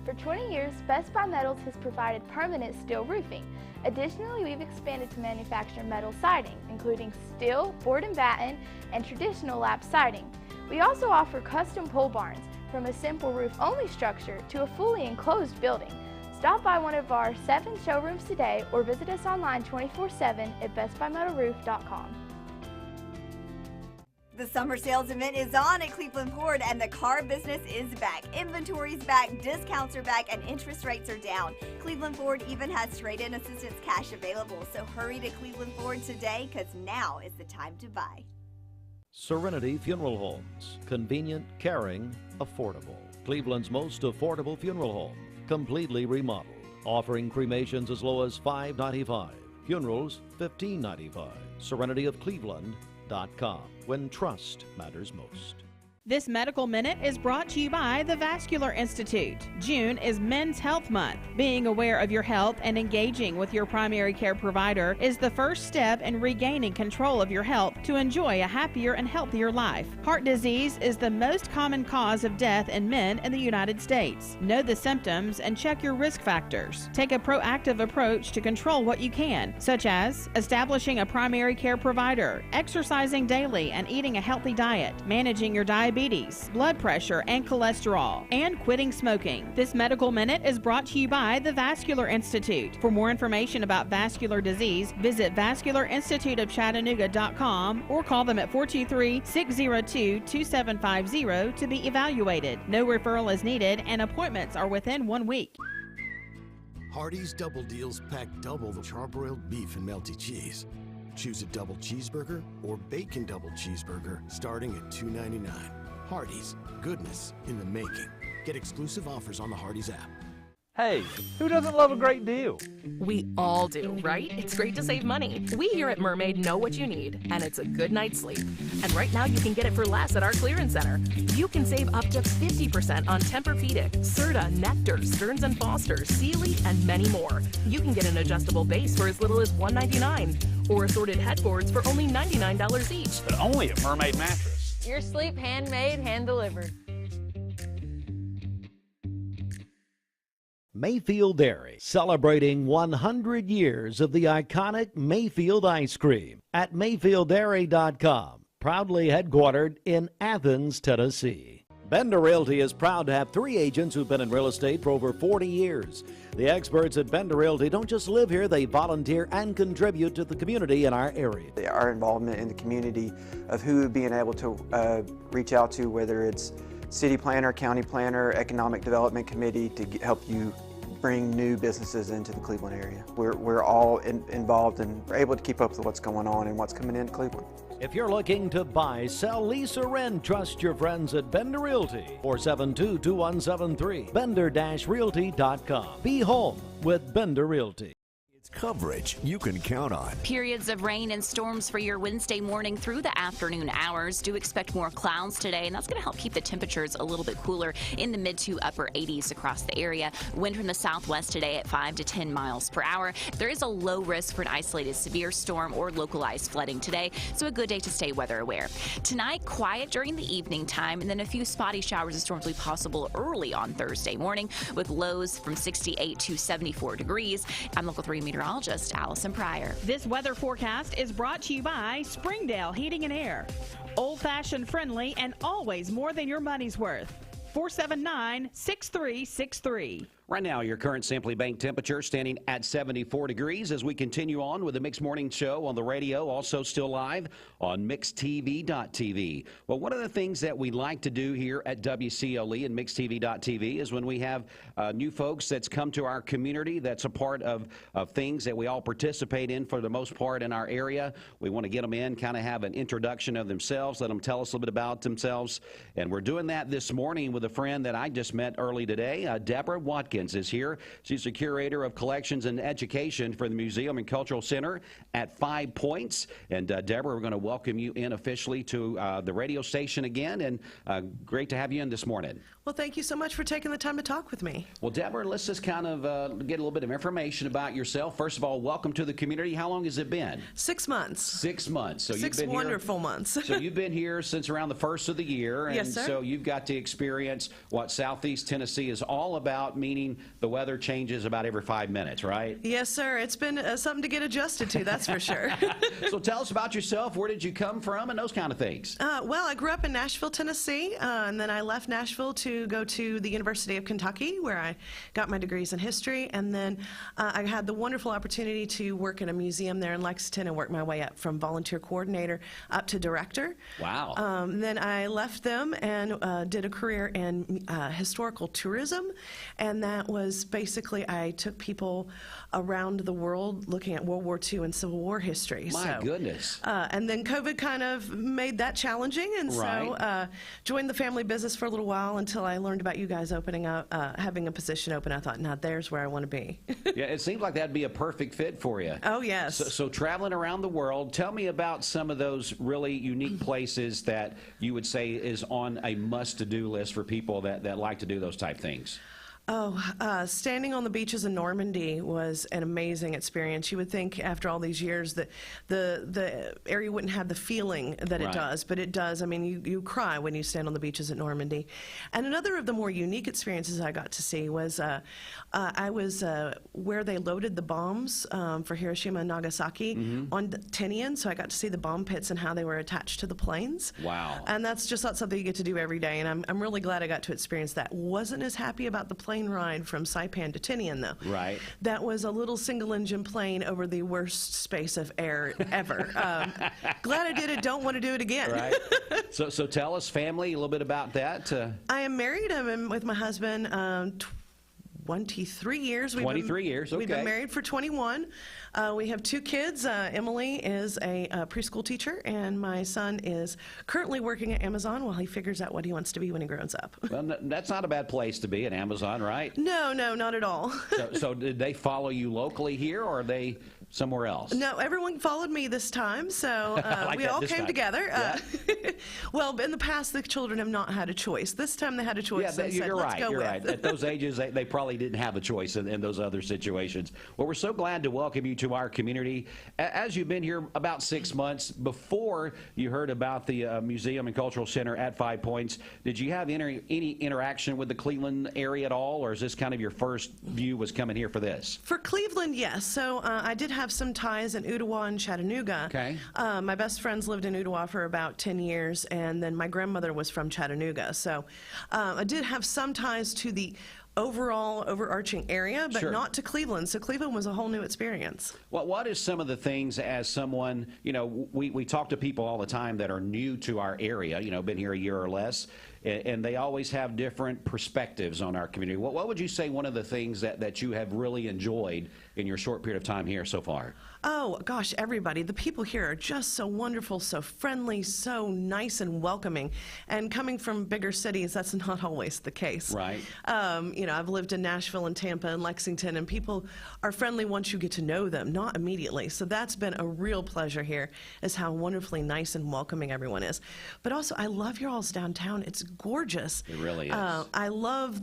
For 20 years, Best Buy Metals has provided permanent steel roofing. Additionally, we've expanded to manufacture metal siding, including steel, board and batten, and traditional lap siding. We also offer custom pole barns, from a simple roof-only structure to a fully enclosed building. Stop by one of our 7 showrooms today or visit us online 24/7 at bestbuymetalroof.com. The summer sales event is on at Cleveland Ford, and the car business is back. Inventory's back, discounts are back, and interest rates are down. Cleveland Ford even has trade-in assistance cash available, so hurry to Cleveland Ford today, because now is the time to buy. Serenity Funeral Homes. Convenient, caring, affordable. Cleveland's most affordable funeral home. Completely remodeled. Offering cremations as low as $5.95. Funerals, $15.95. SerenityofCleveland.com. When trust matters most. This Medical Minute is brought to you by the Vascular Institute. June is Men's Health Month. Being aware of your health and engaging with your primary care provider is the first step in regaining control of your health to enjoy a happier and healthier life. Heart disease is the most common cause of death in men in the United States. Know the symptoms and check your risk factors. Take a proactive approach to control what you can, such as establishing a primary care provider, exercising daily and eating a healthy diet, managing your diabetes, blood pressure, and cholesterol, and quitting smoking. This Medical Minute is brought to you by the Vascular Institute. For more information about vascular disease, visit vascularinstituteofchattanooga.com or call them at 423-602-2750 to be evaluated. No referral is needed, and appointments are within 1 week. Hardee's Double Deals pack double the charbroiled beef and melty cheese. Choose a double cheeseburger or bacon double cheeseburger starting at $2.99. Hardee's, goodness in the making. Get exclusive offers on the Hardee's app. Hey, who doesn't love a great deal? We all do, right? It's great to save money. We here at Mermaid know what you need, and it's a good night's sleep. And right now you can get it for less at our clearance center. You can save up to 50% on Tempur-Pedic, Serta, Nectar, Stearns & Foster, Sealy, and many more. You can get an adjustable base for as little as $199, or assorted headboards for only $99 each. But only at Mermaid Mattress. Your sleep handmade, hand-delivered. Mayfield Dairy, celebrating 100 years of the iconic Mayfield ice cream at MayfieldDairy.com, proudly headquartered in Athens, Tennessee. Bender Realty is proud to have 3 agents who've been in real estate for over 40 years. The experts at Bender Realty don't just live here, they volunteer and contribute to the community in our area. Our involvement in the community of who being able to reach out to, whether it's city planner, county planner, economic development committee, to help you bring new businesses into the Cleveland area. We're all involved and we're able to keep up with what's going on and what's coming into Cleveland. If you're looking to buy, sell, lease, or rent, trust your friends at Bender Realty. 472-2173. Bender-Realty.com. Be home with Bender Realty. It's Coverage you can count on. Periods of rain and storms for your Wednesday morning through the afternoon hours. Do expect more clouds today, and that's going to help keep the temperatures a little bit cooler in the mid to upper 80s across the area. Wind from the southwest today at 5 to 10 miles per hour. There is a low risk for an isolated severe storm or localized flooding today, so a good day to stay weather aware. Tonight, quiet during the evening time, and then a few spotty showers and storms will be possible early on Thursday morning with lows from 68 to 74 degrees. I'm Local 3 meteorologist Allison Pryor. This weather forecast is brought to you by Springdale Heating and Air. Old-fashioned friendly and always more than your money's worth. 479-6363. Right now, your current Simply Bank temperature standing at 74 degrees as we continue on with the Mixed Morning Show on the radio, also still live on mixedtv.tv. Well, one of the things that we like to do here at WCLE and mixedtv.tv is when we have new folks that's come to our community that's a part of things that we all participate in for the most part in our area. We want to get them in, kind of have an introduction of themselves, let them tell us a little bit about themselves. And we're doing that this morning with a friend that I just met early today, Debra Watkins. Is here. She's the curator of collections and education for the Museum and Cultural Center at 5 Points. And Deborah, we're going to welcome you in officially to the radio station again, and great to have you in this morning. Well, thank you so much for taking the time to talk with me. Well, Deborah, let's just kind of get a little bit of information about yourself. First of all, welcome to the community. How long has it been? 6 months. 6 months. So Six you've been wonderful months. So you've been here since around the first of the year. And yes, sir. So you've got to experience what Southeast Tennessee is all about, meaning the weather changes about every 5 minutes, right? Yes, sir. It's been something to get adjusted to, that's for sure. So tell us about yourself. Where did you come from and those kind of things? Well, I grew up in Nashville, Tennessee, and then I left Nashville to go to the University of Kentucky, where I got my degrees in history, and then I had the wonderful opportunity to work in a museum there in Lexington and work my way up from volunteer coordinator up to director. Wow. Then I left them and did a career in historical tourism, and that was basically I took people around the world looking at World War II and Civil War history. My goodness. And then COVID kind of made that challenging, and so joined the family business for a little while until I learned about you guys opening up, having a position open. I thought, now there's where I want to be. Yeah, it seems like that'd be a perfect fit for you. Oh, yes. So traveling around the world, tell me about some of those really unique places that you would say is on a must-to-do list for people that like to do those type things. Oh, standing on the beaches in Normandy was an amazing experience. You would think after all these years that the area wouldn't have the feeling that it does, but it does. I mean, you cry when you stand on the beaches at Normandy. And another of the more unique experiences I got to see was I was where they loaded the bombs for Hiroshima and Nagasaki on Tinian, so I got to see the bomb pits and how they were attached to the planes. Wow. And that's just not something you get to do every day, and I'm really glad I got to experience that. Wasn't as happy about the plane ride from Saipan to Tinian, though. Right. That was a little single-engine plane over the worst space of air ever. Glad I did it. Don't want to do it again. Right. So tell us, family, a little bit about that. I am married. I'm with my husband 23 years. 23 years, okay. We've been married for 21. We have 2 kids. Emily is a preschool teacher, and my son is currently working at Amazon while he figures out what he wants to be when he grows up. Well, that's not a bad place to be at Amazon, right? No, not at all. So did they follow you locally here, or are they somewhere else? No, everyone followed me this time, so like we all came together. Yeah. Well, in the past, the children have not had a choice. This time they had a choice. Yeah, and you're said, right. Let's go You're with. right. At those ages, they probably didn't have a choice in those other situations. Well, we're so glad to welcome you to our community. As you've been here about 6 months, before you heard about the Museum and Cultural Center at 5 Points, did you have any interaction with the Cleveland area at all, or is this kind of your first view was coming here for this? For Cleveland, yes. So I did have some ties in Ottawa and Chattanooga. Okay. My best friends lived in Ottawa for about 10 years, and then my grandmother was from Chattanooga. So I did have some ties to the overall overarching area, but not to Cleveland. So Cleveland was a whole new experience. Well, what is some of the things as someone, you know, we talk to people all the time that are new to our area, you know, been here a year or less. and they always have different perspectives on our community. What would you say one of the things that you have really enjoyed in your short period of time here so far? Oh, gosh, everybody. The people here are just so wonderful, so friendly, so nice and welcoming. And coming from bigger cities, that's not always the case. Right. You know, I've lived in Nashville and Tampa and Lexington, and people are friendly once you get to know them, not immediately. So that's been a real pleasure here, is how wonderfully nice and welcoming everyone is. But also, I love your all's downtown. It's gorgeous. It really is. I love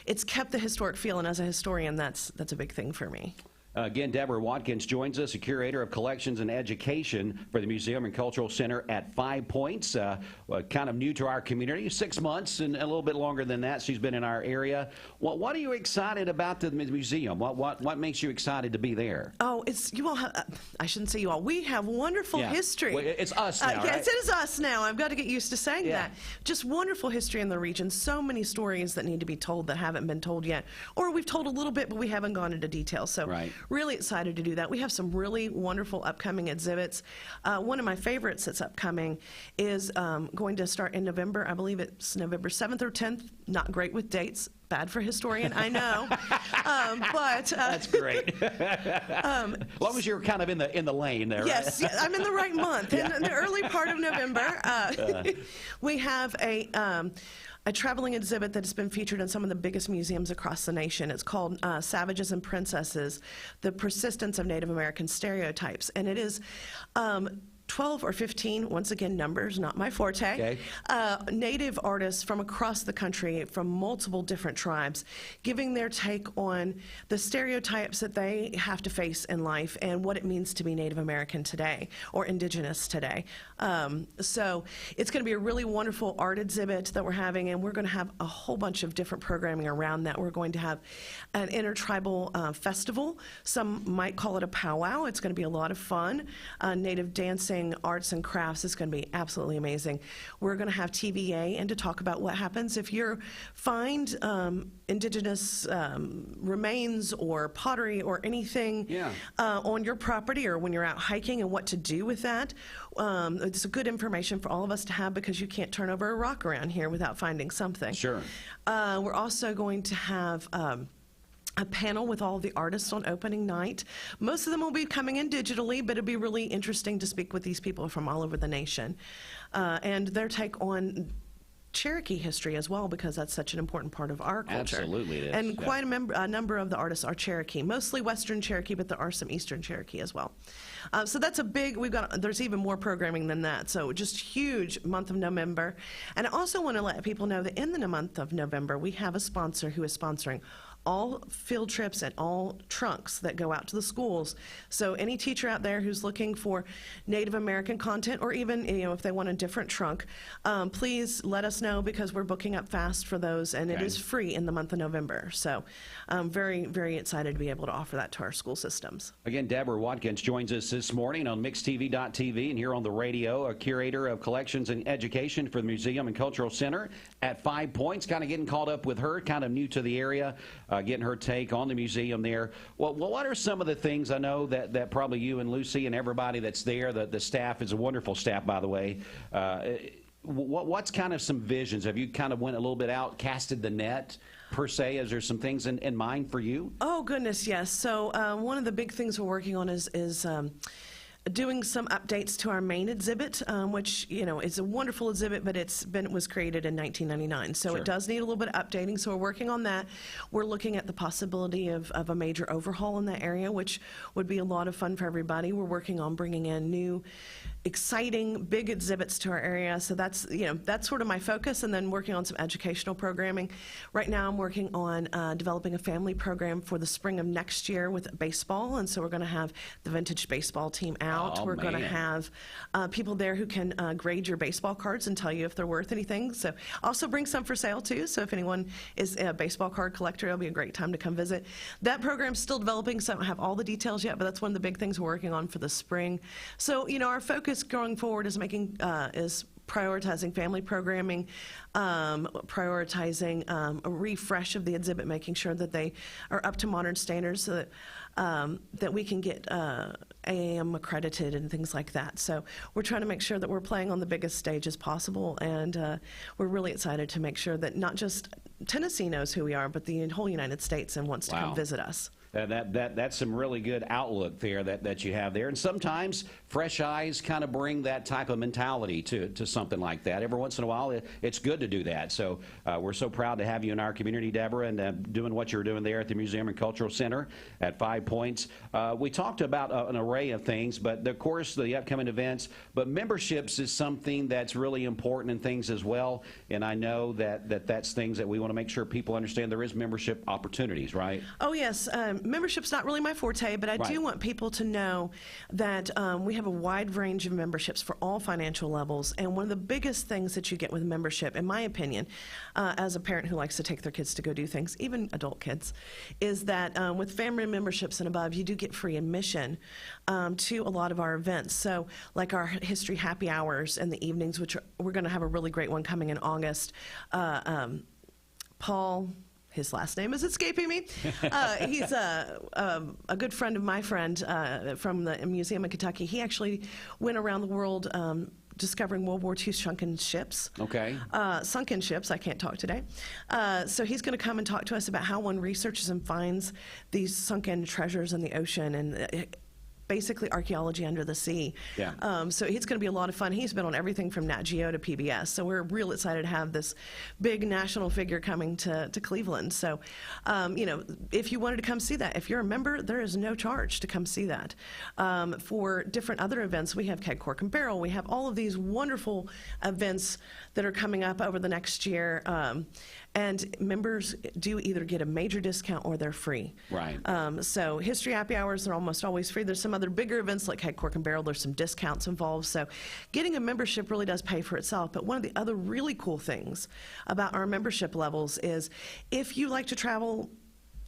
it's kept the historic feel, and as a historian, that's a big thing for me. Again, Debra Watkins joins us, a curator of collections and education for the Museum and Cultural Center at 5 Points. Kind of new to our community, 6 months and a little bit longer than that. She's been in our area. What are you excited about the museum? What makes you excited to be there? Oh, you all have, I shouldn't say you all. We have wonderful history. Well, it's us now, right? Yes, it is us now. I've got to get used to saying that. Just wonderful history in the region. So many stories that need to be told that haven't been told yet. Or we've told a little bit, but we haven't gone into detail. So really excited to do that. We have some really wonderful upcoming exhibits. One of my favorites that's upcoming is going to start in November. I believe it's November 7th or 10th. Not great with dates. Bad for historian, I know. But that's great. As long as you're kind of in the lane there. Yes, right? I'm in the right month. In the early part of November, we have a traveling exhibit that has been featured in some of the biggest museums across the nation. It's called Savages and Princesses, The Persistence of Native American Stereotypes. And it is 12 or 15, once again, numbers, not my forte, Native artists from across the country, from multiple different tribes, giving their take on the stereotypes that they have to face in life and what it means to be Native American today or Indigenous today. So it's going to be a really wonderful art exhibit that we're having, and we're going to have a whole bunch of different programming around that. We're going to have an intertribal festival. Some might call it a powwow. It's going to be a lot of fun. Native dancing, arts and crafts is going to be absolutely amazing. We're going to have TVA and to talk about what happens if you find Indigenous remains or pottery or anything on your property or when you're out hiking, and what to do with that. It's good information for all of us to have, because you can't turn over a rock around here without finding something. Sure. We're also going to have a panel with all the artists on opening night. Most of them will be coming in digitally, but it'll be really interesting to speak with these people from all over the nation and their take on Cherokee history as well, because that's such an important part of our culture. Absolutely it is. And quite a number of the artists are Cherokee, mostly Western Cherokee, but there are some Eastern Cherokee as well. So that's a big, there's even more programming than that. So just huge month of November. And I also want to let people know that in the month of November, we have a sponsor who is sponsoring all field trips and all trunks that go out to the schools. So any teacher out there who's looking for Native American content, or even if they want a different trunk, please let us know, because we're booking up fast for those, and it is free in the month of November. So I'm very, very excited to be able to offer that to our school systems. Again, Debra Watkins joins us this morning on MixedTV.tv and here on the radio, a curator of collections and education for the Museum and Cultural Center at 5 Points. Kind of getting caught up with her, kind of new to the area. Getting her take on the museum there. Well, what are some of the things, I know that probably you and Lucy and everybody that's there, the staff is a wonderful staff, by the way. What's kind of some visions? Have you kind of went a little bit out, casted the net, per se? Is there some things in mind for you? Oh, goodness, yes. So one of the big things we're working on is doing some updates to our main exhibit, which is a wonderful exhibit, but it was created in 1999, so it does need a little bit of updating. So we're working on that. We're looking at the possibility of a major overhaul in that area, which would be a lot of fun for everybody. We're working on bringing in new, exciting, big exhibits to our area. So that's sort of my focus, and then working on some educational programming. Right now, I'm working on developing a family program for the spring of next year with baseball, and so we're going to have the vintage baseball team out. We're going to have people there who can grade your baseball cards and tell you if they're worth anything. So also bring some for sale too. So if anyone is a baseball card collector, it'll be a great time to come visit. That program's still developing, so I don't have all the details yet, but that's one of the big things we're working on for the spring. So our focus going forward is prioritizing family programming, prioritizing a refresh of the exhibit, making sure that they are up to modern standards, so that that we can get AAM accredited and things like that. So we're trying to make sure that we're playing on the biggest stage as possible, and we're really excited to make sure that not just Tennessee knows who we are, but the whole United States and wants to come visit us. That's some really good outlook there that you have there. And sometimes fresh eyes kind of bring that type of mentality to something like that. Every once in a while, it's good to do that. So we're so proud to have you in our community, Deborah, and doing what you're doing there at the Museum and Cultural Center at 5 Points. We talked about an array of things, but of course the upcoming events, but memberships is something that's really important in things as well. And I know that's things that we want to make sure people understand. There is membership opportunities, right? Oh, yes. Membership's not really my forte, but I do want people to know that we have a wide range of memberships for all financial levels. And one of the biggest things that you get with membership, in my opinion, as a parent who likes to take their kids to go do things, even adult kids, is that with family memberships and above, you do get free admission to a lot of our events. So like our history happy hours in the evenings, which we're going to have a really great one coming in August. Paul, his last name is escaping me. He's a good friend of my friend from the Museum of Kentucky. He actually went around the world discovering World War II sunken ships. Okay. Sunken ships, I can't talk today. So he's going to come and talk to us about how one researches and finds these sunken treasures in the ocean, and basically archaeology under the sea. Yeah. So it's going to be a lot of fun. He's been on everything from Nat Geo to PBS. So we're real excited to have this big national figure coming to Cleveland. So, you know, if you wanted to come see that, if you're a member, there is no charge to come see that. For different other events, we have Keg, Cork, and Barrel. We have all of these wonderful events that are coming up over the next year. And members do either get a major discount or they're free. Right. So history happy hours are almost always free. There's some other bigger events like Keg, Cork, and Barrel. There's some discounts involved. So getting a membership really does pay for itself. But one of the other really cool things about our membership levels is if you like to travel,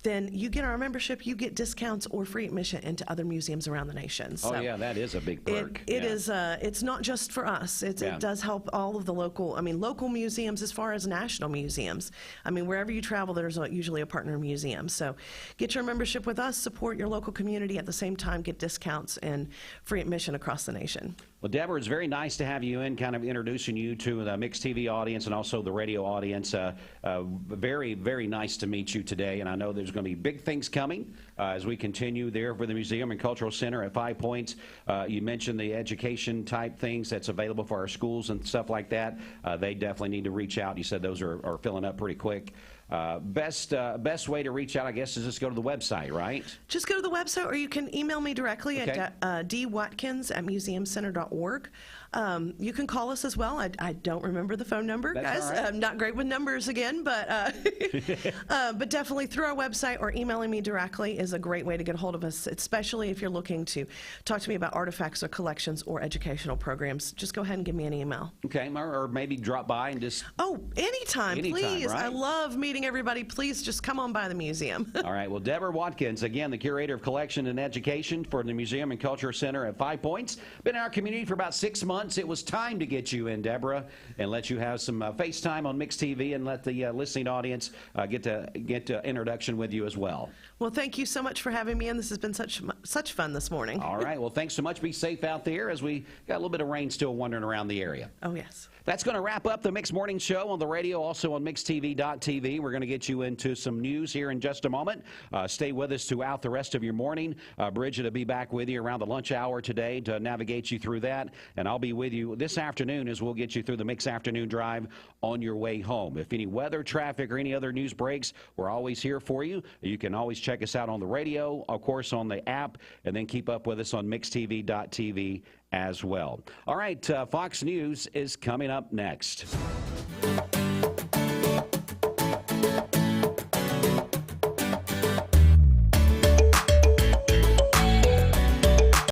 then you get our membership, you get discounts or free admission into other museums around the nation. So yeah, that is a big perk. It is, it's not just for us. It does help all of the local museums as far as national museums. I mean, wherever you travel, there's usually a partner museum. So get your membership with us, support your local community, at the same time get discounts and free admission across the nation. Well, Deborah, it's very nice to have you in, kind of introducing you to the Mixed TV audience and also the radio audience. Very, very nice to meet you today, and I know there's going to be big things coming as we continue there for the Museum and Cultural Center at 5 Points. You mentioned the education type things that's available for our schools and stuff like that. They definitely need to reach out. You said those are filling up pretty quick. Best way to reach out, I guess, is just go to the website, right? Just go to the website, or you can email me directly at dwatkins@museumcenter.org. You can call us as well. I don't remember the phone number, guys. All right. I'm not great with numbers again, but definitely through our website or emailing me directly is a great way to get a hold of us, especially if you're looking to talk to me about artifacts or collections or educational programs. Just go ahead and give me an email. Okay, or maybe drop by and just... Oh, anytime, please. Right? I love meeting everybody. Please just come on by the museum. All right. Well, Debra Watkins, again, the Curator of Collection and Education for the Museum and Culture Center at 5 Points. Been in our community for about 6 months. It was time to get you in, Deborah, and let you have some FaceTime on Mixed TV and let the listening audience get to introduction with you as well. Well, thank you so much for having me in. This has been such fun this morning. All right. Well, thanks so much. Be safe out there as we got a little bit of rain still wandering around the area. Oh, yes. That's going to wrap up the Mixed Morning Show on the radio, also on mixedtv.tv. We're going to get you into some news here in just a moment. Stay with us throughout the rest of your morning. Bridget will be back with you around the lunch hour today to navigate you through that. And I'll be with you this afternoon as we'll get you through the Mixed Afternoon Drive on your way home. If any weather, traffic, or any other news breaks, we're always here for you. You can always check us out on the radio, of course, on the app, and then keep up with us on mixedtv.tv as well. All right, Fox News is coming up next.